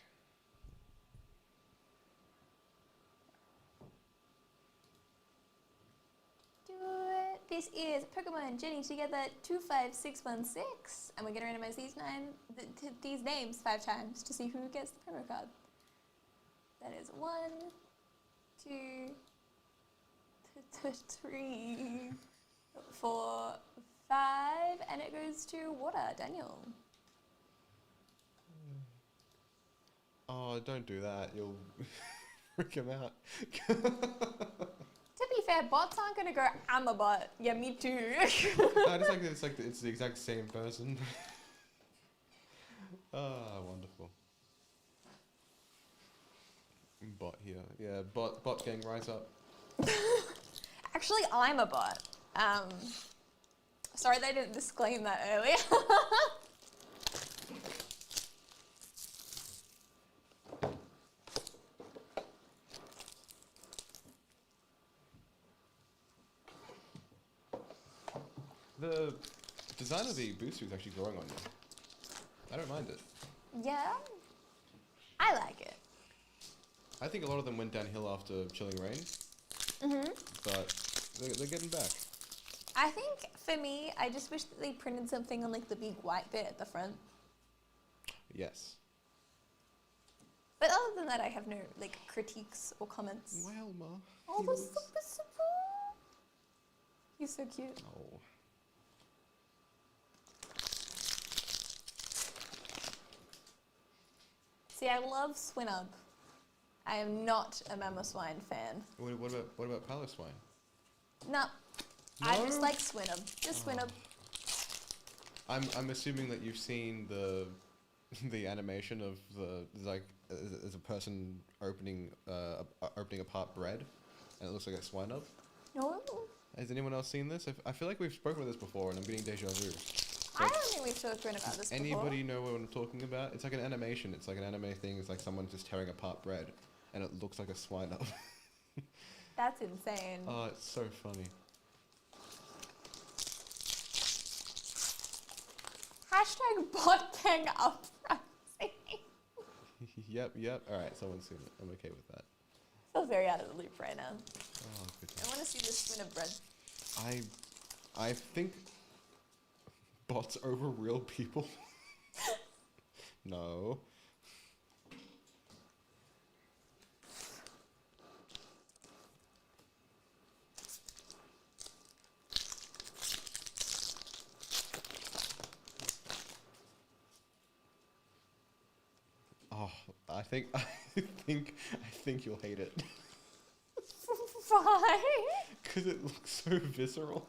Do it. This is Pokemon Jenny Together 25616, and we're gonna randomize these names 5 times to see who gets the promo card. That is 1, 2, 3, 4, 5, and it goes to Water. Daniel. Oh, don't do that. You'll freak him out. To be fair, bots aren't gonna go, "I'm a bot." Yeah, me too. No, it's the exact same person. Ah, wonderful. Bot here. Yeah, bot gang, rise up. Actually, I'm a bot. Sorry they didn't disclaim that earlier. The design of the booster is actually growing on you. I don't mind it. Yeah, I like it. I think a lot of them went downhill after Chilling Reign, but they're getting back. I think for me, I just wish that they printed something on like the big white bit at the front. Yes. But other than that, I have no like critiques or comments. Well, Ma. Oh, that's super super. You're so cute. Oh. See, I love Swinub. I am not a Mamoswine fan. What about Paloswine? No, I No? just like Swinub. Just Swinub. I'm assuming that you've seen the the animation of there's a person opening apart bread, and it looks like a Swinub. No. Has anyone else seen this? I feel like we've spoken about this before, and I'm getting deja vu. I don't think we've spoken about this before. Anybody know what I'm talking about? It's like an animation. It's like an anime thing. It's like someone just tearing apart bread, and it looks like a swine up. That's insane. Oh, it's so funny. Hashtag bot gang uprising. Yep. All right, someone's seen it. I'm okay with that. Feel very out of the loop right now. Oh, I goodness. want to see this spoon of bread. I think bots over real people. No. Oh, I think you'll hate it. Why? Because it looks so visceral.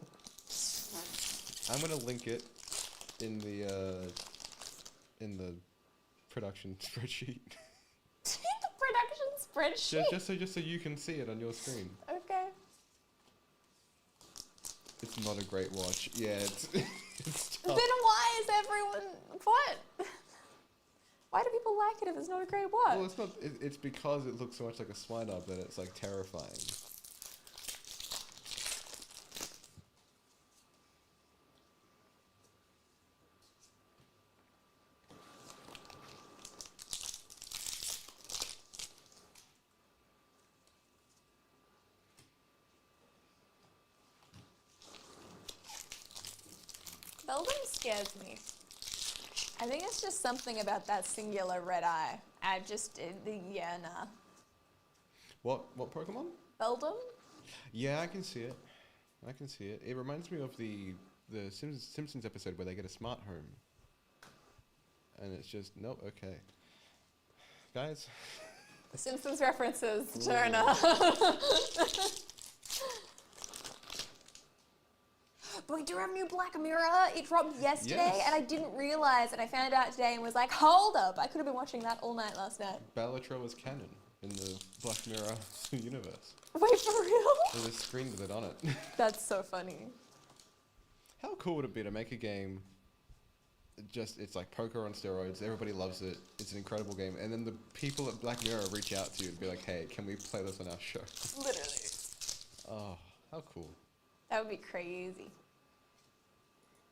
I'm gonna link it in the production spreadsheet. The production spreadsheet. just so you can see it on your screen. Okay. It's not a great watch. Yeah, it's it's Then tough. why is everyone what? Why do people like it if it's not a great watch? Well, it's not. It's because it looks so much like a swine up that it's like terrifying. Beldum scares me. I think it's just something about that singular red eye. Yeah, nah. What Pokemon? Beldum? Yeah, I can see it. I can see it. It reminds me of the Simpsons episode where they get a smart home. And it's just, nope, okay. Guys. Simpsons references, Ooh. Turner. But we do have new Black Mirror. It dropped yesterday, Yes. and I didn't realize, and I found out today and was like, hold up, I could have been watching that all night last night. Bellatrix was canon in the Black Mirror universe. Wait, for real? There's a screen with it on it. That's so funny. How cool would it be to make a game, it's like poker on steroids, everybody loves it, it's an incredible game, and then the people at Black Mirror reach out to you and be like, hey, can we play this on our show? Literally. Oh, how cool. That would be crazy.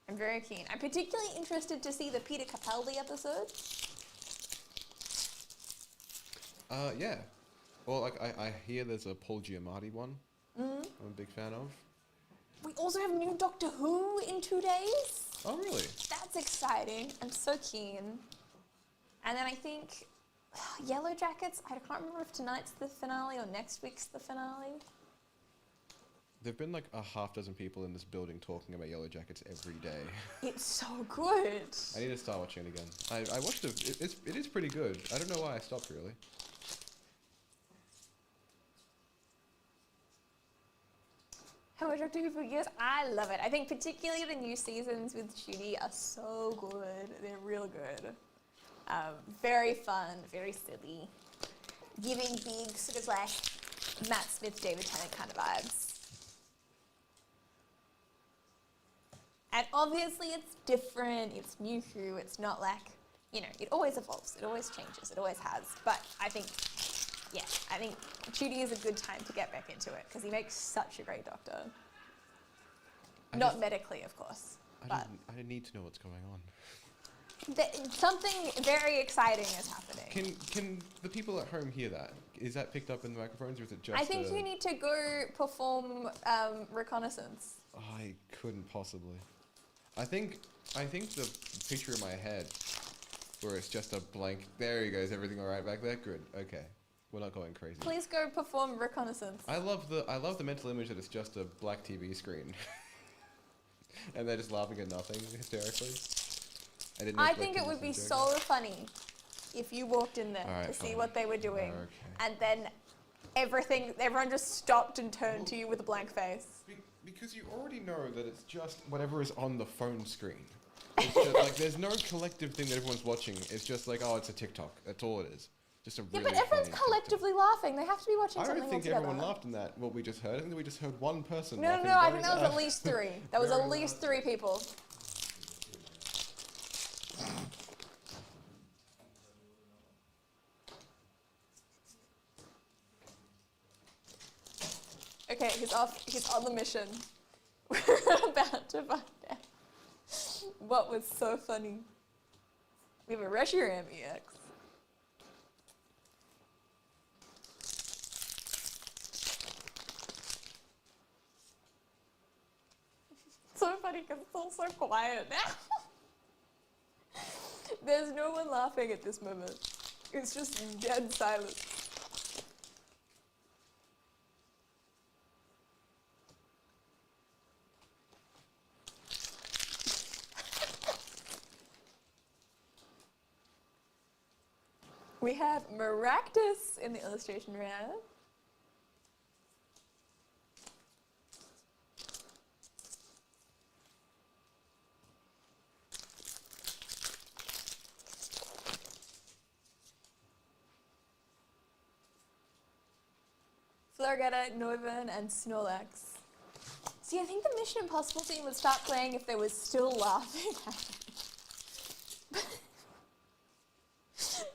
I'm very keen. I'm particularly interested to see the Peter Capaldi episode. Yeah. Well, like, I hear there's a Paul Giamatti one. I'm a big fan of. We also have new Doctor Who in 2 days. Oh, really? That's exciting. I'm so keen. And then I think Yellow Jackets. I can't remember if tonight's the finale or next week's the finale. There've been like a half dozen people in this building talking about Yellow Jackets every day. It's so good. I need to start watching it again. I watched it. It is pretty good. I don't know why I stopped, really. How much Doctor Who for years? I love it. I think particularly the new seasons with Judy are so good. They're real good. Very fun, very silly. Giving big sort of like Matt Smith, David Tennant kind of vibes. And obviously it's different, it's new Who, it's not like, you know, it always evolves, it always changes, it always has. But I think Judy is a good time to get back into it because he makes such a great Doctor. Not medically, of course, but I need to know what's going on. something very exciting is happening. Can the people at home hear that? Is that picked up in the microphones, or is it just? I think you need to go perform reconnaissance. I couldn't possibly. I think the picture in my head, where it's just a blank. There he goes. Everything all right back there? Good. Okay. We're not going crazy. Please go perform reconnaissance. I love the mental image that it's just a black TV screen, and they're just laughing at nothing hysterically. I think it would be so funny if you walked in there to see what they were doing, and then everyone just stopped and turned to you with a blank face. Because you already know that it's just whatever is on the phone screen. It's just, like, there's no collective thing that everyone's watching. It's just like, oh, it's a TikTok. That's all it is. Just a Yeah, really but everyone's funny collectively laughing. They have to be watching TikTok. I something don't think altogether. everyone laughed in that, what we just heard. I think we just heard one person No, laughing I very think that was loud. at least 3. That was Very at least 3 people. okay, he's off. He's on the mission. We're about to find out what was so funny. We have a Reshiram EX. So funny because it's all so quiet now. There's no one laughing at this moment. It's just dead silence. We have Maractus in the illustration round. Florgetta, Noivern, and Snorlax. See, I think the Mission Impossible team would start playing if they were still laughing at it.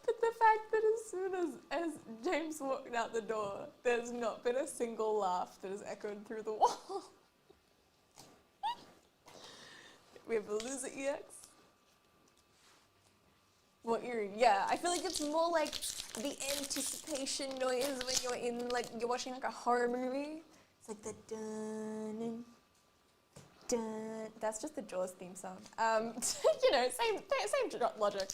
But the fact that as soon as James walked out the door, there's not been a single laugh that has echoed through the wall. We have a Loser EX. What eerie? Yeah, I feel like it's more like the anticipation noise when you're in, like, you're watching like a horror movie. It's like the dun dun. That's just the Jaws theme song. You know, same logic.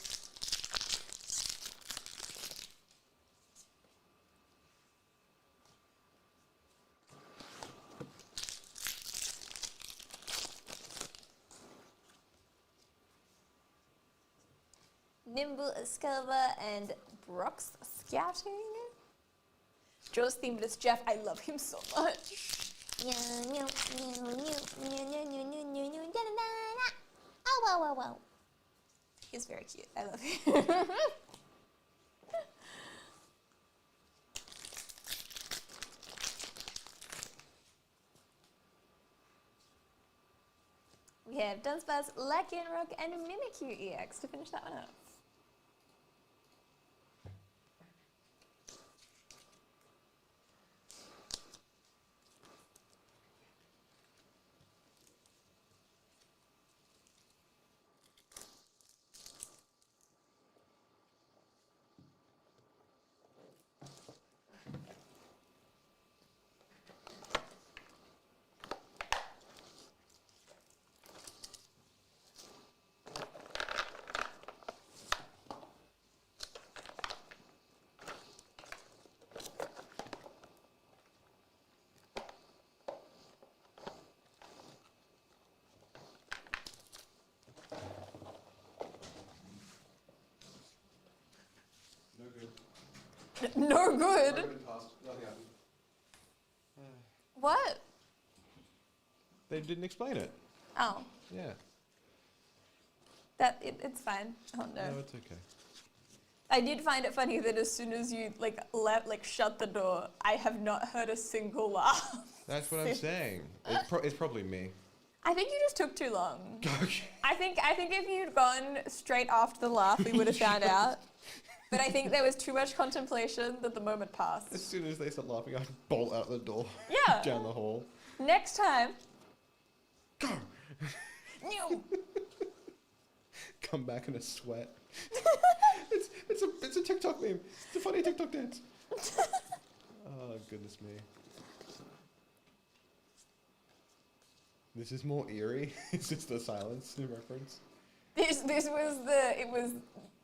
Nimble, Escalva, and Brock's scouting. Jaws themed as Jeff. I love him so much. Oh, wow, wow, wow. He's very cute. I love him. We have Dunsparce, Lycanroc, and Mimikyu EX to finish that one up. No good. Nothing happened. What? They didn't explain it. Oh, Yeah. it's fine. Oh no. No, it's okay. I did find it funny that as soon as you shut the door, I have not heard a single laugh. That's what I'm saying. It's probably me. I think you just took too long. Okay. I think if you'd gone straight after the laugh, we would have found out. But I think there was too much contemplation that the moment passed. As soon as they start laughing, I bolt out the door. Yeah. Down the hall. Next time. Go! No. Come back in a sweat. It's a TikTok meme. It's a funny TikTok dance. Oh, goodness me. This is more eerie. It's just the silence reference. It was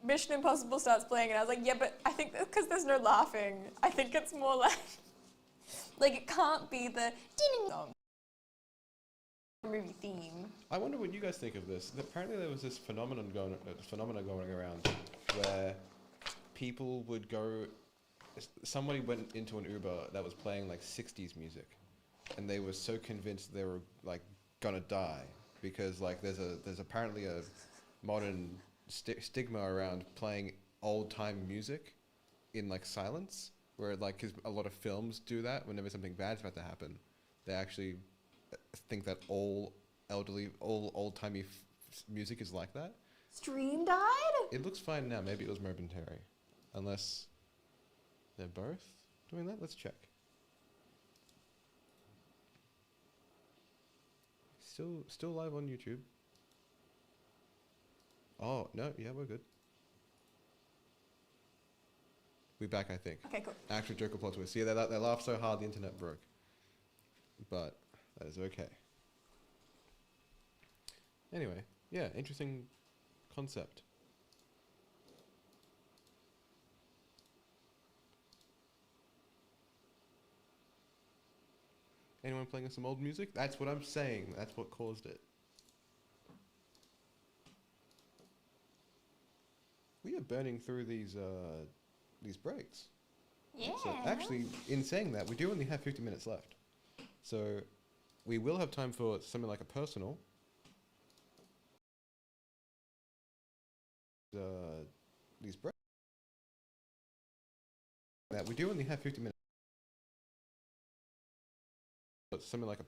Mission Impossible starts playing and I was like, yeah, but I think that's because there's no laughing. I think it's more like it can't be the ding dong movie theme. I wonder what you guys think of this. Apparently there was this phenomenon going around where people would go, somebody went into an Uber that was playing like 60s music and they were so convinced they were like gonna die because like there's apparently a modern stigma around playing old time music in like silence, where like, cause a lot of films do that whenever something bad's about to happen, they actually think that all old-timey music is like that. Stream died? It looks fine now. Maybe it was momentary. Unless they're both doing that. Let's check. Still live on YouTube. Oh no, yeah, we're good. We're back, I think. Okay, cool. Actual Joker plot twist. Yeah, they laughed so hard the internet broke. But that is okay. Anyway, yeah, interesting concept. Anyone playing us some old music? That's what I'm saying. That's what caused it. We are burning through these breaks. Yeah. So actually, in saying that, we do only have 50 minutes left. So we will have time for something like a personal. These breaks. That we do only have 50 minutes. But something like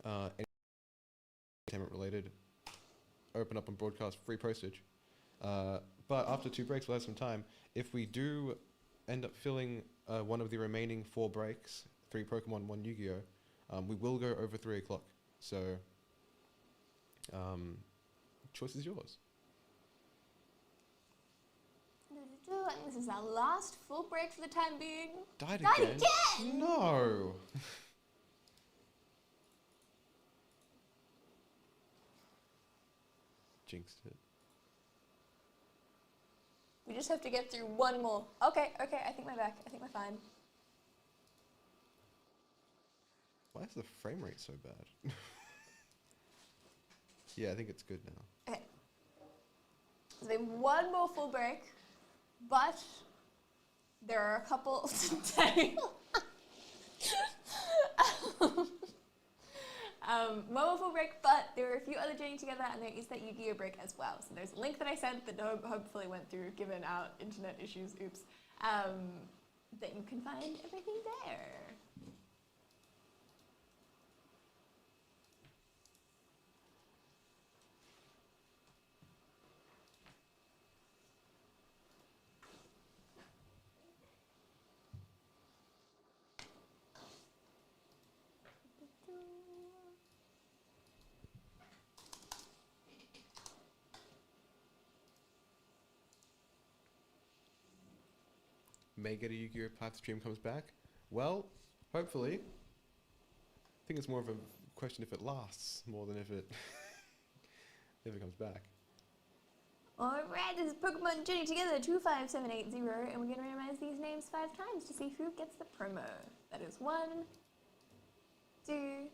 a entertainment related. Open up on broadcast, free postage. But after 2 breaks, we'll have some time. If we do end up filling one of the remaining 4 breaks, 3 Pokemon, 1 Yu-Gi-Oh, we will go over 3 o'clock. So, choice is yours. And this is our last full break for the time being. Died Died again? again! No! Jinxed it. We just have to get through one more. Okay, I think we're back. I think we're fine. Why is the frame rate so bad? Yeah, I think it's good now. Okay. So we have one more full break, but there are a couple today. One more full break, but there are a few other joining together, and there is that Yu-Gi-Oh break as well. So there's a link that I sent that hopefully went through, given our internet issues, oops, that you can find everything there. May get a Yu-Gi-Oh! Pipe stream comes back. Well, hopefully. I think it's more of a question if it lasts more than if it if it comes back. Alright, this is Pokemon Journey Together 25780, and we're going to randomize these names 5 times to see who gets the promo. That is 1, 2,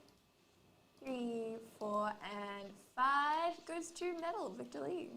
3, 4, and 5 goes to Metal, Victor Lee.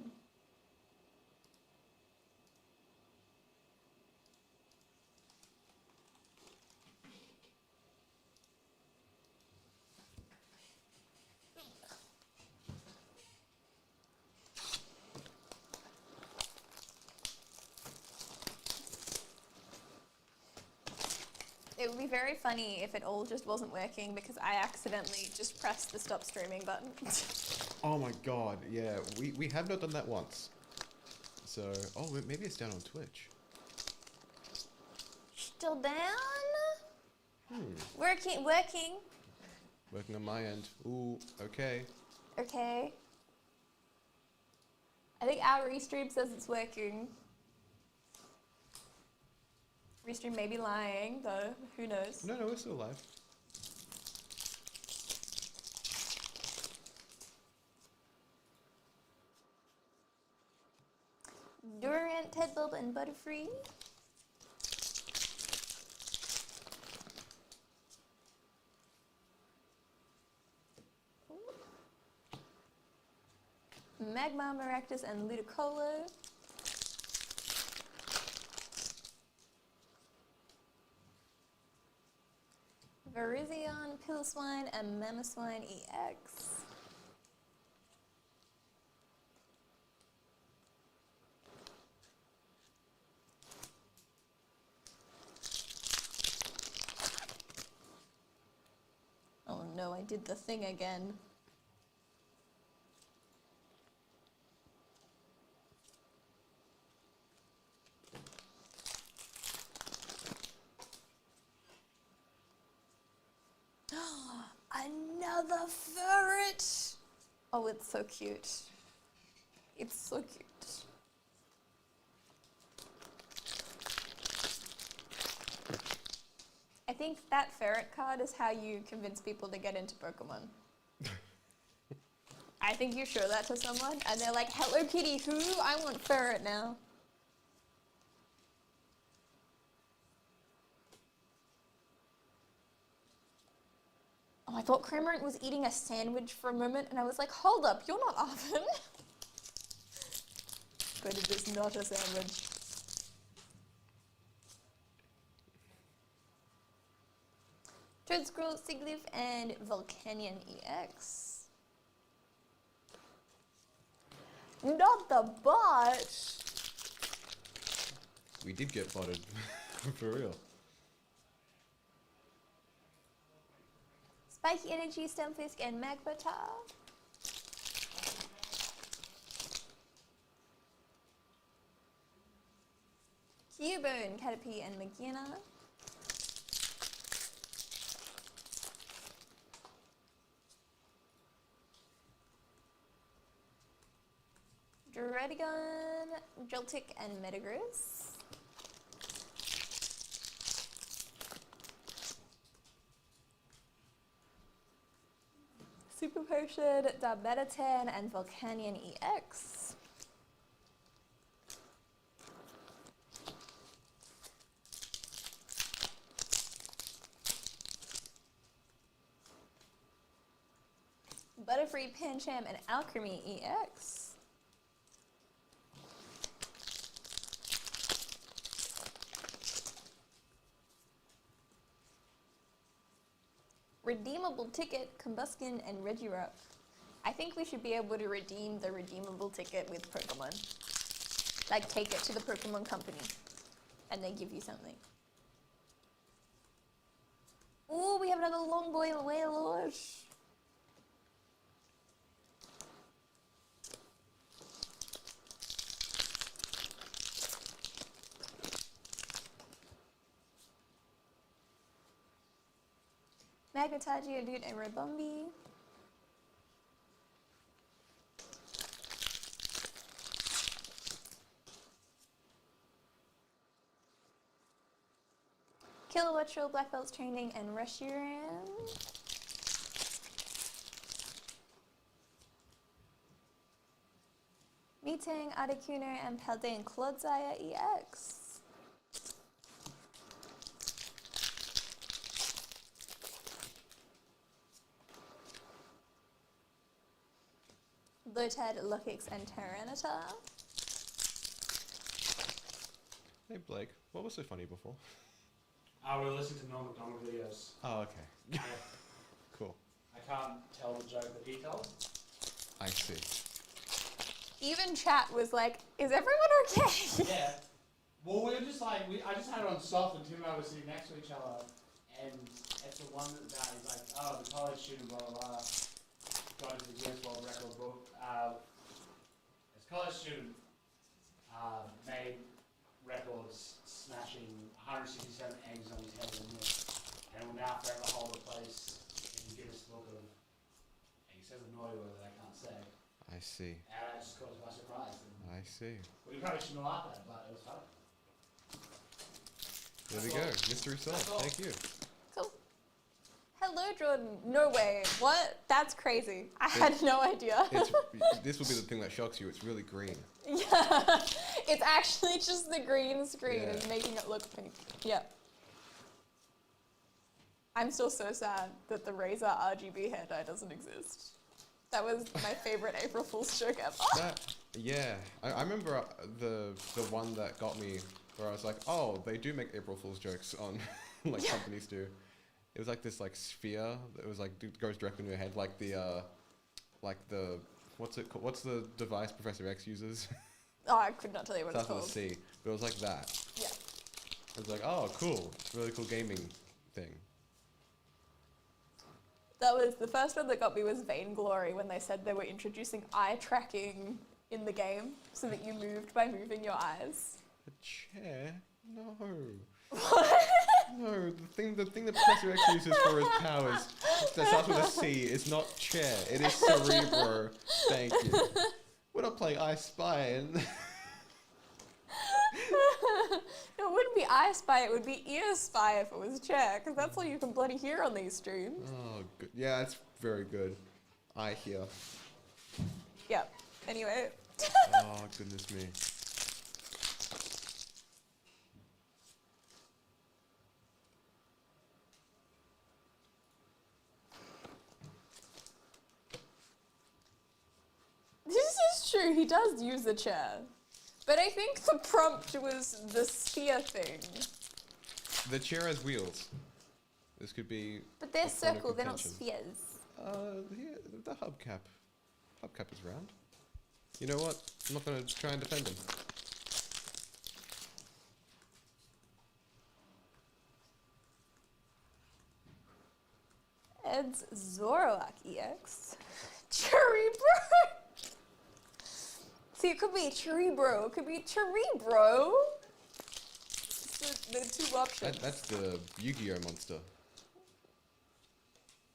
It would be very funny if it all just wasn't working because I accidentally just pressed the stop streaming button. Oh my god, yeah, we have not done that once. So, oh, maybe it's down on Twitch. Still down? Hmm. Working. Working on my end. Ooh, okay. Okay. I think our restream says it's working. Restream may be lying, though. Who knows? No, we're still live. Durant, Tedbulb, and Butterfree. Magmar, Maractus, and Ludicolo. Virizion, Pilswine, and Mamoswine EX. Oh no, I did the thing again. Another a ferret. Oh, it's so cute. It's so cute. I think that ferret card is how you convince people to get into Pokemon. I think you show that to someone and they're like, Hello Kitty, who? I want ferret now. Oh, I thought Cramorant was eating a sandwich for a moment and I was like, hold up, you're not Arvin. But it is not a sandwich. Toedscruel, Sigilyph, and Volcanion EX. Not the bot! We did get botted. For real. Spiky Energy, Stunfisk, and Magmata. Cubone, Caterpie, and Magearna. Dredigon, Joltik, and Metagross. Super Potion, Darmanitan, and Volcanion EX. Butterfree, Pancham, and Alchemy EX. Redeemable ticket, Combuskin, and Regirock. I think we should be able to redeem the redeemable ticket with Pokemon. Like, take it to the Pokemon company, and they give you something. Ooh, we have another Longboy Wailord. Magmata, Geodude, and Ribombee. Kilowattrel, Black Belt's Training, and Reshiram. Metang, Articuno, and Paldean Clodsire EX. Lotad, Lokix, and Tyranitar. Hey Blake, what was so funny before? We were listening to Norm MacDonald videos. Oh, okay. I, Cool. I can't tell the joke that he told. I see. Even chat was like, is everyone okay? Yeah. Well, we were just like, I just had it on soft and Tim and I were sitting next to each other and it's the one that he's like, oh, the college student, blah, blah, blah, got into the Guinness World Record book. This college student made records smashing 167 eggs on his head in a minute and will now forever hold a place in the Guinness Book of, he says a naughty word that I can't say. I see. And that just caught us by surprise. And I see. we probably shouldn't have laughed at it, but it was funny. There we go. Mystery solved. all. Thank you. Cool. Hello, Jordan. No way. What? That's crazy. I had no idea. This will be the thing that shocks you. It's really green. Yeah. It's actually just the green screen Yeah. is making it look pink. Yeah. I'm still so sad that the Razer RGB hair dye doesn't exist. That was my favorite April Fool's joke ever. Yeah. I remember the one that got me where I was like, oh, they do make April Fool's jokes on like companies do. It was like this like sphere that was like goes directly in your head, like the what's it called? What's the device Professor X uses? Oh, I could not tell you what it's Starts with called. a C, but it was like that. Yeah. It was like, oh, cool, really cool gaming thing. That was the first one that got me was Vainglory when they said they were introducing eye tracking in the game so that you moved by moving your eyes. A chair? No. What? No, the thing that Professor X uses for his powers that starts with a C is not chair. It is Cerebro. Thank you. We're not playing I Spy. And No, it wouldn't be I Spy, it would be Ear Spy if it was chair, because that's all you can bloody hear on these streams. oh, good. Yeah, it's very good. I hear. Yep. Anyway. Oh, goodness me. This is true, he does use the chair. But I think the prompt was the sphere thing. The chair has wheels. This could be. But they're a point of circle, they're not contention. spheres. Yeah, the hubcap. Hubcap is round. You know what? I'm not going to try and defend him. Ed's Zoroark EX. Cerebro! See, it could be Cerebro, it could be Cerebro. It's the two options. That's the Yu-Gi-Oh monster.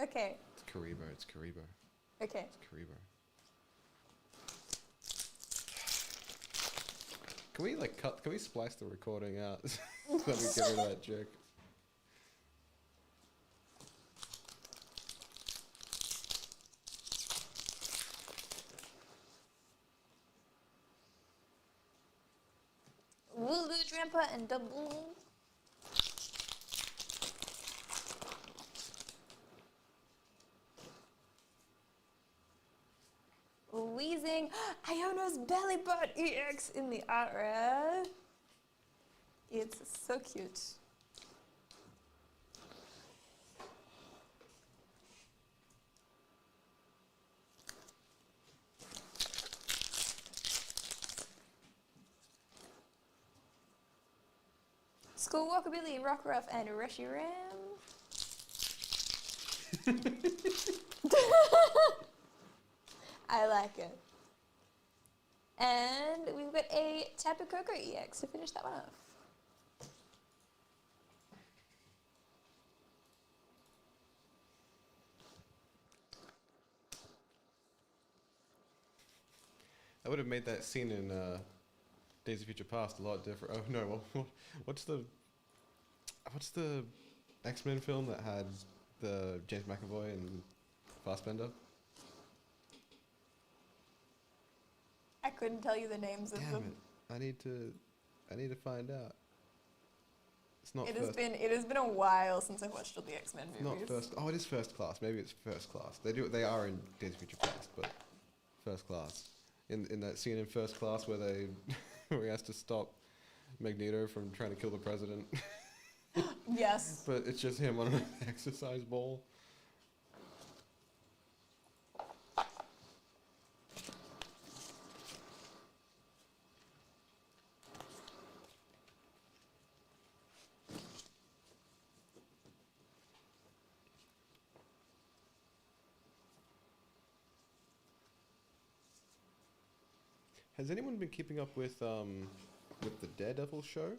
Okay, It's Karibo. It's Karibo. okay. It's Karibo. Can we like cut? Can we splice the recording out? Let me get rid of that joke. Wooloo Drampa and double. Wheezing. Iono's Belly Bot EX in the art rare. It's so cute. School Walkabilly, Rockruff, and Reshiram. I like it. And we've got a Tapu Koko EX to finish that one off. I would have made that scene in Days of Future Past a lot different. Oh no! What's the X-Men film that had the James McAvoy and Fassbender? I couldn't tell you the names of Damn them. it! I need to find out. It's not It first. has been a while since I've watched all the X-Men It's movies. not first. Oh, it is First Class. Maybe it's First Class. They are in Days of Future Past, but First Class. In that scene in First Class where where he has to stop Magneto from trying to kill the president, Yes. but it's just him on an exercise ball. Has anyone been keeping up with the Daredevil show?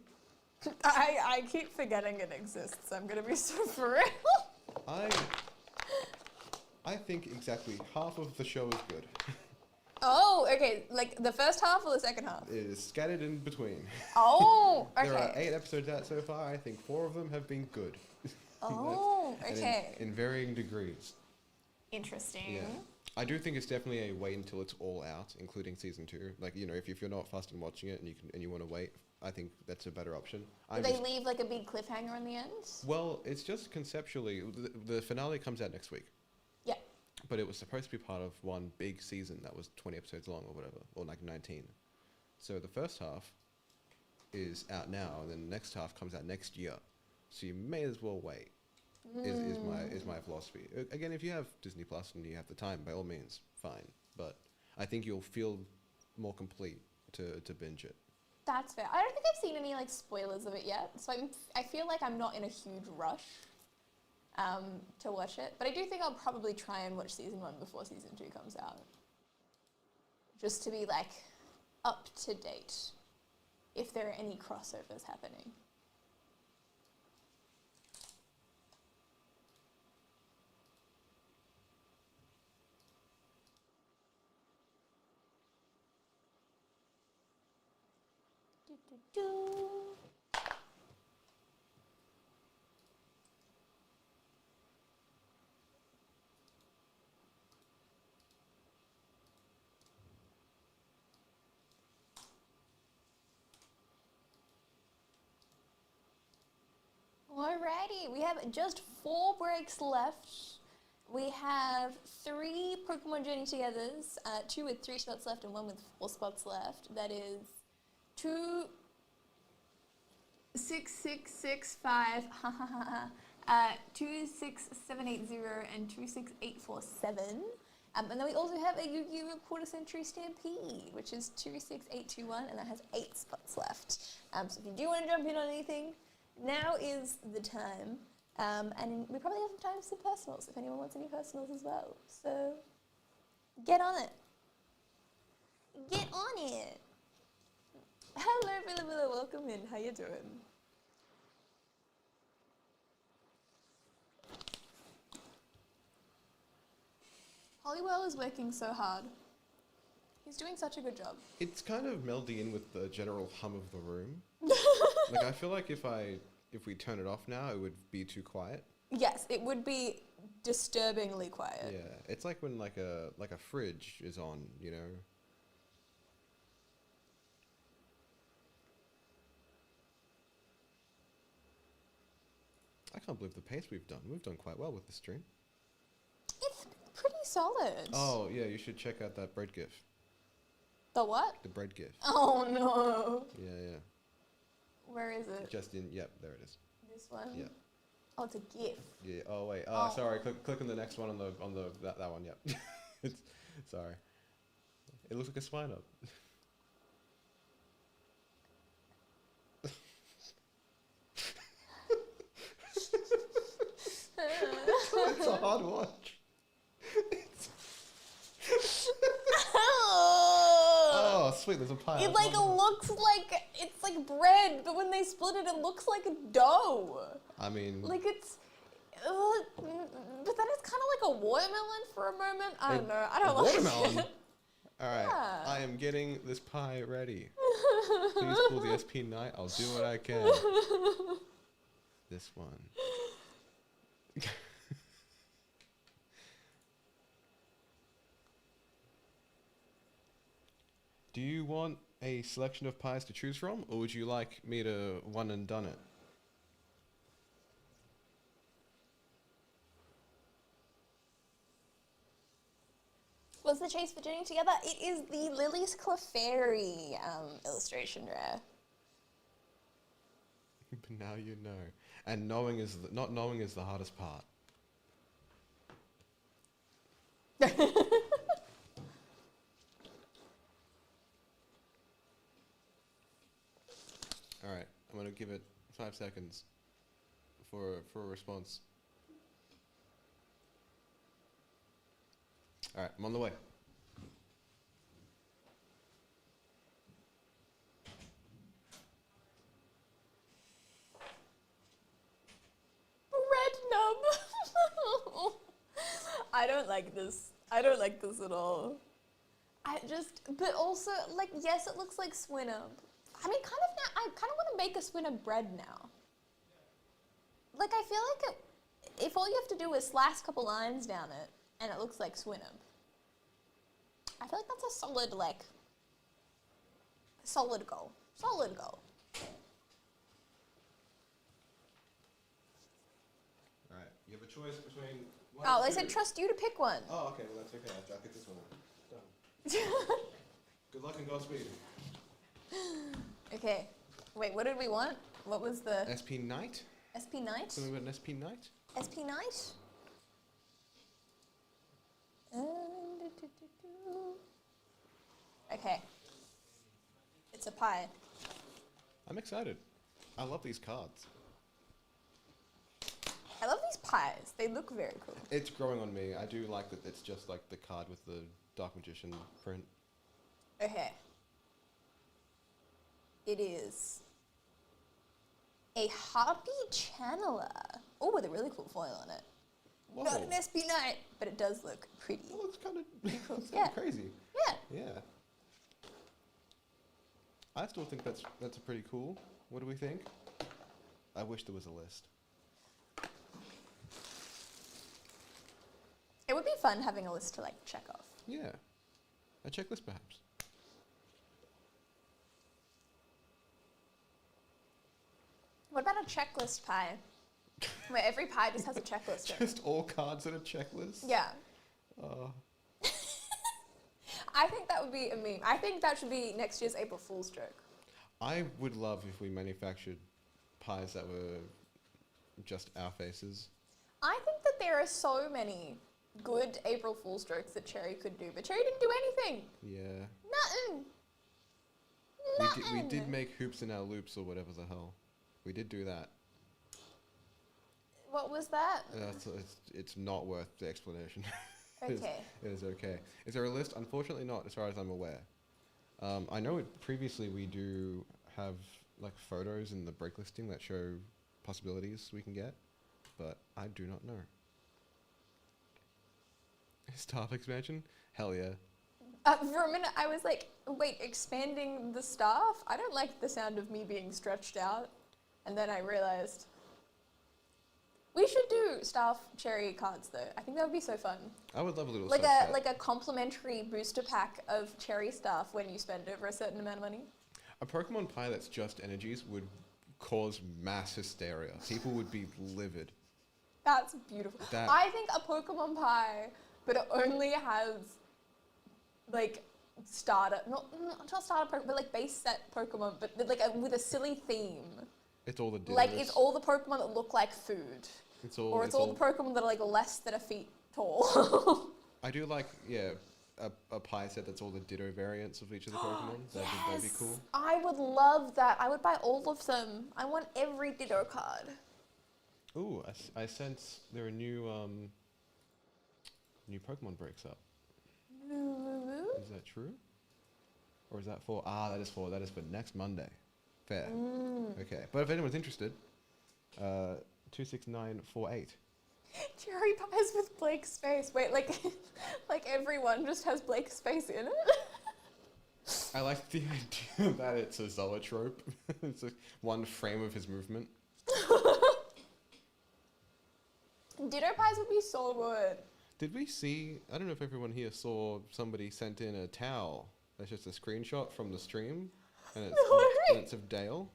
I keep forgetting it exists. I'm gonna be so for real. I think exactly half of the show is good. Oh, okay. Like the first half or the second half? It is scattered in between. Oh, okay. There are 8 episodes out so far. I think 4 of them have been good. Oh, And okay. in varying degrees. Interesting. Yeah. I do think it's definitely a wait until it's all out, including season 2. Like, you know, if you're not fussed in watching it and you want to wait, I think that's a better option. Do they leave like a big cliffhanger on the end? Well, it's just conceptually, the finale comes out next week. Yeah. But it was supposed to be part of one big season that was 20 episodes long or whatever, or like 19. So the first half is out now, and then the next half comes out next year. So you may as well wait. Is my philosophy. Again, if you have Disney Plus and you have the time, by all means, fine. But I think you'll feel more complete to binge it. That's fair. I don't think I've seen any like spoilers of it yet, so I feel like I'm not in a huge rush to watch it. But I do think I'll probably try and watch season 1 before season 2 comes out, just to be like up to date if there are any crossovers happening. Alrighty, we have just 4 breaks left. We have 3 Pokemon Journey Togethers, 2 with 3 spots left and 1 with 4 spots left. That is 2, 6, 6, 6, 5, 2, 6, 7, 8, 0, and 2, 6, 8, 4, 7. And then we also have a Yu-Gi-Oh! Quarter Century Stampede, which is 2, 6, 8, 2, 1, and that has 8 spots left. So if you do want to jump in on anything, now is the time. And we probably have some time for some personals, if anyone wants any personals as well. So, get on it. Get on it. Hello, Villa, welcome in. How you doing? Hollywell is working so hard. He's doing such a good job. It's kind of melding in with the general hum of the room. Like, I feel like if we turn it off now, it would be too quiet. Yes, it would be disturbingly quiet. Yeah, it's like when like a fridge is on, you know. I can't believe the pace we've done. We've done quite well with this stream. It's pretty solid. Oh yeah, you should check out that bread gif. The what? The bread gif. Oh no. Yeah, yeah. Where is it? Just in. Yep, there it is. This one? Yeah. Oh, it's a GIF. Yeah. Oh wait. Oh. Sorry. Click on the next one on the that one. Yep. It's, sorry. It looks like a spine up. It's a hard watch. Oh, sweet, there's a pie. It like looks like it's like bread, but when they split it, it looks like dough. I mean, Like it's, but then it's kind of like a watermelon for a moment. I don't know. I don't like watermelon. it. All right, Yeah. I am getting this pie ready. Please pull the SP Knight. I'll do what I can. This one. Do you want a selection of pies to choose from, or would you like me to one and done it? What's the chase for Journey Together? It is the Lily's Clefairy illustration rare. But now you know, and knowing is not knowing is the hardest part. All right, I'm gonna give it 5 seconds for a response. All right, I'm on the way. Red nub. I don't like this. I don't like this at all. But also, like, yes, it looks like Swinub. I mean, kind of now, I kind of want to make a Swinub bread now. Like, I feel like if all you have to do is slash a couple lines down it, and it looks like Swinub, I feel like that's a solid, like, solid goal. Solid goal. All right, you have a choice between. One Oh, or they two. said trust you to pick one. Oh, okay. Well, that's okay. I'll pick this one. Done. Good luck and Godspeed. Okay. Wait, what did we want? What was the SP Knight. SP Knight? Something about an SP Knight. SP Knight? Okay. It's a pie. I'm excited. I love these cards. I love these pies. They look very cool. It's growing on me. I do like that it's just like the card with the Dark Magician print. Okay. It is a Harpy Channeler. Oh, with a really cool foil on it. Whoa. Not an SP Knight, but it does look pretty. Well, it's kind of Cool. it's Yeah. crazy. Yeah. Yeah. I still think that's a pretty cool. What do we think? I wish there was a list. It would be fun having a list to like check off. Yeah. A checklist perhaps. What about a checklist pie? Where every pie just has a checklist in it. Just all cards in a checklist? Yeah. Uh, I think that would be a meme. I think that should be next year's April Fool's joke. I would love if we manufactured pies that were just our faces. I think that there are so many good April Fool's jokes that Cherry could do, but Cherry didn't do anything. Yeah. Nothing. We Nothing. did make hoops in our loops or whatever the hell. We did do that. What was that? It's not worth the explanation. It is- Okay. It is okay. Is there a list? Unfortunately not, as far as I'm aware. I know previously we do have like photos in the break listing that show possibilities we can get, but I do not know. Staff expansion? Hell yeah. For a minute, I was like, wait, expanding the staff? I don't like the sound of me being stretched out. And then I realized we should do staff Cherry cards though. I think that would be so fun. I would love a little Like stuff a set. like a complimentary booster pack of Cherry staff when you spend over a certain amount of money. A Pokemon pie that's just energies would cause mass hysteria. People would be livid. That's beautiful. That- I think a Pokemon pie, but it only has like starter, not starter Pokemon, but like base set Pokemon, but like with a silly theme. It's all the dinners. Like it's all the Pokemon that look like food, It's all. or it's all the Pokemon that are like less than a feet tall. I do like a pie set that's all the Ditto variants of each of the Pokemon. That'd be cool. I would love that. I would buy all of them. I want every Ditto card. Ooh, I sense there are new Pokemon breaks up. Is that true? Or is that for? That is for next Monday. Fair. Okay, but if anyone's interested, 26948. Cherry pies with Blake Space. Wait, like, like everyone just has Blake Space in it? I like the idea that it's a zoetrope. It's like one frame of his movement. Ditto pies would be so good. Did we see? I don't know if everyone here saw somebody sent in a towel. That's just a screenshot from the stream, and it's, No and it's of Dale.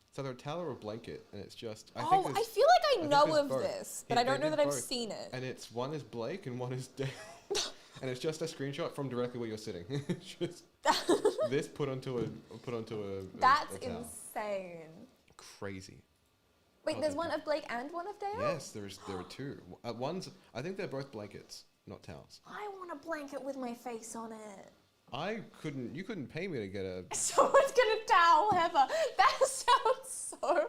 It's either a towel or a blanket, and it's just. I I think feel there's- like I think know there's of both. this, but Yeah, I don't know there's that I've both. seen it. And it's one is Blake and one is Dale, and it's just a screenshot from directly where you're sitting. It's just this put onto a That's a towel. insane. Crazy. Wait, Oh, there's thank one of Blake and one of Dale? Yes, there are two. One's I think they're both blankets, not towels. I want a blanket with my face on it. You couldn't pay me to get a. Someone's gonna towel Heather. That sounds so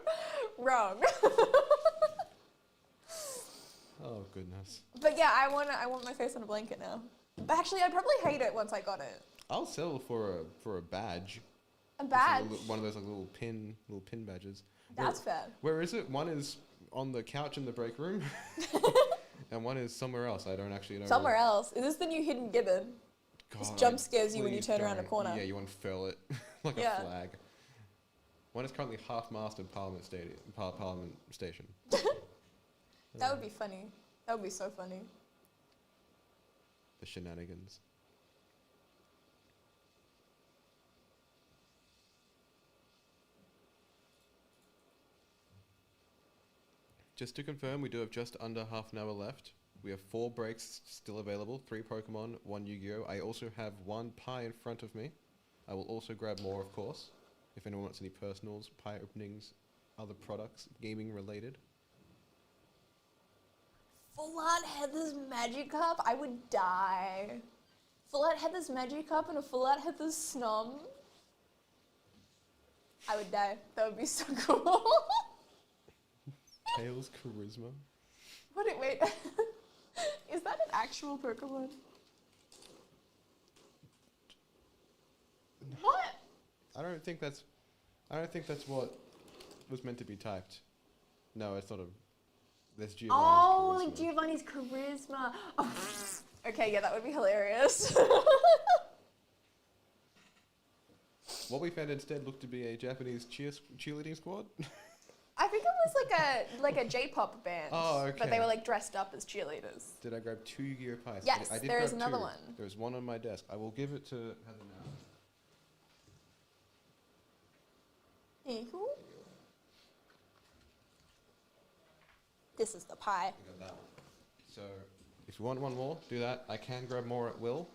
wrong. Oh goodness. But yeah, I want my face on a blanket now. But actually, I'd probably hate it once I got it. I'll settle for a badge. A Just badge. one of those like little pin badges. That's fair. Where is it? One is on the couch in the break room, and one is somewhere else. I don't actually know. Somewhere else. Is this the new hidden gibbon? Just God, jump scares you when you please turn around a don't. corner. Yeah, you unfurl it like Yeah. a flag. One is currently half-mast in Parliament Station. That would be funny. That would be so funny. The shenanigans. Just to confirm, we do have just under half an hour left. We have 4 breaks still available, 3 Pokemon, 1 Yu-Gi-Oh! I also have 1 pie in front of me. I will also grab more, of course, if anyone wants any personals, pie openings, other products, gaming related. Full Art Heather's Magikarp? I would die. Full Art Heather's Magikarp and a Full Art Heather's Snom? I would die. That would be so cool. Tails Charisma. Wait. Is that an actual Pokemon? What? I don't think that's what was meant to be typed. No, it's not a. There's Giovanni's Oh, Charisma. like Giovanni's Charisma. Oh, okay, yeah, that would be hilarious. What we found instead looked to be a Japanese cheerleading squad. I think it was like a J-pop band. Oh, But they okay. were like dressed up as cheerleaders. Did I grab 2 Yu-Gi-Oh pies? Yes, I did there grab is another 2. one. There's one on my desk. I will give it to Heather now. Ew. This is the pie. I got that one. So, if you want one more, do that. I can grab more at will.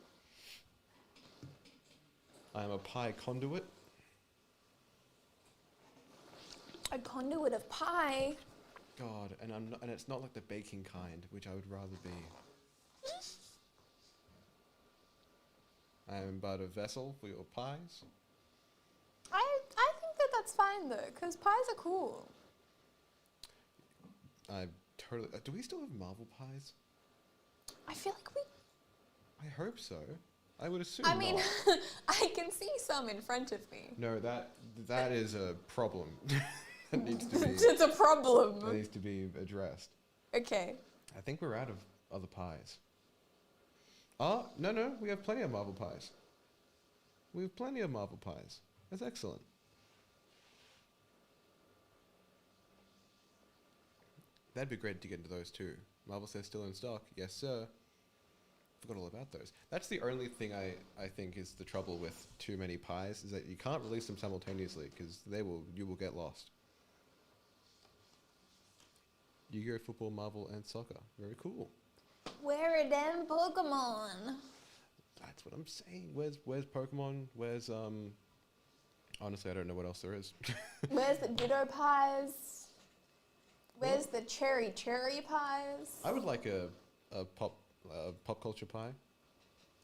I am a pie conduit. A conduit of pie. God, and and it's not like the baking kind, which I would rather be. I am but a vessel for your pies. I think that that's fine though, because pies are cool. I totally. Do we still have Marvel pies? I feel like we. I hope so. I would assume. I mean, not. I can see some in front of me. No, that is a problem. that needs to be It's a problem. that needs to be addressed. Okay. I think we're out of other pies. Oh, no, we have plenty of Marvel pies. We have plenty of Marvel pies. That's excellent. That'd be great to get into those too. Marvel says still in stock. Yes, sir. Forgot all about those. That's the only thing I think is the trouble with too many pies, is that you can't release them simultaneously because you will get lost. Yu-Gi-Oh! Football, Marvel, and soccer. Very cool. Where are them Pokemon? That's what I'm saying. Where's Pokemon? Where's honestly I don't know what else there is. Where's the Ditto pies? Where's the cherry pies? I would like a pop culture pie.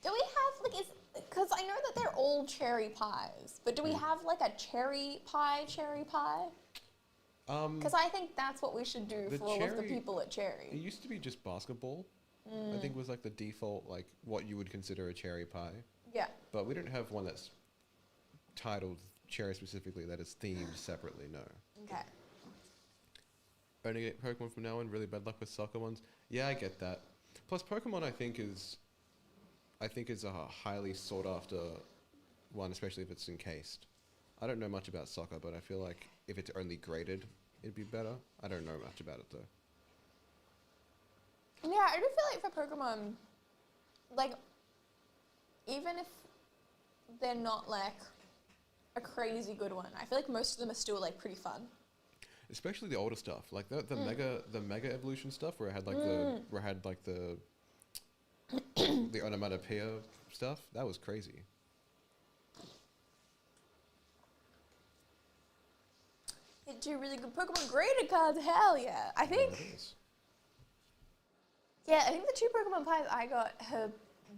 Do we have like because I know that they're all cherry pies, but do we have like a cherry pie? Because I think that's what we should do The for all of the cherry- people at It Cherry. used to be just basketball. I think was like the default, like what you would consider a cherry pie. Yeah. But we don't have one that's titled cherry specifically that is themed separately. No. Okay. Only get Pokemon from now on. Really bad luck with soccer ones. Yeah, I get that. Plus, Pokemon I think is a highly sought after one, especially if it's encased. I don't know much about soccer, but I feel like if it's only graded, it'd be better. I don't know much about it though. Yeah, I do feel like for Pokemon, like, even if they're not like a crazy good one, I feel like most of them are still like pretty fun. Especially the older stuff, like the mega evolution stuff, where it had like the the onomatopoeia stuff. That was crazy. Hit two really good Pokemon graded cards, hell yeah! I think, Yeah, it is. yeah, I think the two Pokemon pies I got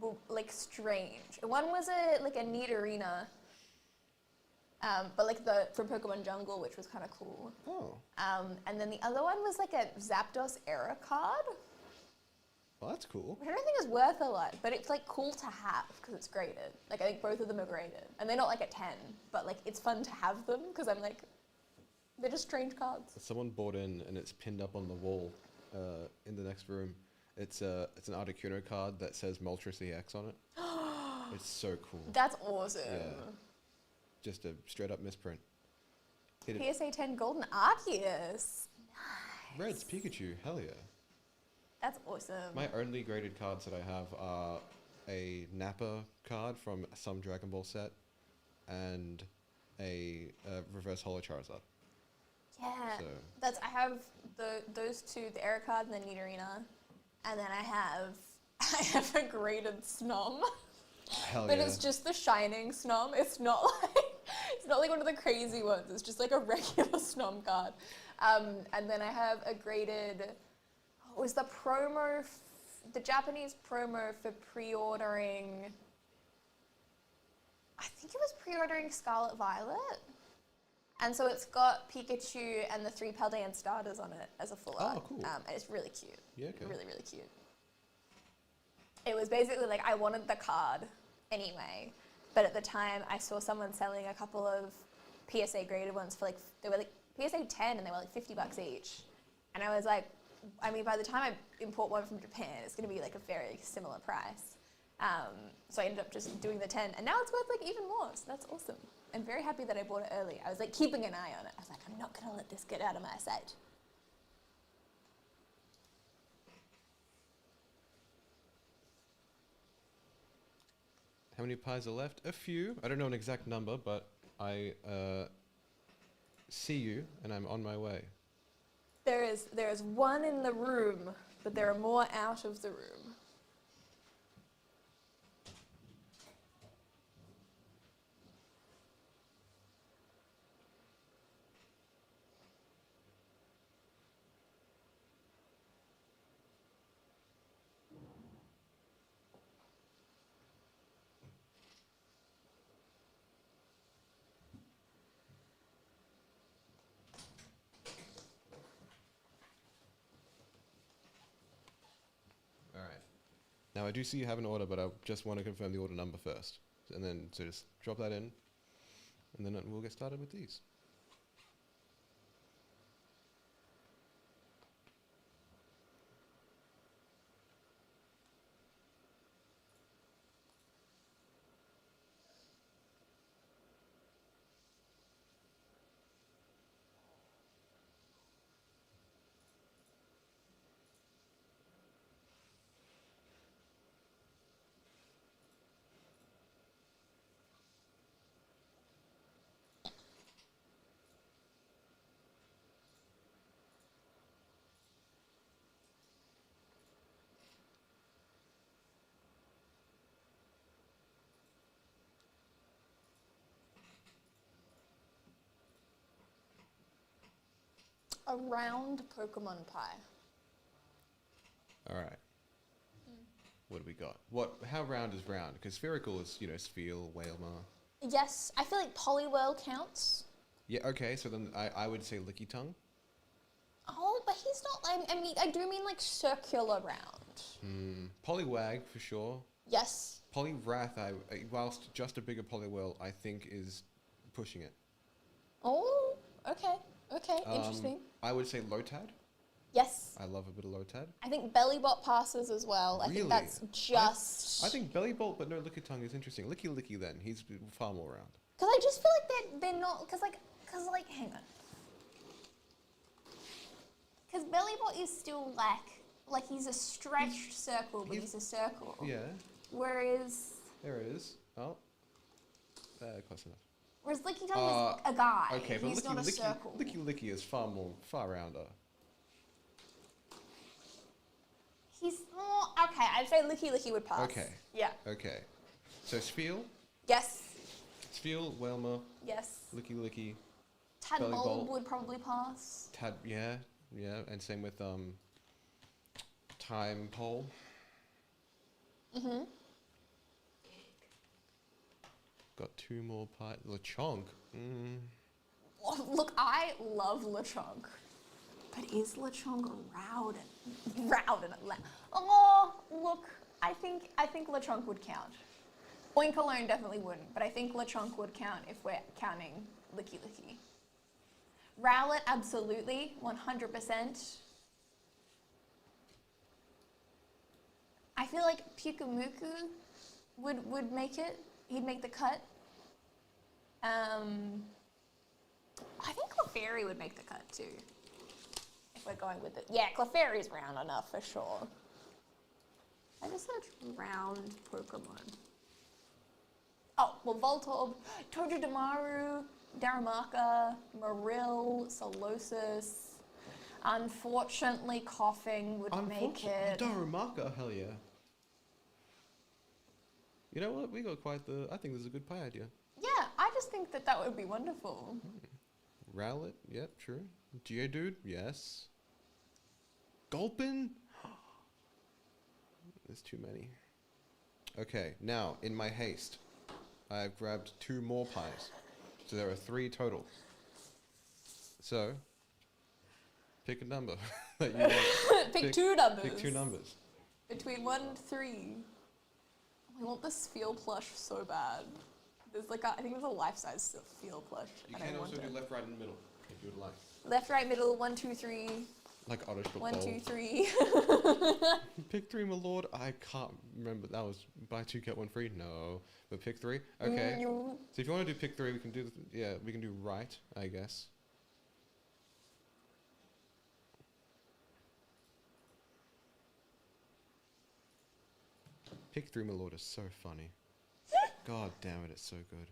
were like strange. One was a Nidorina, but like from Pokemon Jungle, which was kind of cool. Oh, And then the other one was like a Zapdos era card, well, that's cool. which I don't think is worth a lot, but it's like cool to have because it's graded. Like I think both of them are graded, and they're not like a 10, but like it's fun to have them because I'm like, they're just strange cards. Someone bought in, and it's pinned up on the wall in the next room. It's an Articuno card that says Moltres EX on it. It's so cool. That's awesome. Yeah. Just a straight up misprint. Hit it. PSA 10 Golden Arceus. Red's Pikachu, hell yeah. That's awesome. My only graded cards that I have are a Nappa card from some Dragon Ball set and a reverse holo Charizard. Yeah, So- I have those two, the Era card and the Nidorina, and then I have a graded Snom, Hell but yeah. it's just the shining Snom. It's not like one of the crazy ones. It's just like a regular Snom card, and then I have a graded. What was the promo? The Japanese promo for pre-ordering. I think it was pre-ordering Scarlet Violet. And so it's got Pikachu and the 3 Paldean starters on it as a full art. cool. And it's really cute. Yeah, okay. Really, really cute. It was basically like I wanted the card anyway, but at the time I saw someone selling a couple of PSA graded ones for like, they were like PSA 10 and they were like $50 each. And I was like, I mean, by the time I import one from Japan, it's going to be like a very similar price. So I ended up just doing the 10, and now it's worth like even more. So that's awesome. I'm very happy that I bought it early. I was like keeping an eye on it. I was like, I'm not gonna let this get out of my sight. How many pies are left? A few. I don't know an exact number, but I see you, and I'm on my way. There is one in the room, but there are more out of the room. All right. Now I do see you have an order, but I just want to confirm the order number first, and then so just drop that in, and then we'll get started with these. A round Pokemon pie. All right. What do we got? How round is round? Because spherical is, sphere, Wailmer. Yes, I feel like Poliwhirl counts. Yeah, okay, so then I would say Licky Tongue. Oh, but he's not. I mean, I do mean like circular round. Poliwag, for sure. Yes. Poliwrath, whilst just a bigger Poliwhirl, I think is pushing it. Oh, okay. Okay, interesting. I would say Lotad. Yes. I love a bit of Lotad. I think Bellybot passes as well. I Really? think that's just... I think Bellybolt, but no Licky Tongue is interesting. Licky then, he's far more round. Because I just feel like they're not... Because hang on. Because Bellybot is still like he's a stretched circle, but he's a circle. Yeah, Whereas... there it is. Oh, close enough. Whereas Licky Tongue is a guy. Okay, but he's not a circle. Licky is far rounder. He's more... Okay, I'd say Licky would pass. Okay. Yeah. Okay, so Spiel, Yes. Wailmer, Yes. Licky, Tadbulb Bellybolt. would probably pass. Tad, yeah, and same with Time Pole. Got two more pies. Lechonk. Oh, look, I love Lechonk. But is Lechonk round and oh, look, I think Lechonk would count. Oink alone definitely wouldn't, but I think Lechonk would count if we're counting Licky. Rowlet, absolutely, 100%. I feel like Pyukumuku would make it. He'd make the cut. I think Clefairy would make the cut too. If we're going with it. Yeah, Clefairy's round enough for sure. I just searched round Pokemon. Oh, well, Voltorb, Togedemaru, Darumaka, Marill, Solosis. Unfortunately, Coughing would make it. Darumaka, hell yeah. You know what? We got I think this is a good pie idea. Yeah, I just think that would be wonderful. Rowlet, yep, true. Geodude, yes. Gulpin? There's too many. Okay, now, in my haste, I've grabbed two more pies. So there are 3 total. So, pick a number that you want. Pick 2 numbers. Pick 2 numbers. Between 1 and 3. I want the Sphere plush so bad. There's like I think there's a life-size Sphere plush. You and I can want also do it. left, right, and middle, if you would like. Left, right, middle, 1, 2, 3. Like Oddish Football. 1, 2, 3. Pick 3, my lord. I can't remember. That was buy 2 get 1 free. No, but pick 3. Okay. So if you want to do pick 3, we can do. We can do right, I guess. Pick 3, my lord, is so funny. God damn it, it's so good.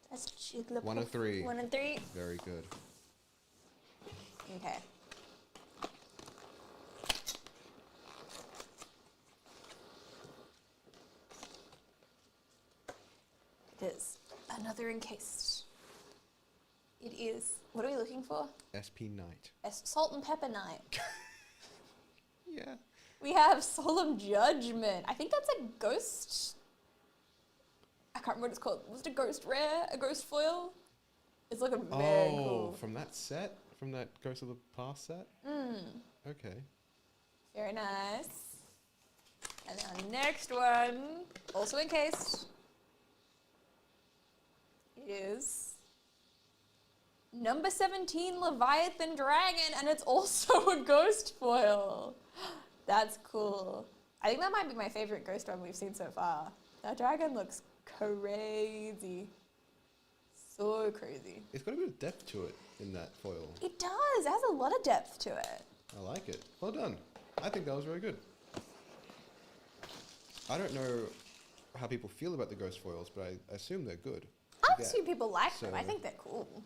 That's Jigglypuff. 1 of 3. 1 and 3. Very good. Okay. It is another encased. It is. What are we looking for? SP Knight. Salt and Pepper Knight. Yeah. We have Solemn Judgment. I think that's a ghost. I can't remember what it's called. Was it a ghost rare? A ghost foil? It's looking very cool. From that set? From that Ghost of the Past set? Okay. Very nice. And then our next one, also encased, is number 17 Leviathan Dragon, and it's also a ghost foil. That's cool. I think that might be my favorite ghost one we've seen so far. That dragon looks crazy. So crazy. It's got a bit of depth to it in that foil. It does. It has a lot of depth to it. I like it. Well done. I think that was really good. I don't know how people feel about the ghost foils, but I assume they're good. I've Yeah. seen people like them. I So- think they're cool.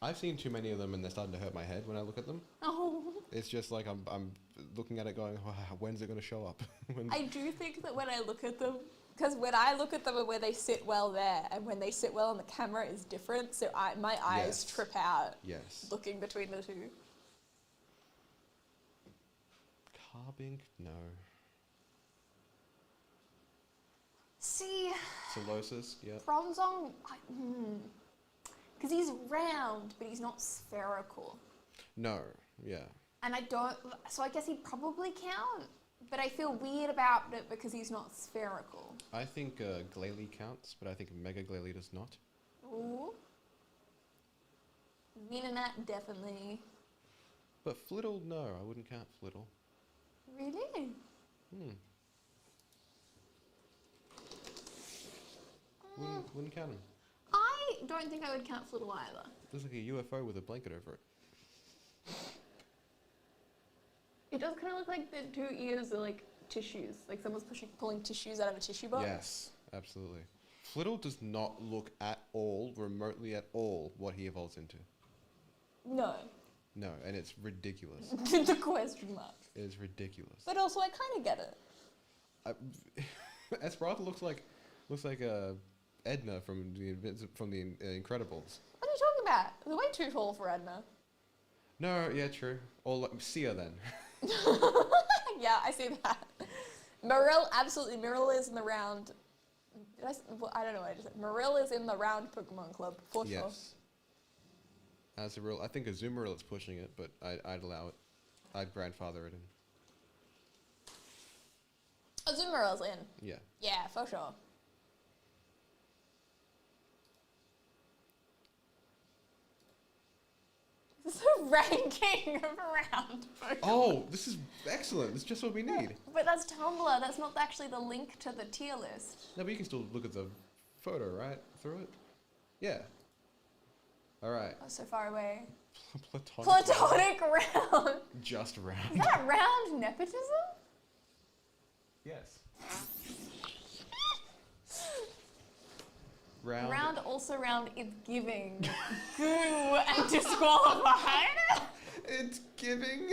I've seen too many of them and they're starting to hurt my head when I look at them. Oh. It's just like I'm looking at it going, "Wow, when's it going to show up?" When's- I do think that when I look at them, because when I look at them and where they sit well there, and when they sit well on the camera is different, so my eyes Yes. trip out Yes. looking between the two. Carbink? No. See, Solosis? Yeah. Bronzong, because he's round, but he's not spherical. No. Yeah. And I don't, so I guess he'd probably count, but I feel weird about it because he's not spherical. I think Glalie counts, but I think Mega Glalie does not. Ooh. Venonat, definitely. But Flittle, no, I wouldn't count Flittle. Really? Wouldn't count him. I don't think I would count Flittle either. Looks like a UFO with a blanket over it. It does kind of look like the two ears are like tissues, like someone's pulling tissues out of a tissue box. Yes, absolutely. Flittle does not look at all, remotely at all, what he evolves into. No. No, and it's ridiculous. The question mark. It is ridiculous. But also, I kind of get it. Esperanza looks like Edna from the Incredibles. What are you talking about? They're way too tall for Edna. No, yeah, true. Or like Sia then. Yeah, I see that. Marill, absolutely. Marill is in the round. I don't know what I just said. Marill is in the round Pokemon Club, for sure. Yes. Azurill, I think Azumarill is pushing it, but I'd allow it. I'd grandfather it in. Azumarill's in. Yeah. Yeah, for sure. This is a ranking of round Pokemon. Oh, this is excellent. This is just what we need. But that's Tumblr. That's not actually the link to the tier list. No, but you can still look at the photo, right? Through it? Yeah. All right. Oh, so far away. Platonic. Platonic round. Just Is round. that round nepotism? Yes. Round. Round also round is giving. Goo and disqualified. It's giving.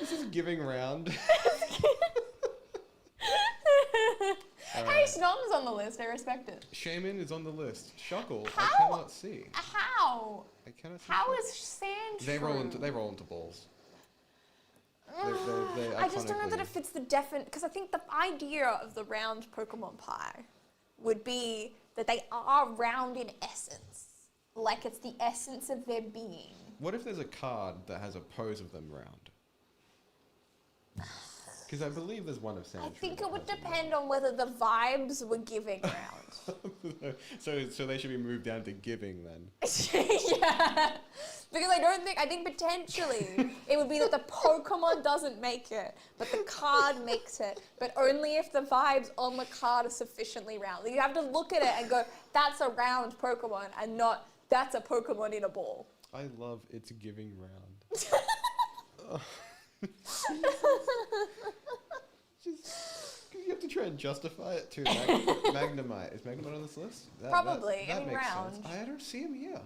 This is giving round. Hey, Snom's on the list. I respect it. Shaman is on the list. Shuckle, I How? cannot see. How? I cannot see. How Shuckle. is Sand They roll into balls. They I just don't know that iconically- it fits the definite, because I think the idea of the round Pokemon pie would be that they are round in essence. Like it's the essence of their being. What if there's a card that has a pose of them round? Because I believe there's one of Sandshrew. I think it would depend on whether the vibes were giving round. So they should be moved down to giving then. Yeah. Because I think potentially it would be that the Pokemon doesn't make it, but the card makes it, but only if the vibes on the card are sufficiently round. You have to look at it and go, that's a round Pokemon, and not, that's a Pokemon in a ball. I love It's Giving Round. Just, you have to try and justify it too. Magnemite. Is Magnemite on this list? Probably, That I mean, makes round. sense. I don't see him here.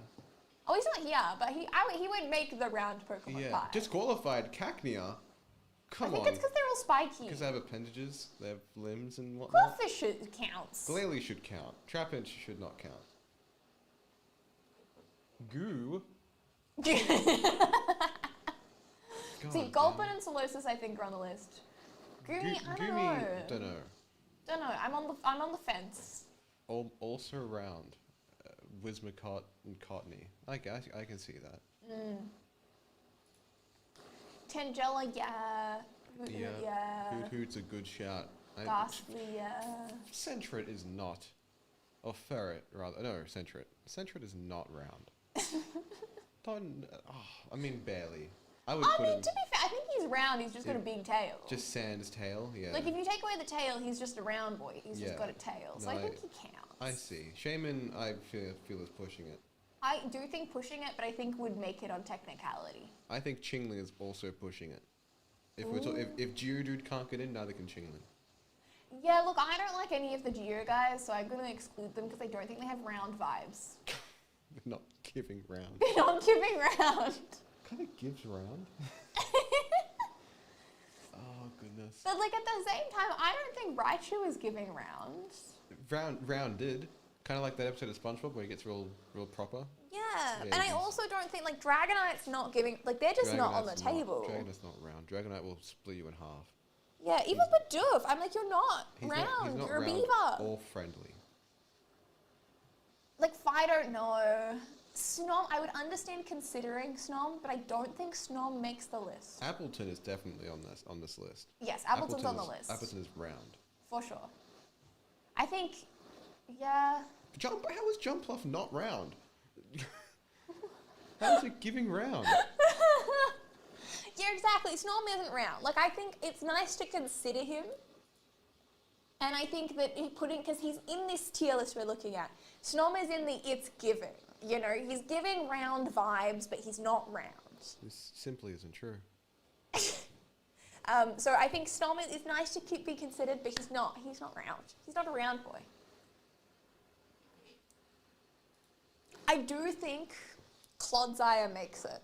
Oh, he's not here, but he would make the round Pokemon Yeah. pie. Disqualified Cacnea. I Come think on. it's because they're all spiky. Because they have appendages, they have limbs and whatnot. Qwilfish counts. Glalie should count. Trapinch should not count. Goo. See, God Gulpin damn. and Solosis I think are on the list. Goomy, I don't Goomy, know. don't know. Don't know. I'm on the fence. Also round. Whimsicott and Cottony. I can see that. Tangela, yeah. Hoot, Yeah. yeah. Hoot Hoot's a good shout. Ghastly, yeah. Sentret is not. Or Ferret, rather. No, Sentret. Sentret is not round. I mean, barely. I would I put mean, him to be fair, I think he's round. He's just got a big tail. just Sans tail, yeah. Like, if you take away the tail, he's just a round boy. He's Yeah. just got a tail. So No, I think he counts. I see. Shaman, I feel is pushing it. I do think pushing it, but I think would make it on technicality. I think Chingling is also pushing it. If Geodude can't get in, neither can Chingling. Yeah, look, I don't like any of the Geo guys, so I'm going to exclude them because I don't think they have round vibes. Not giving round. They're not giving round. Kind of gives round. Oh goodness. But like at the same time, I don't think Raichu is giving round. Round did. Kind of like that episode of SpongeBob where he gets real proper. Yeah, Yeah, and I he's- also don't think like Dragonite's not giving, like they're just not on the table. Dragonite's not round. Dragonite will split you in half. Yeah, even Bidoof, I'm like, you're not round, you're a round beaver. or friendly. Like, I don't know. Snom, I would understand considering Snom, but I don't think Snom makes the list. Appleton is definitely on this list. Yes, Appleton's on the list. Appleton is round. For sure. I think, yeah. How is Jumpluff not round? How is it giving round? Yeah, exactly. Snom isn't round. Like, I think it's nice to consider him. And I think that because he's in this tier list we're looking at, Snom is in the it's giving. You know, he's giving round vibes, but he's not round. This simply isn't true. So I think Snom is nice to be considered, but he's not round. He's not a round boy. I do think Clodsire makes it.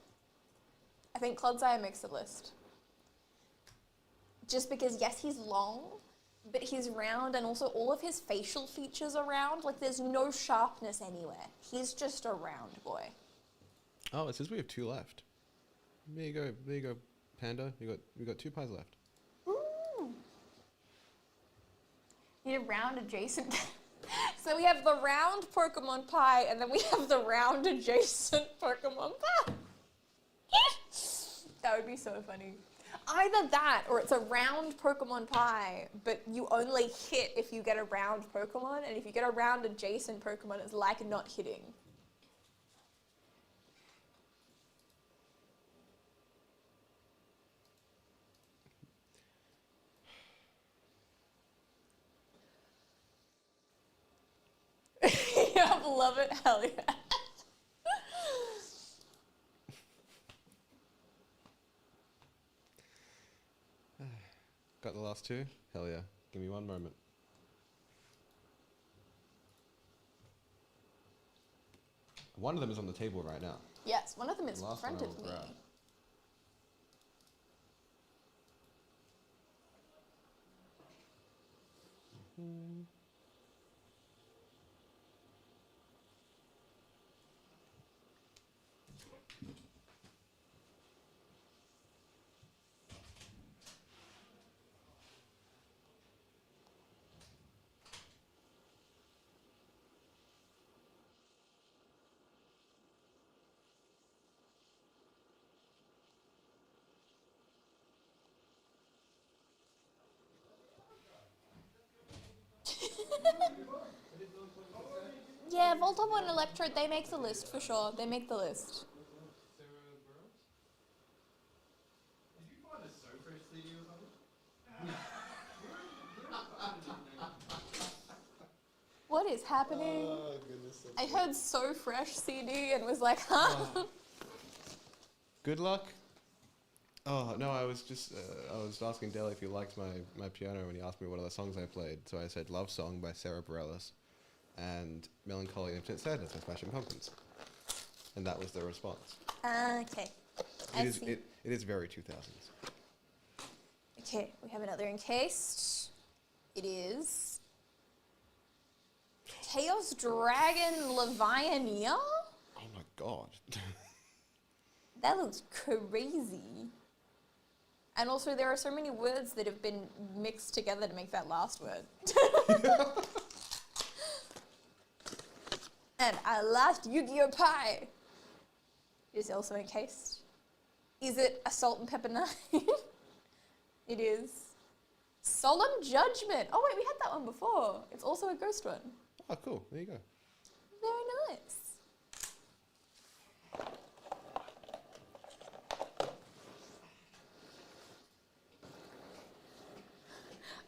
I think Clodsire makes the list. Just because, yes, he's long, but he's round, and also all of his facial features are round. Like, there's no sharpness anywhere. He's just a round boy. Oh, it says we have 2 left. There you go, Panda. We got 2 pies left. Ooh. Need a round adjacent. So we have the round Pokemon pie, and then we have the round adjacent Pokemon pie. That would be so funny. Either that, or it's a round Pokemon pie, but you only hit if you get a round Pokemon, and if you get a round adjacent Pokemon, it's like not hitting. Yeah, love it, hell yeah. Got the last 2? Hell yeah. Give me one moment. One of them is on the table right now. Yes, one of them is The in last front one I of will me. grab. Yeah, Voltoball and Electrode, they make the list for sure. They make the list. Did you find a So Fresh CD or something? What is happening? Oh, goodness. I heard So Fresh CD and was like, huh? Good luck. Oh no, I was just I was asking Dale if he liked my piano, and he asked me what other songs I played. So I said "Love Song" by Sarah Bareilles, and "Melancholy Infinite Sadness" by Smashing Pumpkins, and that was the response. Okay. I see. It is very 2000s. Okay, we have another encased. It is Chaos Dragon Levianeer? Oh my god. That looks crazy. And also, there are so many words that have been mixed together to make that last word. And our last Yu-Gi-Oh! Pie is also encased. Is it a Salt and Pepper 9? It is. Solemn Judgment. Oh wait, we had that one before. It's also a ghost one. Oh cool. There you go. Very nice.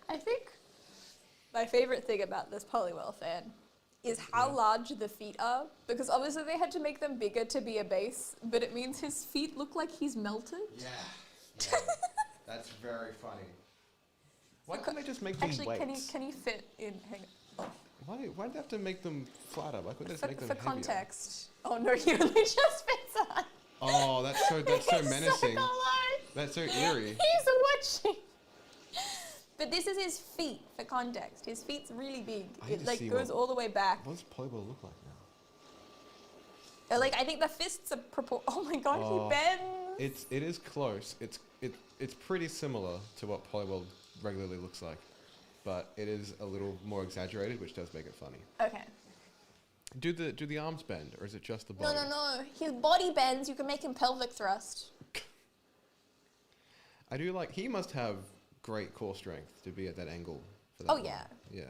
I think my favorite thing about this Polywell fan is how large the feet are, because obviously they had to make them bigger to be a base, but it means his feet look like he's melted. Yeah. That's very funny. Why can't they just make them Actually, weights? can he fit in? Hang on. Why do they have to make them flatter? Why couldn't they just make them For heavier? context. Oh no, he only just fits on. Oh, that's so He's menacing. So alive. That's so eerie. He's watching. But this is his feet, for context. His feet's really big. I need It to like see goes all the way back. What does Polyball look like now? Like I think the fists are Oh my god, Oh, he bends. It is close. It's pretty similar to what Polyball regularly looks like, but it is a little more exaggerated, which does make it funny. Okay. Do the arms bend, or is it just the No, body? no. His body bends. You can make him pelvic thrust. I do like. He must have great core strength to be at that angle. For that Oh, long. yeah. Yeah.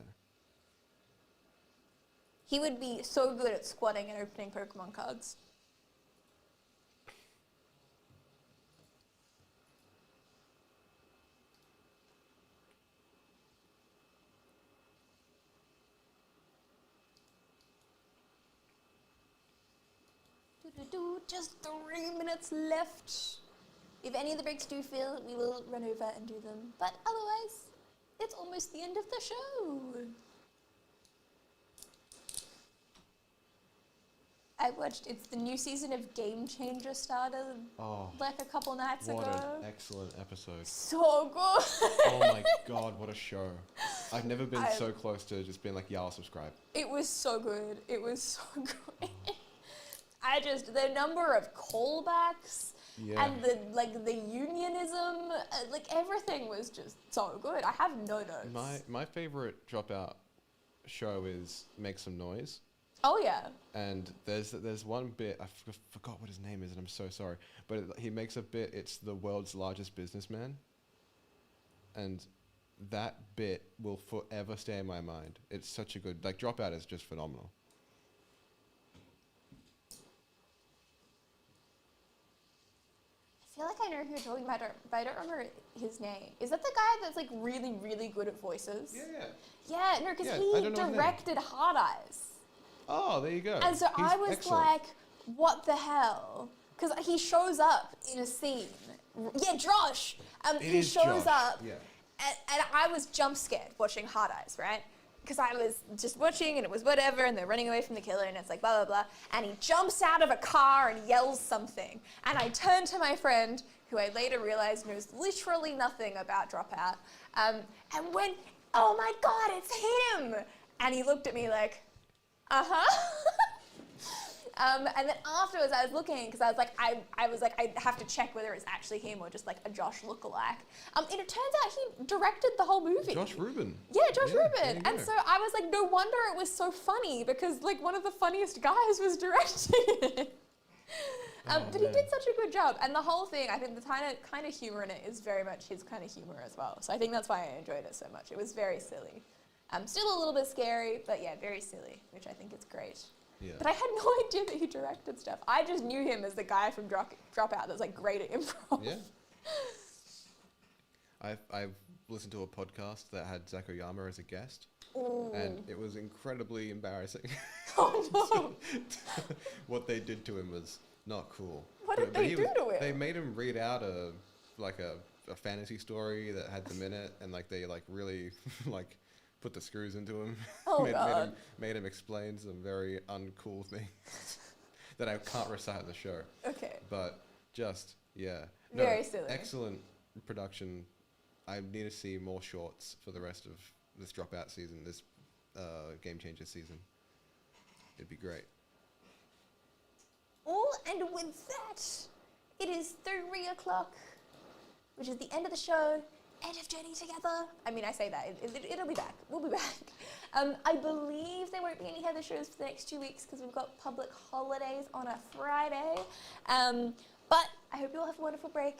He would be so good at squatting and opening Pokemon cards. Just 3 minutes left. If any of the breaks do fill, we will run over and do them. But otherwise, it's almost the end of the show. I watched, it's the new season of Game Changer started Oh, like a couple nights what ago. an excellent episode! So good. Oh my god, what a show! I've never been I- so close to just being like, yeah, I'll subscribe. It was so good. It was so good. The number of callbacks Yeah. and the unionism, like everything was just so good. I have no notes. My favorite Dropout show is Make Some Noise. Oh yeah. And there's one bit, I forgot what his name is, and I'm so sorry, but he makes a bit, it's the world's largest businessman, and that bit will forever stay in my mind. It's such a good, like, Dropout is just phenomenal. I feel like I know who you're talking about, but I don't remember his name. Is that the guy that's like really, really good at voices? Yeah. Yeah, no, because Yeah, I he don't know his name. directed Hard Eyes. Oh, there you go. And so He's I was excellent. like, what the hell? Because he shows up in a scene. Yeah, Josh. It He is shows Josh, up. yeah. And I was jump scared watching Hard Eyes, right? Because I was just watching and it was whatever and they're running away from the killer and it's like blah, blah, blah. And he jumps out of a car and yells something. And I turned to my friend, who I later realized knows literally nothing about Dropout, and went, oh my God, it's him. And he looked at me like, uh-huh. And then afterwards I was looking, because I was like, I have to check whether it's actually him or just like a Josh lookalike. And it turns out he directed the whole movie. Josh Rubin. Yeah, Josh there Rubin. you And go. so I was like, no wonder it was so funny, because like one of the funniest guys was directing it. But he man. did such a good job. And the whole thing, I think the kind of humor in it is very much his kind of humor as well. So I think that's why I enjoyed it so much. It was very silly. Still a little bit scary, but yeah, very silly, which I think is great. Yeah. But I had no idea that he directed stuff. I just knew him as the guy from Dropout that's like great at improv. Yeah. I've listened to a podcast that had Zach Oyama as a guest, Ooh. and it was incredibly embarrassing. Oh no! What they did to him was not cool. What did they do to him? They made him read out a fantasy story that had them in it, and like they like really like put the screws into him. Oh, God. Made him explain some very uncool things that I can't recite on the show. Okay. But just yeah, Very silly. Excellent production. I need to see more shorts for the rest of this Dropout season, this Game Changer season. It'd be great. Oh, and with that, it is 3 o'clock, which is the end of the show. End of Journey Together. I mean, I say that. It'll be back. We'll be back. I believe there won't be any other shows for the next 2 weeks because we've got public holidays on a Friday. But I hope you all have a wonderful break.